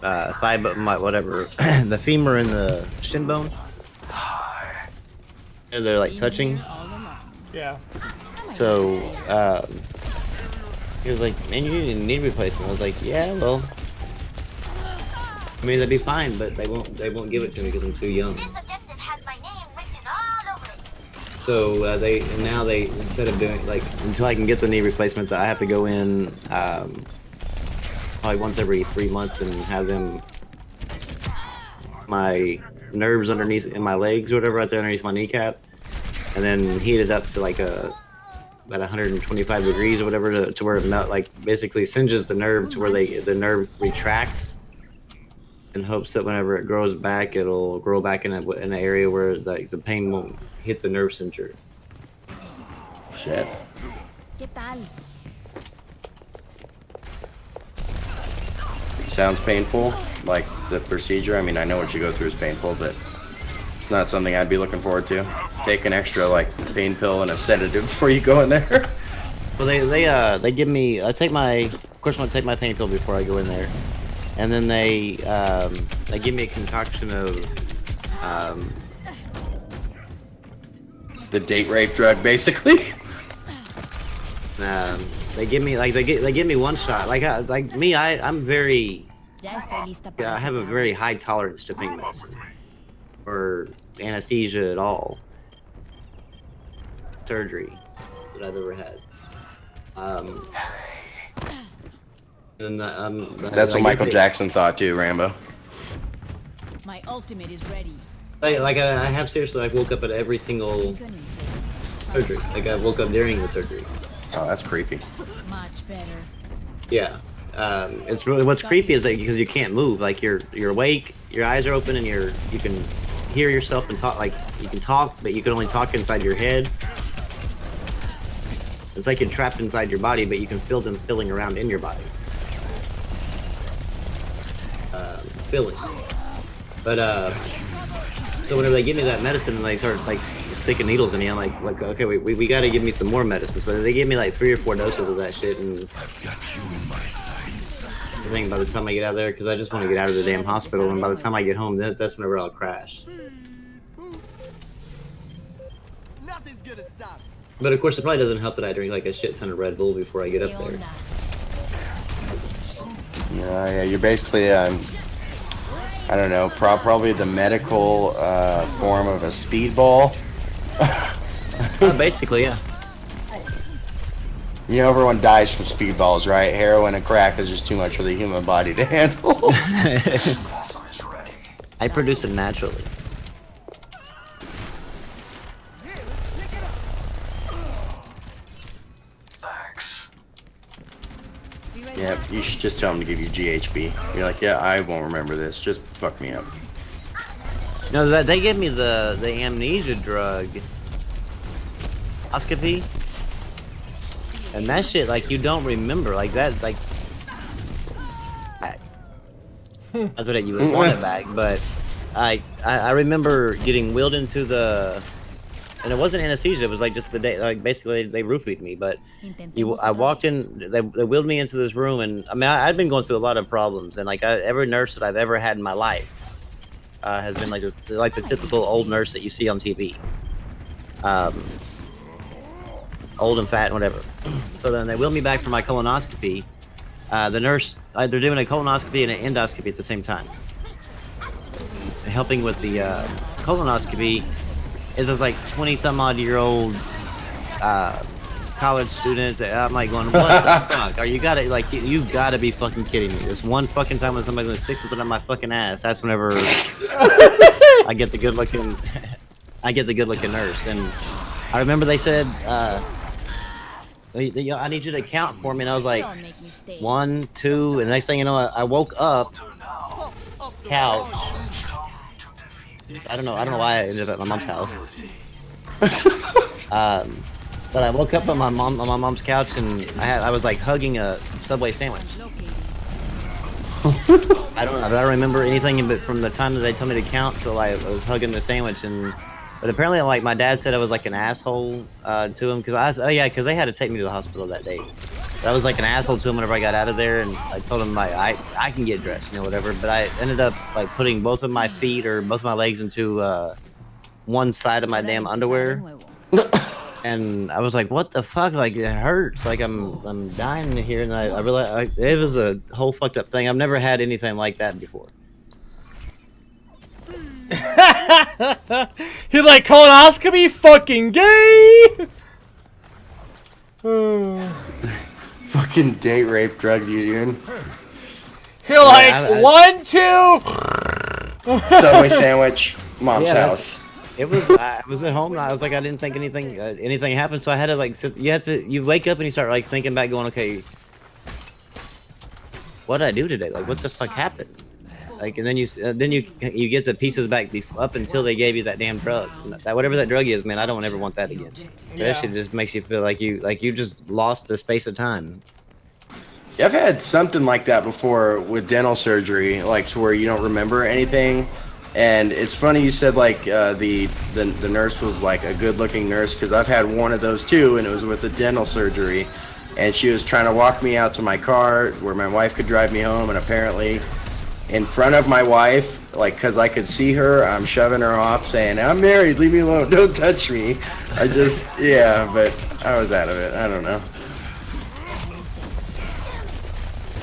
thigh, my whatever, the femur and the shin bone. And they're like touching. Yeah. So he was like, "Man, you need a knee replacement." I was like, "Yeah, well, I mean that'd be fine, but they won't give it to me because I'm too young." This objective has my name written all over it. So they instead of doing like until I can get the knee replacement, I have to go in probably once every 3 months and have them my nerves underneath in my legs or whatever right there underneath my kneecap, and then heat it up to like about 125 degrees or whatever to where it like basically singes the nerve to where the nerve retracts, in hopes that whenever it grows back, it'll grow back in an area where like the pain won't hit the nerve center. Shit. ¿Qué tal? Sounds painful, like the procedure. I mean, I know what you go through is painful, but it's not something I'd be looking forward to. Take an extra like pain pill and a sedative before you go in there. Well, they give me. Of course, I'm gonna take my pain pill before I go in there, and then they give me a concoction of The date rape drug, basically. they give me they give me one shot. I'm very. Ya estoy lista Yeah, para I have a sacar. very high tolerance to pain medicine or anesthesia at all. Surgery that I've ever had. And That's what Michael Jackson thought too, Rambo. My ultimate is ready. I have seriously woke up at every single surgery. Like I woke up during the surgery. Oh, that's creepy. Much better. Yeah. It's really what's creepy is that because you can't move. Like you're awake, your eyes are open, and you can hear yourself and talk. Like you can talk, but you can only talk inside your head. It's like you're trapped inside your body, but you can feel them filling around in your body. Filling. But so whenever they give me that medicine and they start like sticking needles in me, I'm like okay, we got to give me some more medicine. So they gave me like 3 or 4 doses of that shit, and I've got you in my sights. I think by the time I get out of there, because I just want to get out of the damn hospital, and by the time I get home, that's whenever I'll crash. Nothing's gonna stop. But of course, it probably doesn't help that I drink like a shit ton of Red Bull before I get up there. Yeah, you're basically, I don't know, probably the medical form of a speedball. Basically, yeah. You know, everyone dies from speedballs, right? Heroin and crack is just too much for the human body to handle. I produce it naturally. Yeah, you should just tell them to give you GHB. You're like, yeah, I won't remember this. Just fuck me up. No, that they gave me the amnesia drug. Oscopy. And that shit, like, you don't remember. Like, that, like... Not that you would want it back, but... I remember getting wheeled into the... And it wasn't anesthesia, it was like just the day... Like, basically, they roofied me, but... I walked in... They wheeled me into this room, and... I mean, I'd been going through a lot of problems, and, like, every nurse that I've ever had in my life... has been, like, the typical old nurse that you see on TV. Old and fat and whatever. So then they wheeled me back for my colonoscopy. The nurse, they're doing a colonoscopy and an endoscopy at the same time. Helping with the colonoscopy is this like 20-some-odd-year-old college student. I'm like going, what the fuck? Are you gotta be fucking kidding me? This one fucking time when somebody's gonna stick something up my fucking ass, that's whenever I get the good looking nurse. And I remember they said, I need you to count for me, and I was like, 1, 2, and the next thing you know, I woke up, couch. I don't know why I ended up at my mom's house. But I woke up on my mom's couch, and I was like hugging a Subway sandwich. I don't remember anything but from the time that they told me to count till I was hugging the sandwich. But apparently, like, my dad said I was like an asshole to him because they had to take me to the hospital that day. But I was like an asshole to him whenever I got out of there, and I told him like I can get dressed, you know, whatever. But I ended up like putting both of my feet or both of my legs into one side of my damn underwear, and I was like, what the fuck? Like, it hurts. Like I'm dying here, and I realized it was a whole fucked up thing. I've never had anything like that before. He's like, colonoscopy, fucking gay. Fucking date rape drugs you doing? You're like, 1, 2. Subway sandwich, mom's house. It was. I was at home, and I was like, I didn't think anything happened, so I had to like sit. You wake up and you start like thinking back, going, okay, what did I do today? Like, what the fuck happened? Like, and then you get the pieces back up until they gave you that damn drug. That whatever that drug is, man, I don't ever want that again. Yeah. That shit just makes you feel like you just lost the space of time. Yeah, I've had something like that before with dental surgery, like to where you don't remember anything. And it's funny you said like the nurse was like a good-looking nurse, because I've had one of those too, and it was with the dental surgery, and she was trying to walk me out to my car where my wife could drive me home, and apparently in front of my wife, like, because I could see her, I'm shoving her off saying, I'm married, leave me alone, don't touch me. But I was out of it. I don't know.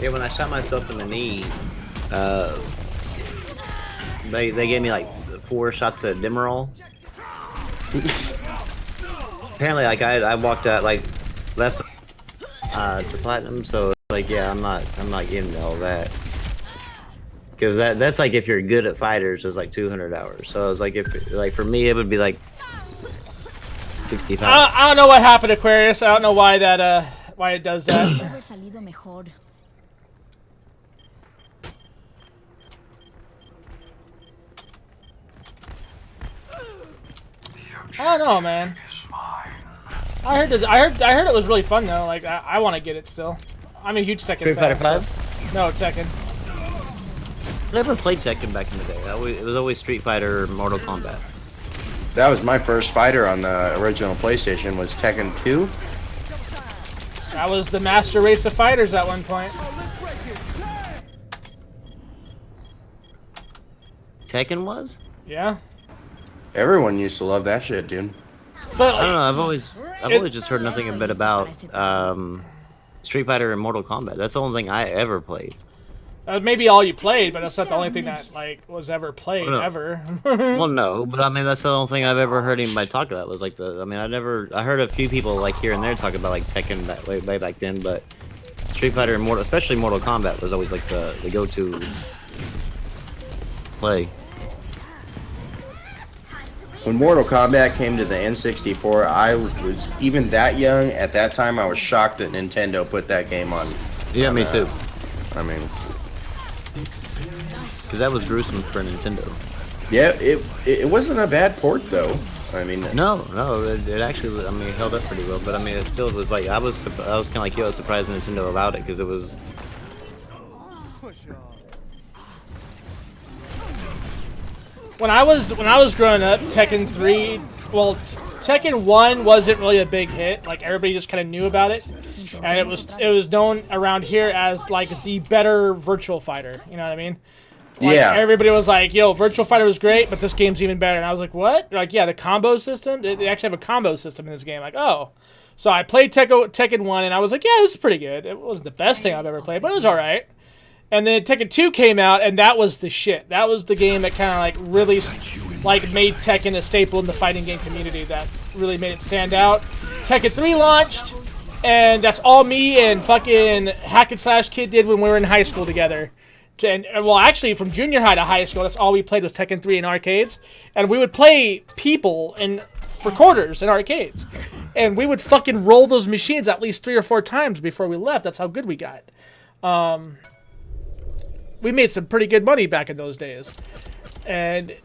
Yeah, when I shot myself in the knee, they gave me like 4 shots of Demerol. Apparently, like I walked out like left to platinum, so like yeah, I'm not getting all that. Because that's like if you're good at fighters, it's like 200 hours. So it's like for me it would be like 65. I don't know what happened, Aquarius. I don't know why why it does that. I don't know, man. I heard it was really fun though. Like I want to get it still. I'm a huge Tekken Street fan. Fighter 5? No, Tekken. I never played Tekken back in the day. It was always Street Fighter or Mortal Kombat. That was my first fighter on the original PlayStation, was Tekken 2. That was the master race of fighters at one point. Tekken was? Yeah. Everyone used to love that shit, dude. But I don't know. I've always just heard nothing a bit about Street Fighter and Mortal Kombat. That's the only thing I ever played. Maybe all you played, but that's not the only thing that like was ever played ever. Well, no, but I mean that's the only thing I've ever heard anybody talk about was like I heard a few people like here and there talk about like Tekken way back then, but Street Fighter and especially Mortal Kombat was always like the go-to play. When Mortal Kombat came to the N64, I was even that young. At that time, I was shocked that Nintendo put that game on. Yeah, me too. I mean, because that was gruesome for Nintendo. Yeah, it wasn't a bad port though. I mean, No, it actually, I mean, it held up pretty well. But I mean, it still was like I was kind of like you. I was surprised Nintendo allowed it because it was. When I was growing up, Tekken 3, well, Tekken 1 wasn't really a big hit. Like everybody just kind of knew about it, and it was known around here as like the better Virtual Fighter. You know what I mean? Like, yeah. Everybody was like, "Yo, Virtual Fighter was great, but this game's even better." And I was like, "What?" They're like, yeah, the combo system. They actually have a combo system in this game. Like, oh. So I played Tekken 1, and I was like, yeah, this is pretty good. It wasn't the best thing I've ever played, but it was all right. And then Tekken 2 came out, and that was the shit. That was the game that kind of like really like made Tekken a staple in the fighting game community. That really made it stand out. Tekken 3 launched, and that's all me and fucking Hack and Slash Kid did when we were in high school together. And well, actually, from junior high to high school, that's all we played was Tekken 3 in arcades. And we would play people for quarters in arcades. And we would fucking roll those machines at least 3 or 4 times before we left. That's how good we got. We made some pretty good money back in those days. And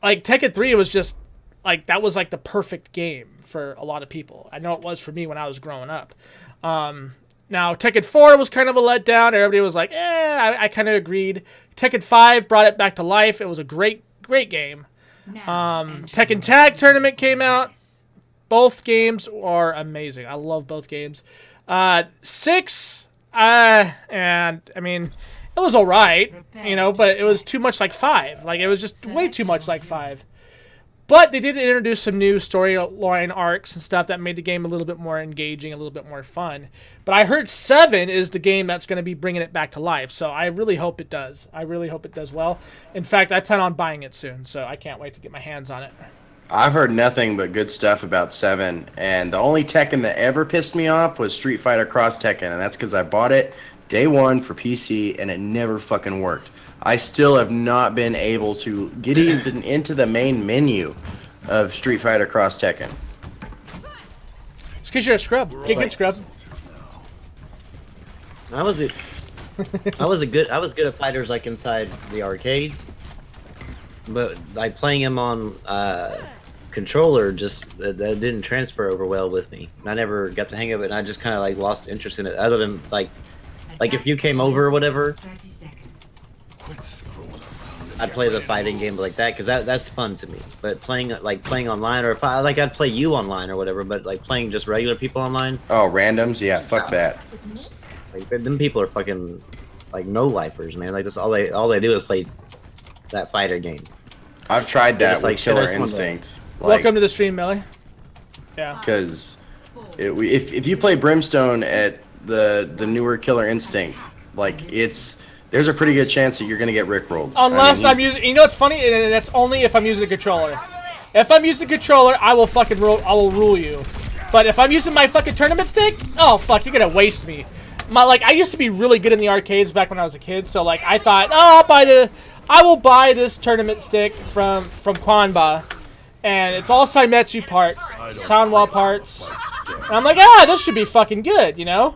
like Tekken 3 was just like that was like the perfect game for a lot of people. I know it was for me when I was growing up. Now Tekken 4 was kind of a letdown. Everybody was like, I kind of agreed. Tekken 5 brought it back to life. It was a great game. Tekken Tag Tournament came out. Both games are amazing. I love both games. 6, and I mean, it was alright, you know, but it was too much like 5. Like, it was just way too much like 5. But they did introduce some new storyline arcs and stuff that made the game a little bit more engaging, a little bit more fun. But I heard 7 is the game that's going to be bringing it back to life, so I really hope it does. I really hope it does well. In fact, I plan on buying it soon, so I can't wait to get my hands on it. I've heard nothing but good stuff about 7, and the only Tekken that ever pissed me off was Street Fighter Cross Tekken, and that's because I bought it day 1 for PC, and it never fucking worked. I still have not been able to get even into the main menu of Street Fighter Cross Tekken. It's because you're a scrub. Get good, scrub. I was good at fighters like inside the arcades, but like playing him on controller just that didn't transfer over well with me. I never got the hang of it, and I just kind of like lost interest in it. Other than like if you came over or whatever, I'd play the fighting game like that because that's fun to me. But playing online, or if I'd play you online or whatever, but like playing just regular people online. Oh, randoms? Yeah, fuck that. Like them people are fucking like no lifers, man. Like that's all they do is play that fighter game. I've tried that with like, Killer shit, I just wanna- Instinct. Welcome to the stream, Melly. Yeah. Because if you play Brimstone at the newer Killer Instinct, like there's a pretty good chance that you're gonna get rickrolled. Unless I'm using, you know what's funny, and that's only if I'm using the controller. If I'm using the controller, I will fucking rule you. But if I'm using my fucking tournament stick, oh fuck, you're gonna waste me. I used to be really good in the arcades back when I was a kid, so like I thought, oh, I will buy this tournament stick from Kwanba, and it's all Saimetsu parts, Soundwall parts, and I'm like, this should be fucking good, you know.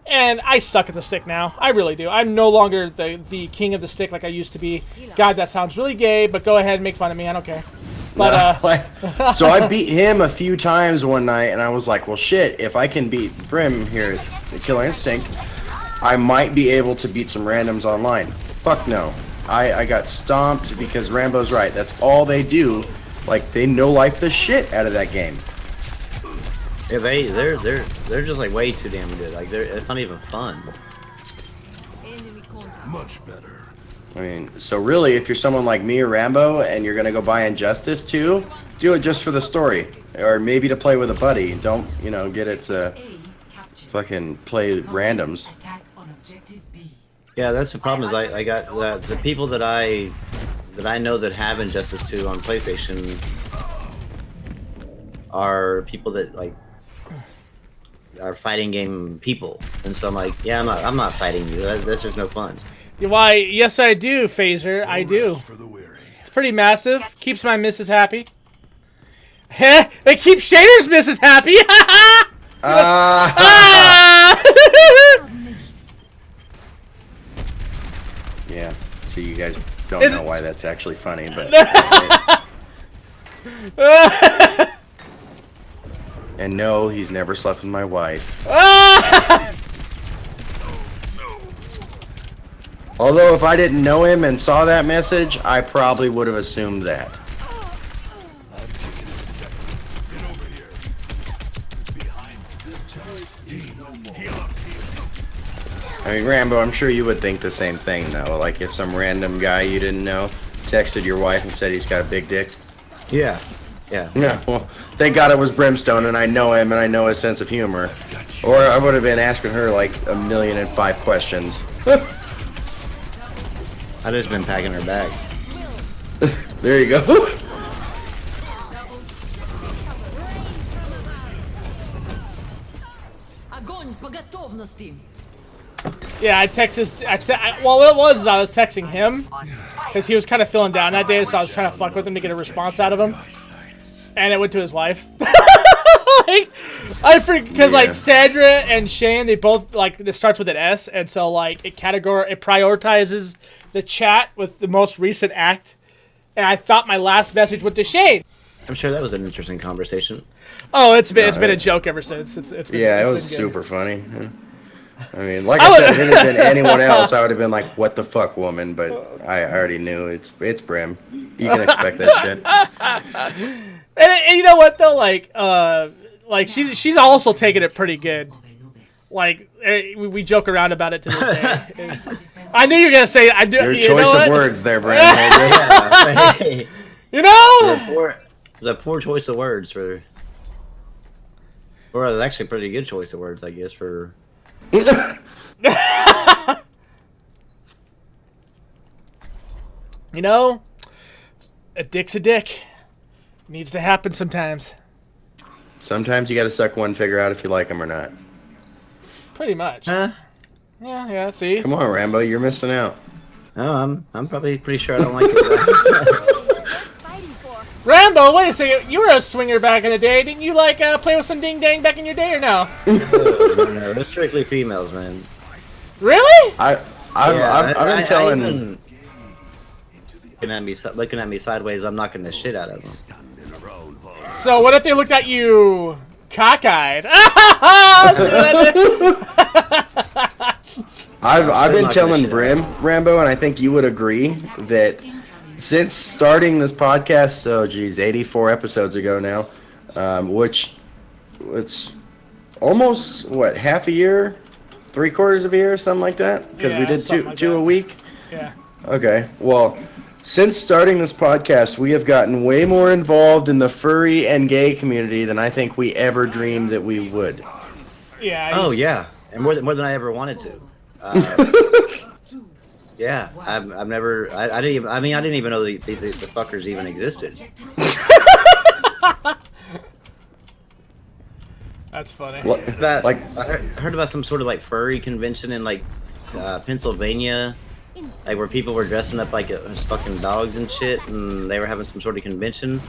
And I suck at the stick now. I really do. I'm no longer the king of the stick like I used to be. God, that sounds really gay, but go ahead and make fun of me. I don't care. But so I beat him a few times one night, and I was like, well, shit, if I can beat Brim here at the Killer Instinct, I might be able to beat some randoms online. Fuck no. I got stomped because Rambo's right. That's all they do. Like, they no-life the shit out of that game. Yeah, they're just like way too damn good. Like it's not even fun. Much better. I mean, so really, if you're someone like me or Rambo and you're gonna go buy Injustice 2, do it just for the story, or maybe to play with a buddy. Don't get it to fucking play randoms. Yeah, that's the problem. Is I got the people that I know that have Injustice 2 on PlayStation are people that like are fighting game people, and so I'm like, yeah, I'm not fighting you. That's just no fun. Why? Yes, I do, Phaser. I do. It's pretty massive. Keeps my missus happy. Heh! It keeps Shader's missus happy. Yeah. So you guys Don't know why that's actually funny, but. And no, he's never slept with my wife. Although if I didn't know him and saw that message, I probably would have assumed that. I mean, Rambo, I'm sure you would think the same thing, though. Like, if some random guy you didn't know texted your wife and said he's got a big dick. Yeah. Yeah. No, well, thank God it was Brimstone, and I know him, and I know his sense of humor. Or I would have been asking her, like, 1,000,005 questions. I've just been packing her bags. There you go. Yeah, I texted. Well, what it was is I was texting him because he was kind of feeling down that day, so I was trying to fuck with him to get a response out of him, and it went to his wife. Like, I freak because like Sandra and Shane, they both like this starts with an S, and so like it prioritizes the chat with the most recent act, and I thought my last message went to Shane. I'm sure that was an interesting conversation. Oh, it's been a joke ever since. It's been, yeah, it's it was been good. super funny. I mean, like I said, if it had been anyone else, I would have been like, "What the fuck, woman?" But I already knew it's Brim. You can expect that shit. And you know what though, like she's also taking it pretty good. Like we joke around about it to this day. I knew you were gonna say I do. Your you choice know of what? words there, Brim. Hey, You know. It's a poor choice of words for. Or it's actually a pretty good choice of words, I guess, for. You know, a dick's a dick. Needs to happen sometimes. Sometimes you got to suck one, figure out if you like him or not. Pretty much. Huh? Yeah. See. Come on, Rambo, you're missing out. No, I'm probably pretty sure I don't like it. Rambo, wait a second. You were a swinger back in the day. Didn't you like play with some ding dang back in your day or no? No, they're strictly females, man. Really? I've been telling. Looking at me sideways, I'm knocking the shit out of them. So what if they looked at you cockeyed? I've been telling Rambo, and I think you would agree that since starting this podcast, 84 episodes ago now, which it's almost half a year, 3/4 of a year, something like that, because we did two a week. Yeah. Okay. Well, since starting this podcast, we have gotten way more involved in the furry and gay community than I think we ever dreamed that we would. Yeah. Oh yeah, and more than I ever wanted to. Yeah, I've never. I didn't even. I mean, I didn't even know the fuckers even existed. That's funny. I heard about some sort of like furry convention in like Pennsylvania, like where people were dressing up like as fucking dogs and shit, and they were having some sort of convention,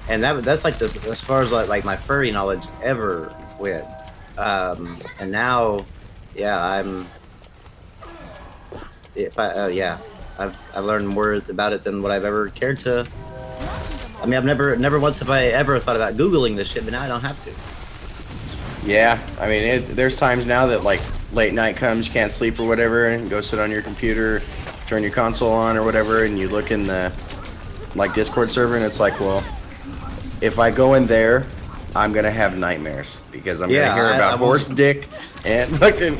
and that's like this as far as like my furry knowledge ever went, and now, yeah, I've learned more about it than what I've ever cared to. I mean, I've never once have I ever thought about Googling this shit, but now I don't have to. Yeah, I mean, there's times now that like late night comes, you can't sleep or whatever, and go sit on your computer, turn your console on or whatever, and you look in the like Discord server, and it's like, well, if I go in there, I'm gonna have nightmares because I'm gonna hear about horse dick and fucking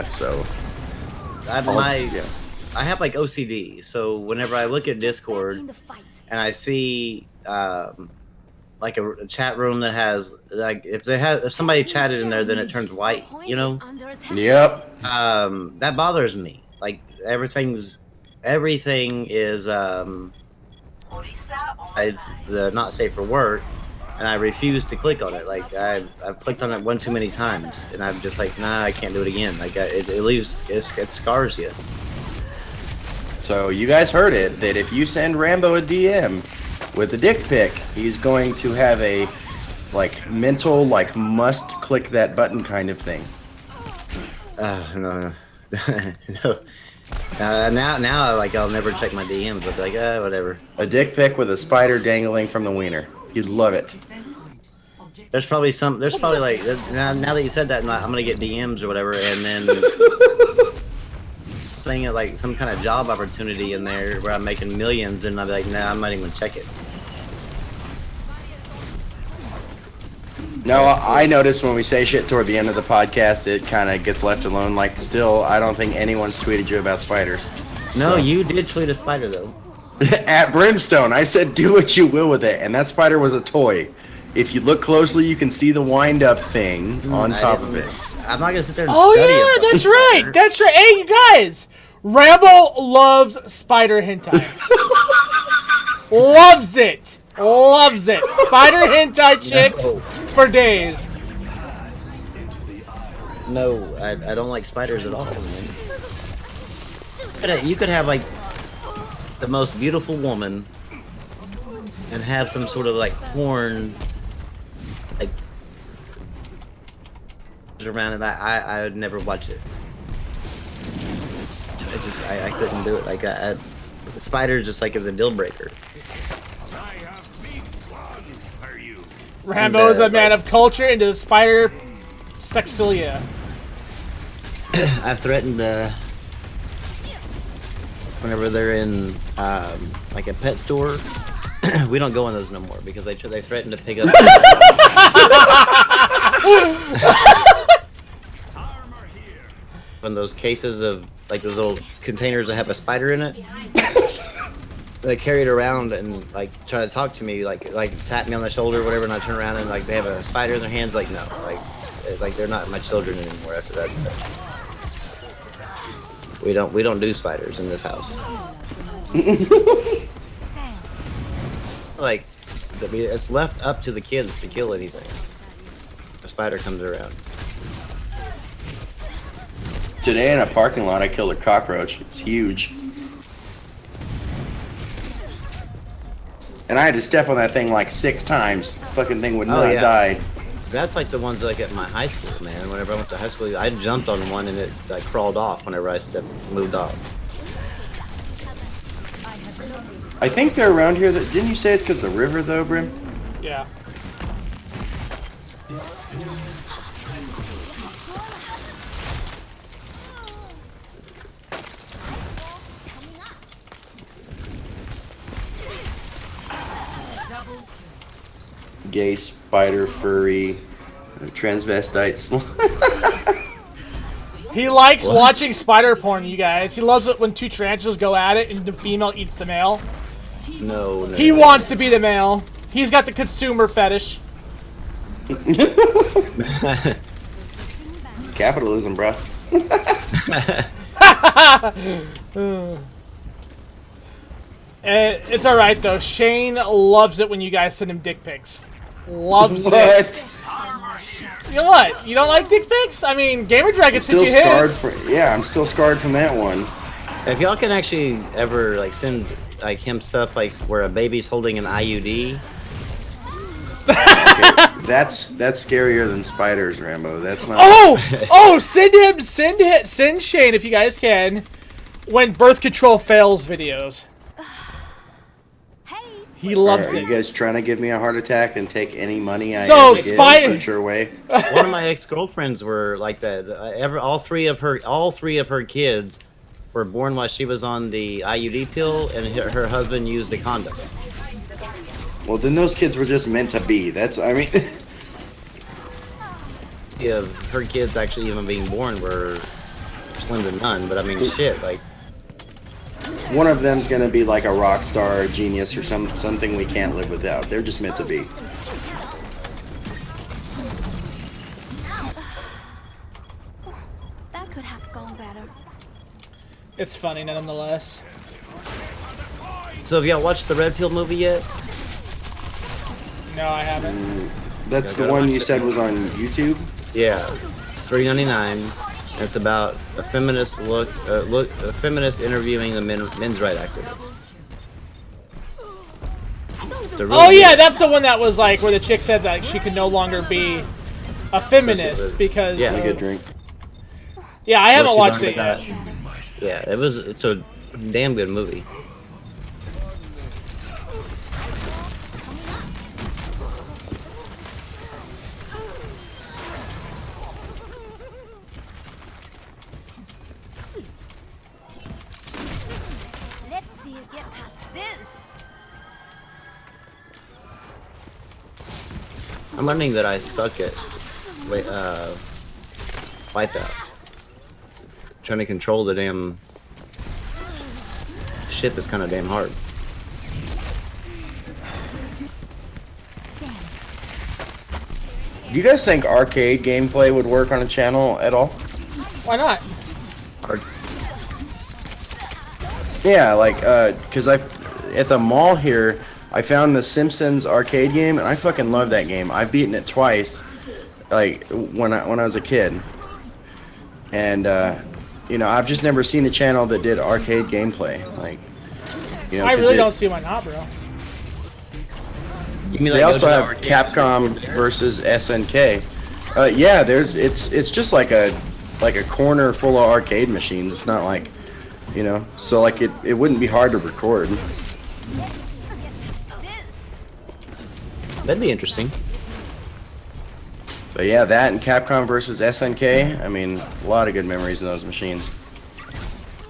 so. I have like OCD, so whenever I look at Discord and I see like a chat room that has like if somebody chatted in there, then it turns white, you know. Yep. That bothers me. Like everything is it's the not safe for work, and I refuse to click on it. Like I've clicked on it one too many times, and I'm just like, nah, I can't do it again. Like it scars you. So you guys heard it, that if you send Rambo a DM with a dick pic, he's going to have a like mental like must click that button kind of thing. No. No. Now, like I'll never check my DMs. I'll be like, whatever. A dick pic with a spider dangling from the wiener. You'd love it. There's probably some. There's probably like now that you said that, I'm gonna get DMs or whatever, and then thing like some kind of job opportunity in there where I'm making millions, and I'll be like, nah, I'm not even gonna check it. No, I noticed when we say shit toward the end of the podcast, it kind of gets left alone. Like, still, I don't think anyone's tweeted you about spiders. No, So- you did tweet a spider though. At Brimstone, I said do what you will with it, and that spider was a toy. If you look closely, you can see the wind-up thing on top of it. I'm not gonna sit there and Oh study yeah, a that's fucking right. spider. That's right. Hey, you guys, Rambo loves spider hentai. Loves it. Loves it. Spider hentai chicks for days. No, I don't like spiders at all, man. You could have like the most beautiful woman and have some sort of like porn like around it. I would never watch it. I couldn't do it. Like the spider just like is a deal breaker. Rambo is a man of culture into spider sexphilia. I've threatened whenever they're in like a pet store. We don't go in those no more because they threaten to pick up. When those cases of like those little containers that have a spider in it, they carry it around and like try to talk to me, like tap me on the shoulder or whatever, and I turn around and like they have a spider in their hands. Like no, like they're not my children anymore after that. We don't do spiders in this house. Like, it's left up to the kids to kill anything. If a spider comes around. Today in a parking lot, I killed a cockroach. It's huge. And I had to step on that thing like 6 times. Fucking thing would not die. That's like the ones like at my high school, man. Whenever I went to high school, I jumped on one and it like crawled off whenever I moved off. I think they're around here. Didn't you say it's because of the river, though, Brim? Yeah. Gay spider furry transvestite He likes watching spider porn, you guys. He loves it when 2 tarantulas go at it and the female eats the male. No. He wants to be the male. He's got the consumer fetish. Capitalism, bro. It's alright though. Shane loves it when you guys send him dick pics. Loves it. What? You know what? You don't like dick pics? I mean, Gamer Dragon sent Still you scarred his. yeah, I'm still scarred from that one. If y'all can actually ever like send like him stuff like where a baby's holding an IUD. Okay, that's scarier than spiders, Rambo. That's not. Oh! Send Shane if you guys can. When birth control fails videos. He loves Are it. you guys trying to give me a heart attack and take any money I So, ever get in your way? One of my ex-girlfriends were like that. All three of her kids were born while she was on the IUD pill, and her husband used a condom. Well, then those kids were just meant to be. I mean. Yeah, her kids actually even being born were slim to none. But I mean, shit, like. One of them's gonna be like a rock star, a genius, or something we can't live without. They're just meant to be. That could have gone better. It's funny nonetheless. So have y'all watched the Red Pill movie yet? No, I haven't. That's Yeah, the gotta one watch you it. said was on YouTube? Yeah, it's $3.99. It's about a feminist a feminist interviewing the men's rights activists. Oh yeah, that's the one that was like where the chick said that she could no longer be a feminist because. Yeah, A good drink. Yeah, I haven't she watched learned it yet. about Yeah, it's a damn good movie. Let's see you get past this. I'm learning that I suck at Wipeout. Trying to control the damn ship is kind of damn hard. Do you guys think arcade gameplay would work on a channel at all? Why not? Yeah, like, cause at the mall here, I found the Simpsons arcade game, and I fucking love that game. I've beaten it twice, like when I was a kid, and you know, I've just never seen a channel that did arcade gameplay. Like, you know, I really don't see why not, bro. You mean They like also go to have the arcade Capcom versus SNK. Yeah, it's just like a corner full of arcade machines. It's not like, you know, so like it wouldn't be hard to record. That'd be interesting. But yeah, that and Capcom versus SNK. I mean, a lot of good memories in those machines.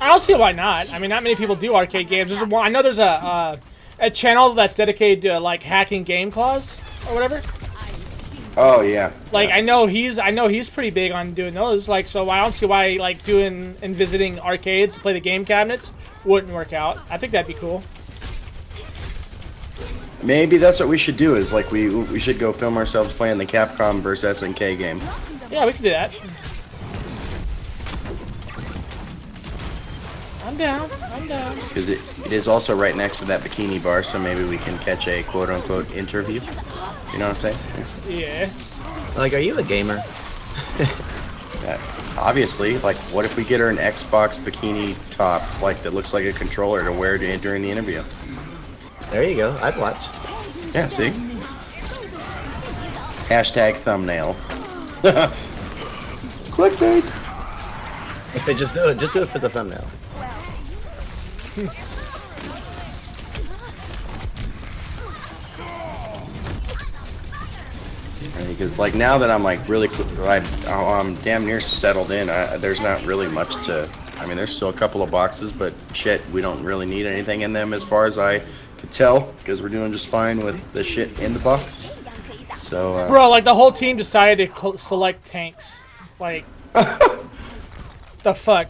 I don't see why not. I mean, not many people do arcade games. There's one, I know there's a channel that's dedicated to like hacking game claws or whatever. Oh yeah. Like yeah. I know he's pretty big on doing those. Like, so I don't see why like doing and visiting arcades to play the game cabinets wouldn't work out. I think that'd be cool. Maybe that's what we should do. Is like we should go film ourselves playing the Capcom versus SNK game. Yeah, we can do that. I'm down. I'm down. Because it is also right next to that bikini bar, so maybe we can catch a quote-unquote interview. You know what I'm saying? Yeah. Like, are you a gamer? Obviously, like, what if we get her an Xbox bikini top, like, that looks like a controller to wear during the interview? There you go. I'd watch. Yeah, see? Hashtag thumbnail. Clickbait! I say just do it. Just do it for the thumbnail. Because like now that I'm like really, I'm damn near settled in. There's not really much to. I mean, there's still a couple of boxes, but shit, we don't really need anything in them as far as I could tell, because we're doing just fine with the shit in the box. So. Bro, like the whole team decided to select tanks. Like, the fuck.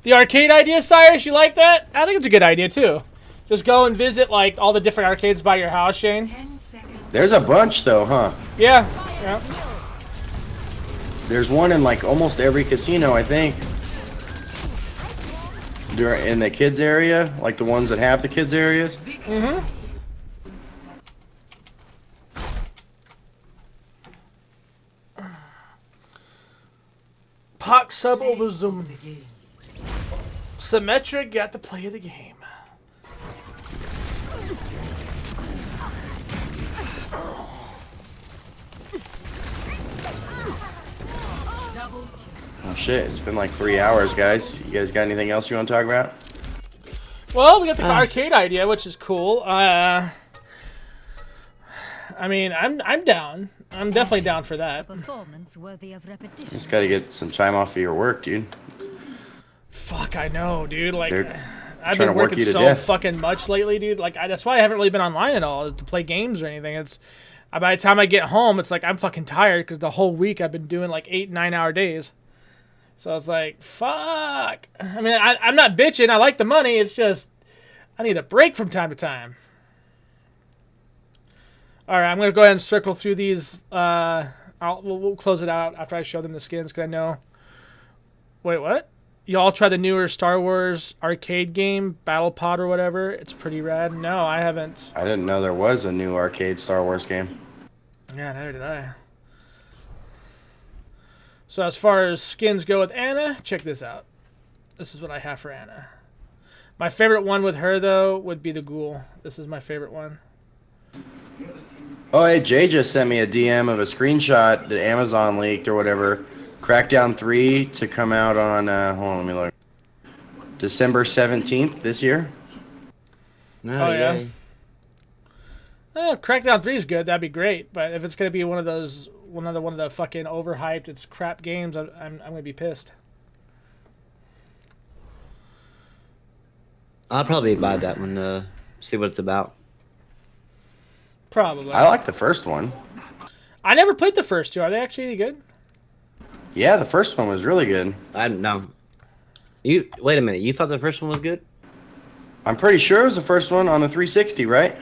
The arcade idea, Cyrus, you like that? I think it's a good idea too. Just go and visit like all the different arcades by your house, Shane. There's a bunch though, huh? Yeah. Yeah. There's one in like almost every casino, I think. In the kids area, like the ones that have the kids areas. Mm-hmm. Pock sub over Zoom. Symmetric got the play of the game. Oh shit, it's been like 3 hours, guys. You guys got anything else you want to talk about? Well, we got the arcade idea, which is cool. I mean, I'm down. I'm definitely down for that. Performance worthy of repetition. Just gotta get some time off of your work, dude. Fuck, I know, dude. Like, They're I've trying been to work working you to so death. fucking much lately, dude. Like, that's why I haven't really been online at all to play games or anything. It's by the time I get home, it's like I'm fucking tired because the whole week I've been doing like 8-9 hour days. So it's like, fuck. I mean, I'm not bitching. I like the money. It's just I need a break from time to time. All right, I'm gonna go ahead and circle through these. We'll close it out after I show them the skins because I know. Wait, what? Y'all try the newer Star Wars arcade game, Battle Pod or whatever? It's pretty rad. No, I haven't. I didn't know there was a new arcade Star Wars game. Yeah, neither did I. So as far as skins go with Anna, check this out. This is what I have for Anna. My favorite one with her, though, would be the Ghoul. This is my favorite one. Oh, hey, Jay just sent me a DM of a screenshot that Amazon leaked or whatever. Crackdown 3 to come out on, hold on, let me look. December 17th this year. No, Oh, yeah. yay. Crackdown 3 is good. That'd be great. But if it's gonna be one of the fucking overhyped, it's crap games, I'm gonna be pissed. I'll probably buy that one to see what it's about. Probably. I like the first one. I never played the first two. Are they actually any good? Yeah, the first one was really good. I don't know. You wait a minute. You thought the first one was good? I'm pretty sure it was the first one on the 360, right?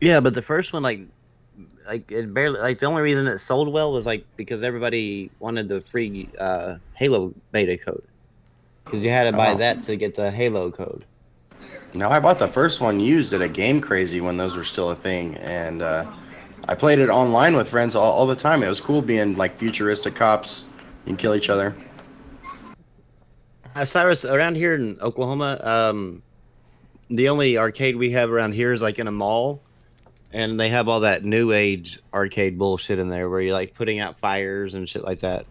Yeah, but the first one, like it barely, like the only reason it sold well was like because everybody wanted the free Halo beta code. Because you had to buy that to get the Halo code. No, I bought the first one used at a Game Crazy when those were still a thing, and I played it online with friends all the time. It was cool being like futuristic cops. You can kill each other. Cyrus, around here in Oklahoma, the only arcade we have around here is like in a mall, and they have all that new age arcade bullshit in there where you're like putting out fires and shit like that.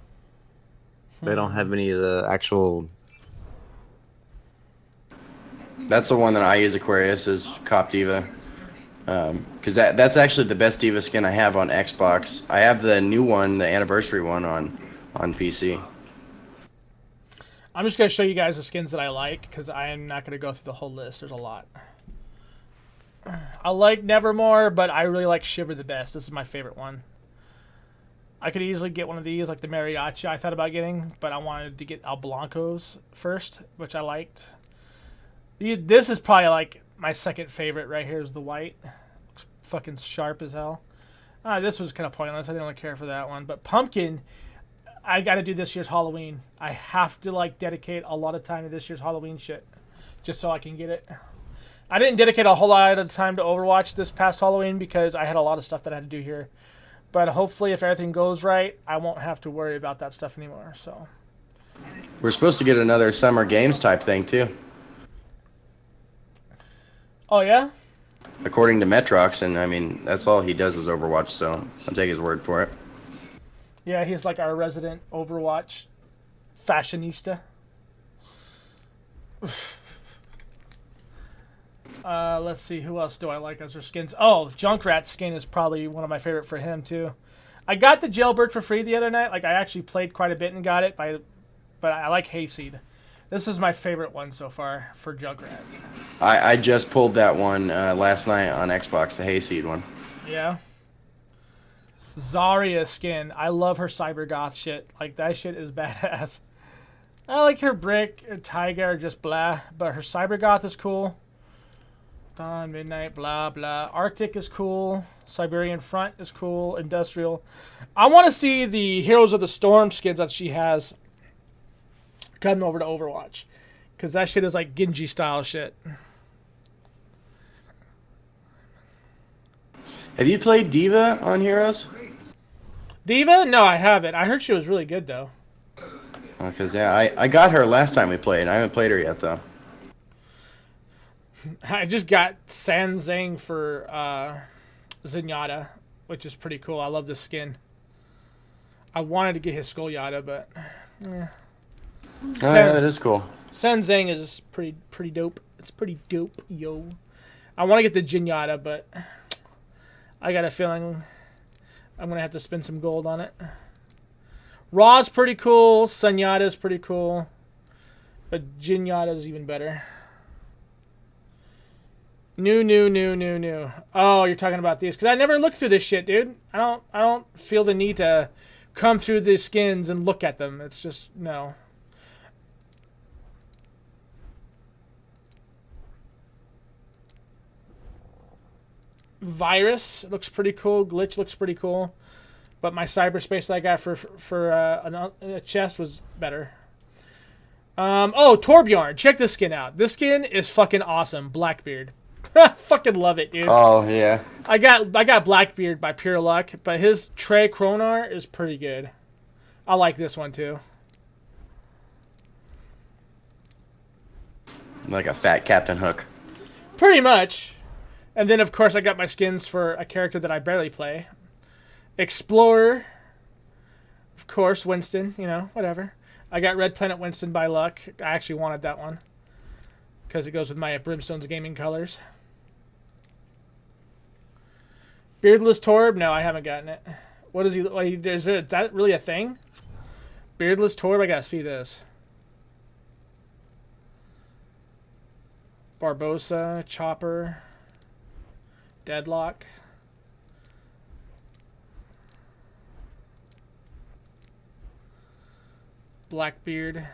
They don't have any of the actual. That's the one that I use, Aquarius, is Cop Diva. Because that's actually the best Diva skin I have on Xbox. I have the new one, the anniversary one, on PC. I'm just going to show you guys the skins that I like, because I am not going to go through the whole list. There's a lot. I like Nevermore, but I really like Shiver the best. This is my favorite one. I could easily get one of these, like the Mariachi I thought about getting, but I wanted to get El Blancos first, which I liked. This is probably like my second favorite right here is the white. Looks fucking sharp as hell. This was kind of pointless. I didn't really care for that one. But Pumpkin, I got to do this year's Halloween. I have to like dedicate a lot of time to this year's Halloween shit just so I can get it. I didn't dedicate a whole lot of time to Overwatch this past Halloween because I had a lot of stuff that I had to do here. But hopefully if everything goes right, I won't have to worry about that stuff anymore. So We're supposed to get another Summer Games type thing, too. Oh, yeah? According to Metrox, and I mean, that's all he does is Overwatch, so I'll take his word for it. Yeah, he's like our resident Overwatch fashionista. Let's see, who else do I like as their skins? Oh, Junkrat's skin is probably one of my favorite for him, too. I got the Jailbird for free the other night. Like, I actually played quite a bit and got it, but I like Hayseed. This is my favorite one so far for Junkrat. I just pulled that one last night on Xbox, the Hayseed one. Yeah. Zarya skin. I love her cyber goth shit. Like, that shit is badass. I like her Brick or Tiger or just blah, but her cyber goth is cool. Dawn, Midnight, blah, blah. Arctic is cool. Siberian Front is cool. Industrial. I want to see the Heroes of the Storm skins that she has coming over to Overwatch. Because that shit is like Genji style shit. Have you played Diva on Heroes? Diva? No, I haven't. I heard she was really good, though. Because, yeah, I got her last time we played. I haven't played her yet, though. I just got San Zhang for Zenyatta, which is pretty cool. I love the skin. I wanted to get his Skull Yada, but Yeah, that is cool. San Zhang is pretty dope. It's pretty dope, yo. I want to get the Zenyatta, but I got a feeling I'm gonna have to spend some gold on it. Raw's pretty cool. Zenyatta's pretty cool, but Zenyatta's even better. New. Oh, you're talking about these because I never looked through this shit, dude. I don't feel the need to come through the skins and look at them. It's just no. Virus looks pretty cool. Glitch looks pretty cool, but my cyberspace that I got for a chest was better. Oh, Torbjorn, check this skin out. This skin is fucking awesome. Blackbeard. Fucking love it, dude. Oh, yeah. I got Blackbeard by pure luck, but his Trey Kronar is pretty good. I like this one too. Like a fat Captain Hook. Pretty much. And then of course I got my skins for a character that I barely play. Explorer, Of course, Winston, you know, whatever. I got Red Planet Winston by luck. I actually wanted that one. Because it goes with my Brimstone's gaming colors. Beardless Torb? No, I haven't gotten it. What is he... Is that really a thing? Beardless Torb? I gotta see this. Barbosa, Chopper, Deadlock. Blackbeard.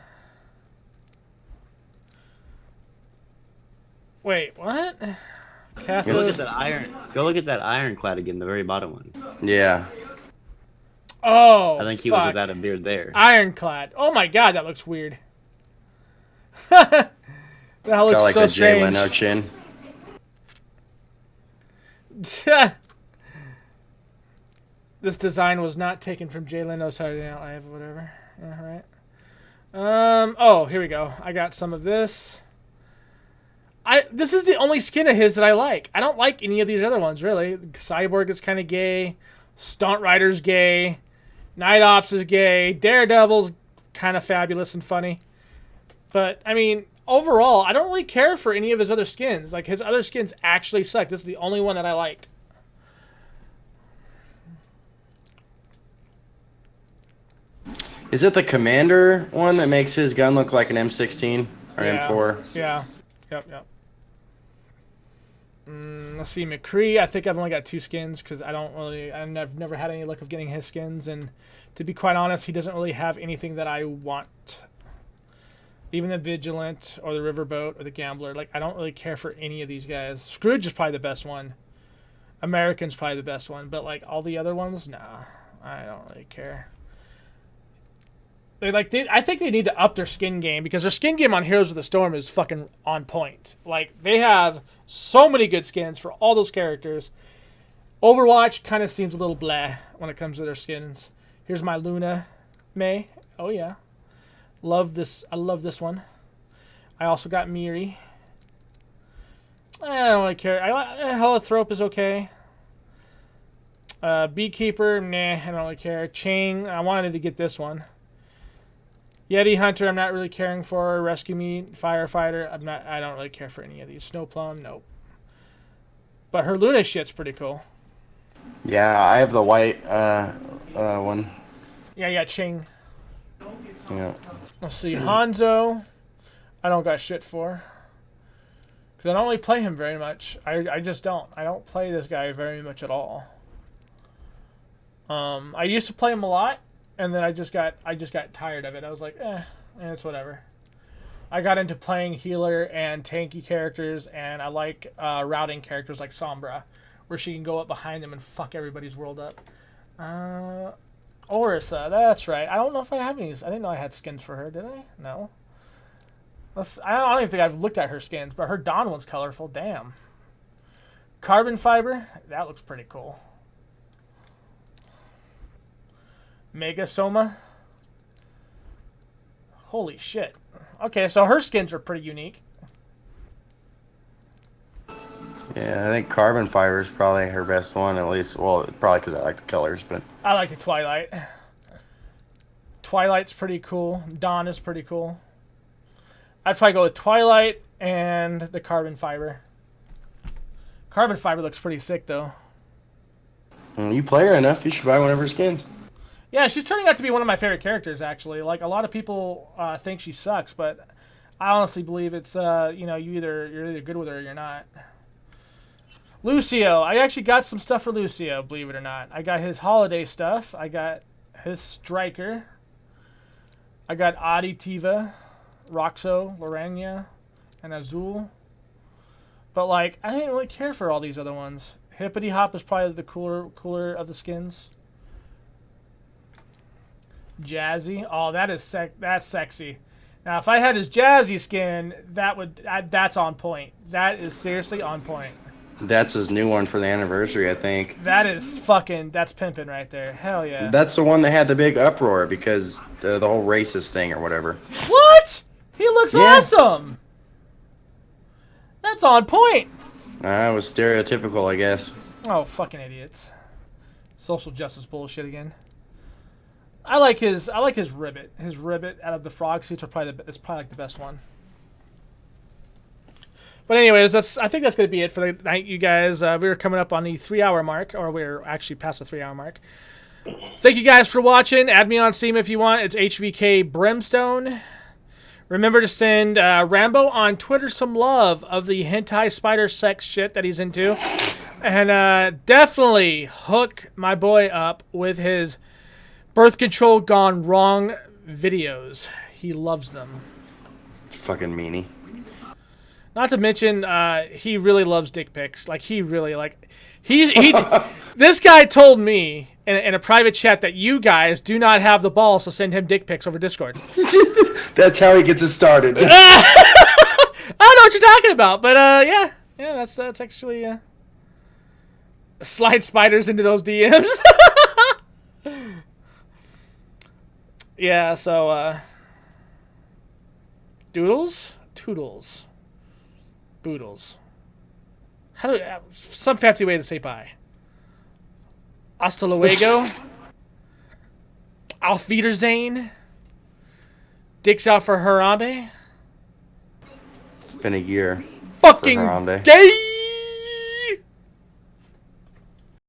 Wait, what? Go look Catholic. at that iron. Go look at that ironclad again, the very bottom one. Yeah. Oh, I think he fuck. was without a beard there. Ironclad. Oh my god, that looks weird. That looks Got like so a Jay strange. Leno chin. This design was not taken from Jay Leno's Saturday Night Live or whatever. Yeah, right. Oh, here we go. I got some of this. This is the only skin of his that I like. I don't like any of these other ones, really. Cyborg is kind of gay. Stunt Rider's gay. Night Ops is gay. Daredevil's kind of fabulous and funny. But, I mean, overall, I don't really care for any of his other skins. Like, his other skins actually suck. This is the only one that I liked. Is it the Commander one that makes his gun look like an M16 or Yeah. M4? Yeah. Yep. Let's see, McCree. I think I've only got 2 skins because I've never had any luck of getting his skins. And to be quite honest, he doesn't really have anything that I want. Even the Vigilant or the Riverboat or the Gambler. Like, I don't really care for any of these guys. Scrooge is probably the best one. American's probably the best one. But, like, all the other ones, nah. I don't really care. I think they need to up their skin game because their skin game on Heroes of the Storm is fucking on point. Like, they have so many good skins for all those characters. Overwatch kind of seems a little blah when it comes to their skins. Here's my Luna May. Oh, yeah. Love this. I love this one. I also got Miri. I don't really care. Heliothrope is okay. Beekeeper, nah, I don't really care. Chain, I wanted to get this one. Yeti Hunter, I'm not really caring for. Rescue Me, Firefighter, I don't really care for any of these. Snow Plum, nope. But her Luna shit's pretty cool. Yeah, I have the white one. Yeah, Ching. Yeah. Let's see, Hanzo, I don't got shit for. Because I don't really play him very much. I just don't. I don't play this guy very much at all. I used to play him a lot. And then I just got tired of it. I was like, it's whatever. I got into playing healer and tanky characters, and I like routing characters like Sombra, where she can go up behind them and fuck everybody's world up. Orisa, that's right. I don't know if I have any. I didn't know I had skins for her, did I? No. I don't even think I've looked at her skins, but her Dawn one's colorful. Damn. Carbon Fiber, that looks pretty cool. Mega Soma. Holy shit. Okay, so her skins are pretty unique. Yeah, I think Carbon Fiber is probably her best one, at least. Well, probably because I like the colors, but... I like the Twilight. Twilight's pretty cool. Dawn is pretty cool. I'd probably go with Twilight and the Carbon Fiber. Carbon Fiber looks pretty sick, though. You play her enough, you should buy one of her skins. Yeah, she's turning out to be one of my favorite characters, actually. Like, a lot of people think she sucks, but I honestly believe it's, you're either good with her or you're not. Lucio. I actually got some stuff for Lucio, believe it or not. I got his holiday stuff. I got his Striker. I got Aditiva, Roxo, Lorena, and Azul. But, like, I didn't really care for all these other ones. Hippity Hop is probably the cooler of the skins. Jazzy. Oh, that's sexy. Now, if I had his Jazzy skin, that's on point. That is seriously on point. That's his new one for the anniversary, I think. That's pimping right there. Hell yeah. That's the one that had the big uproar because the whole racist thing or whatever. What? He looks awesome. That's on point. It was stereotypical, I guess. Oh, fucking idiots. Social justice bullshit again. I like his ribbit. His ribbit out of the frog suits is probably like the best one. But anyways, I think that's gonna be it for the night, you guys. We were coming up on the 3-hour mark, or we're actually past the 3-hour mark. Thank you guys for watching. Add me on Steam if you want. It's HVK Brimstone. Remember to send Rambo on Twitter some love of the hentai spider sex shit that he's into. And definitely hook my boy up with his birth control gone wrong videos. He loves them. Fucking meanie. Not to mention, he really loves dick pics. Like, he really, like... He this guy told me in a private chat that you guys do not have the balls to send him dick pics over Discord. That's how he gets it started. I don't know what you're talking about, but yeah, that's actually slide spiders into those DMs. Yeah, so doodles, toodles, boodles. How do some fancy way to say bye? Hasta luego. Auf Wiedersehen. Dicks out for Harambe. It's been a year. Fucking for Harambe. gay.